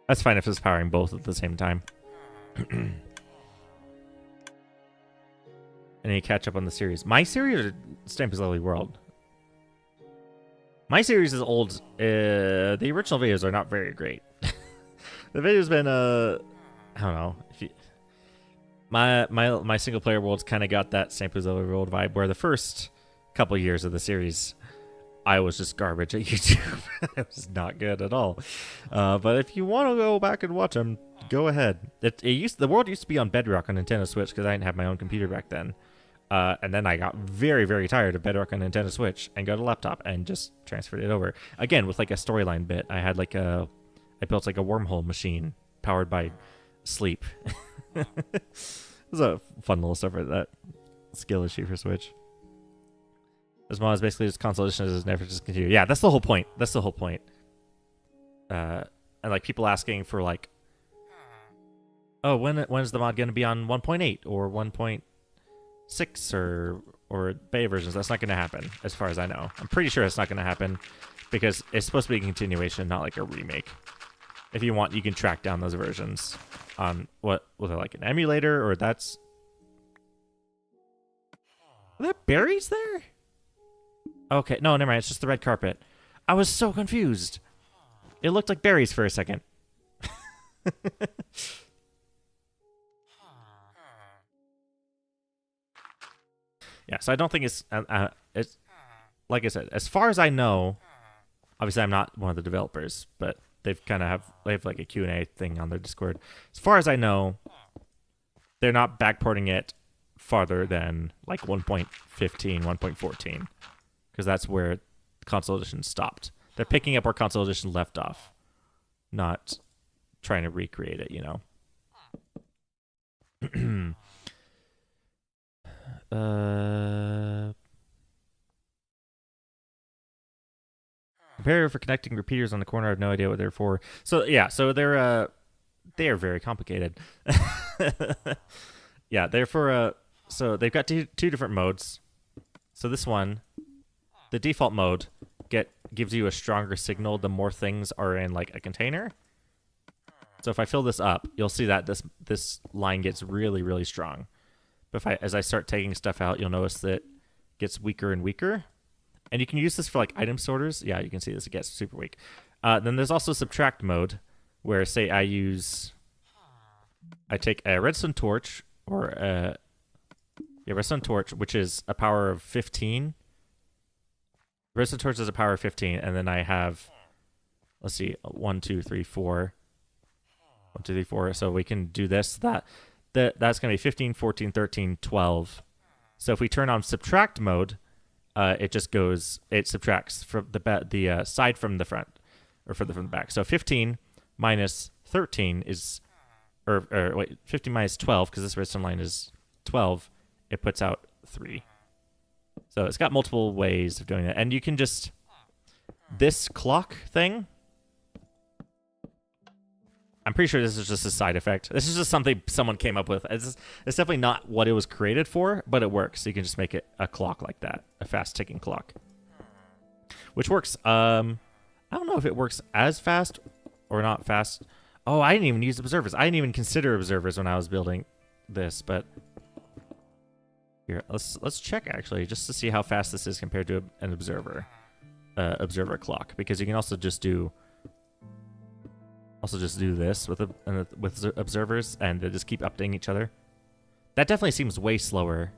That's fine if it's powering both at the same time. And you catch up on the series. My series or Stampy's Lovely World? My series is old. The original videos are not very great. The video's been I don't know. If you, my single player world's kind of got that Stampy's Lovely World vibe, where the first couple years of the series, I was just garbage at YouTube. It was not good at all. But if you want to go back and watch them, go ahead. The world used to be on Bedrock on Nintendo Switch because I didn't have my own computer back then. And then I got very, very tired of Bedrock on Nintendo Switch and got a laptop and just transferred it over. Again, with like a storyline bit. I built like a wormhole machine powered by sleep. It was a fun little stuff for that skill issue for Switch. This mod is basically just console edition is never just continue. Yeah, that's the whole point. That's the whole point. And like people asking for like, oh, when is the mod going to be on 1.8 or 1.6 or beta versions? That's not going to happen, as far as I know. I'm pretty sure it's not going to happen because it's supposed to be a continuation, not like a remake. If you want, you can track down those versions on what was it, like an emulator, or that's... Are there berries there? Okay, no, never mind. It's just the red carpet. I was so confused. It looked like berries for a second. Yeah, so I don't think it's like I said, as far as I know, obviously I'm not one of the developers, but they have like a Q&A thing on their Discord. As far as I know, they're not backporting it farther than like 1.15, 1.14. Because that's where console edition stopped. They're picking up where console edition left off, not trying to recreate it, you know. comparator for connecting repeaters on the corner. I have no idea what they're for. So yeah, so they are very complicated. Yeah, they're for so they've got two different modes. So this one, the default mode, gives you a stronger signal the more things are in like a container. So if I fill this up, you'll see that this line gets really, really strong. But as I start taking stuff out, you'll notice that it gets weaker and weaker. And you can use this for like item sorters. Yeah, you can see this, it gets super weak. Then there's also subtract mode, where say I take a redstone torch, or redstone torch, which is a power of 15. Redstone torch is a power of 15, and then I have, let's see, 1, 2, 3, 4. 1, 2, 3, 4. So we can do this. That's going to be 15, 14, 13, 12. So if we turn on subtract mode, it subtracts from the side from the front, or from the back. So 15 minus 13 is, or wait, 15 minus 12, because this redstone line is 12, it puts out 3. So it's got multiple ways of doing that. And you can just, this clock thing, I'm pretty sure this is just a side effect. This is just something someone came up with. It's definitely not what it was created for, but it works. So you can just make it a clock like that, a fast ticking clock, which works. I don't know if it works as fast or not fast. Oh, I didn't even use observers. I didn't even consider observers when I was building this, but here, let's check actually, just to see how fast this is compared to an observer clock, because you can also just do this with observers, and they just keep updating each other. That definitely seems way slower.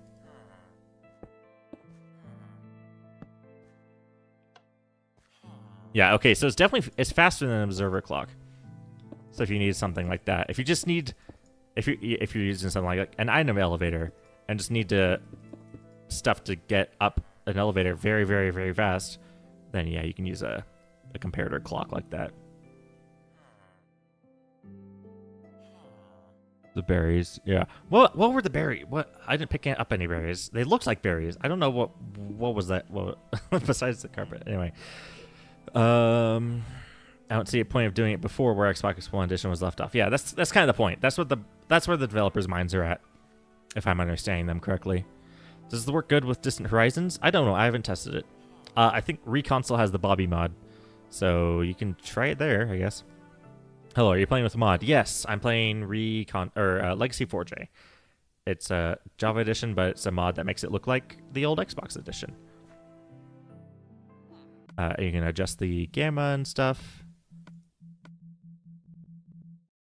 Yeah, okay, so it's faster than an observer clock. So if you need something like that, if you're using something like an item elevator and just need stuff to get up an elevator very, very, very fast, then yeah, you can use a comparator clock like that. The berries, yeah. What were the berries? What, I didn't pick up any berries. They looked like berries. I don't know what was that. What besides the carpet? Anyway, I don't see a point of doing it before where Xbox One Edition was left off. Yeah, that's kind of the point. That's where the developers' minds are at, if I'm understanding them correctly. Does this work good with Distant Horizons? I don't know. I haven't tested it. I think Reconsole has the Bobby mod, so you can try it there, I guess. Hello, are you playing with a mod? Yes, I'm playing Legacy 4J. It's a Java edition, but it's a mod that makes it look like the old Xbox edition. You can adjust the gamma and stuff.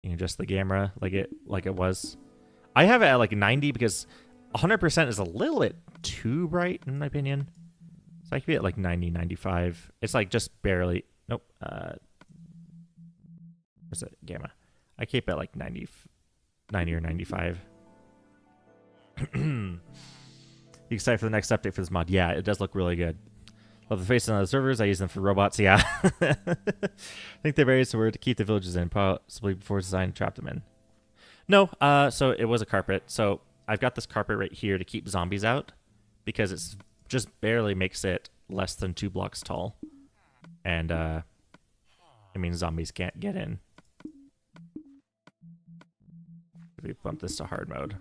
You can adjust the gamma like it was. I have it at like 90 because 100% is a little bit too bright in my opinion. So I could be at like 90, 95. It's like just barely. Nope. Where's it? Gamma. I keep it at like 90 or 95. You excited for the next update for this mod? Yeah, it does look really good. Love the faces on the servers. I use them for robots. Yeah. I think they're very similar to keep the villages in, possibly before design trapped them in. No, so it was a carpet. So I've got this carpet right here to keep zombies out, because it's just barely makes it less than 2 blocks tall. And it means zombies can't get in. If we bump this to hard mode.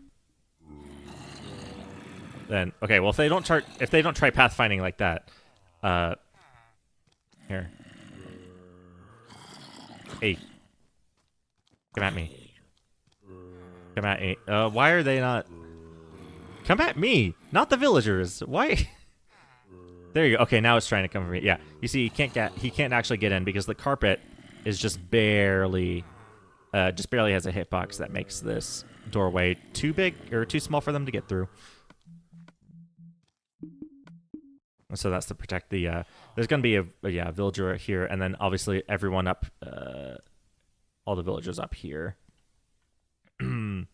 Then okay, well if they don't try pathfinding like that, here. Hey. Come at me. Come at me. Why are they not? Come at me, not the villagers. Why? There you go. Okay, now it's trying to come for me. Yeah, you see, he can't actually get in because the carpet is just barely has a hitbox that makes this doorway too big or too small for them to get through. So that's to protect the. There's gonna be a villager here, and then obviously everyone up, all the villagers up here. Further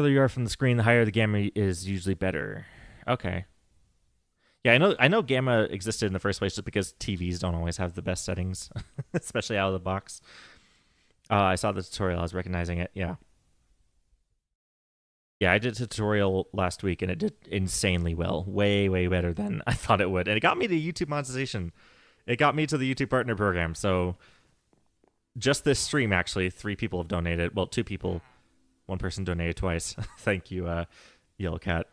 you are from the screen, the higher the gamma is usually better. Okay. Yeah, I know gamma existed in the first place just because TVs don't always have the best settings, especially out of the box. I saw the tutorial. I was recognizing it. Yeah. Yeah, I did a tutorial last week, and it did insanely well. Way, way better than I thought it would. And it got me to YouTube monetization. It got me to the YouTube Partner Program. So just this stream, actually, 3 people have donated. Well, 2 people. 1 person donated twice. Thank you, Yellow Cat.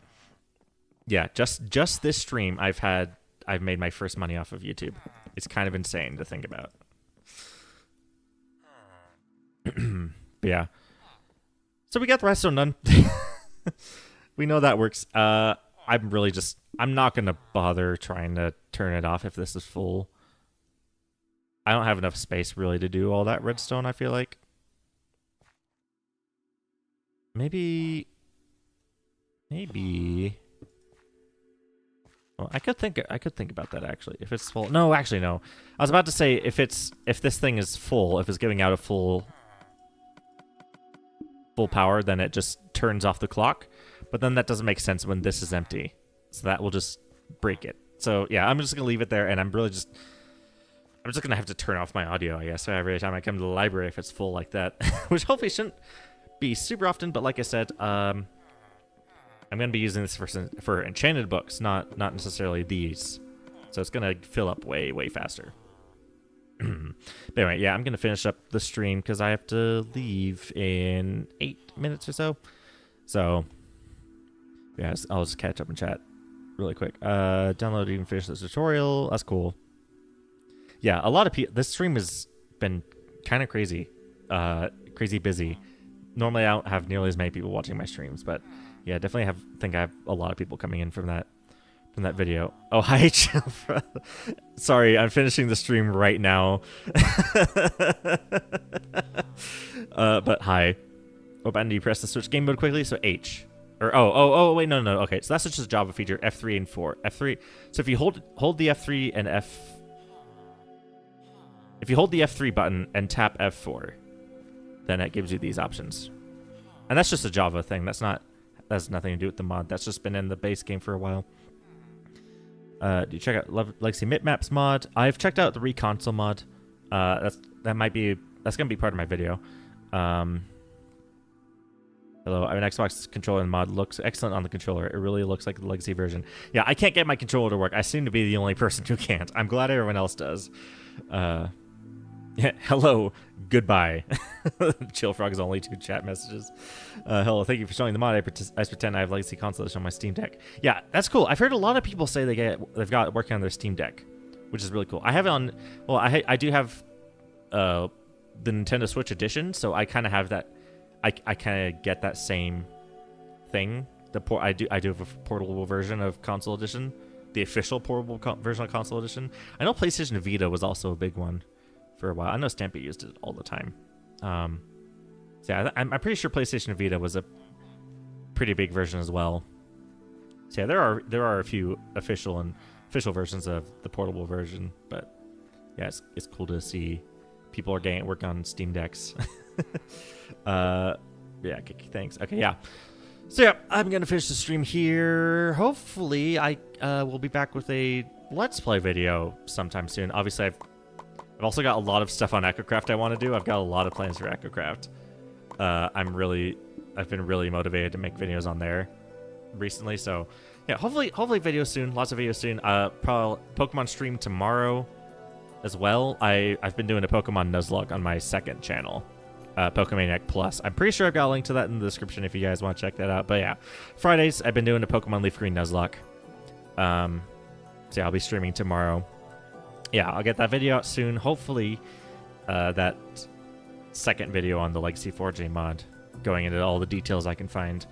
Yeah, just this stream, I've made my first money off of YouTube. It's kind of insane to think about. But yeah. So we got the redstone done. We know that works. I'm not gonna bother trying to turn it off if this is full. I don't have enough space really to do all that redstone, I feel like. Maybe. Well, I could think about that actually. If it's full. No, actually no. I was about to say if this thing is full, if it's giving out a full power, then it just turns off the clock. But then that doesn't make sense when this is empty. So that will just break it. So yeah, I'm just gonna leave it there, and I'm just gonna have to turn off my audio, I guess, every time I come to the library if it's full like that. Which hopefully shouldn't be super often, but like I said, I'm gonna be using this for enchanted books, not necessarily these. So it's gonna fill up way faster. But anyway, yeah, I'm gonna finish up the stream because I have to leave in 8 minutes or so. So yeah, I'll just catch up and chat really quick. Download and finish this tutorial. That's cool. Yeah, a lot of people. This stream has been kind of crazy, crazy busy. Normally, I don't have nearly as many people watching my streams, but yeah, definitely think I have a lot of people coming in from that video. Oh, hi, sorry, I'm finishing the stream right now. But hi. What button do you press to switch game mode quickly? So H. Or oh wait, no. Okay, so that's just a Java feature. F3 and 4. F3. So if you hold the F3 and if you hold the F3 button and tap F4, then it gives you these options. And that's just a Java thing. That's nothing to do with the mod. That's just been in the base game for a while. Do you check out Legacy Bitmaps mod? I've checked out the Reconsole mod. That's gonna be part of my video. Hello, I have an Xbox controller, and the mod looks excellent on the controller. It really looks like the Legacy version. Yeah, I can't get my controller to work. I seem to be the only person who can't. I'm glad everyone else does. Yeah, hello, goodbye. Chillfrog's only 2 chat messages. Hello, thank you for showing the mod. I pretend I have Legacy Console Edition on my Steam Deck. Yeah, that's cool. I've heard a lot of people say they've got it working on their Steam Deck, which is really cool. I have it on. Well, I do have the Nintendo Switch Edition, so I kind of have that. I kind of get that same thing. I do have a portable version of Console Edition, the official portable version of Console Edition. I know PlayStation Vita was also a big one for a while. I know Stampy used it all the time. So yeah, I'm pretty sure PlayStation Vita was a pretty big version as well. So yeah, there are a few official versions of the portable version, but yeah, it's cool to see people are getting it work on Steam Decks. Yeah, thanks. Okay, yeah. So yeah, I'm gonna finish the stream here. Hopefully, I will be back with a Let's Play video sometime soon. Obviously, I've also got a lot of stuff on EchoCraft I want to do. I've got a lot of plans for EchoCraft. I've been really motivated to make videos on there recently. So yeah, hopefully videos soon. Lots of videos soon. Probably Pokemon stream tomorrow as well. I've been doing a Pokemon Nuzlocke on my second channel, Pokemaniac Plus. I'm pretty sure I've got a link to that in the description if you guys want to check that out. But yeah, Fridays I've been doing a Pokemon Leaf Green Nuzlocke. So yeah, I'll be streaming tomorrow. Yeah, I'll get that video out soon. Hopefully, that second video on the Legacy Forging mod, going into all the details I can find.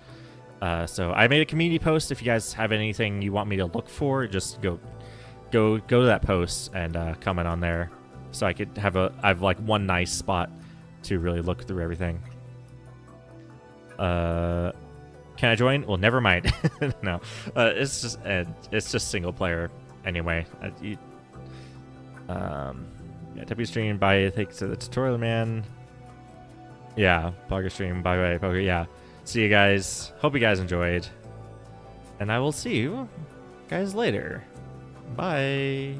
So I made a community post. If you guys have anything you want me to look for, just go to that post and comment on there, so I could have like one nice spot to really look through everything. Can I join? Well, never mind. No, it's just single player anyway. Yeah, W stream by thanks to the tutorial man. Yeah, Poker stream by way Poker. Yeah, see you guys. Hope you guys enjoyed, and I will see you guys later. Bye.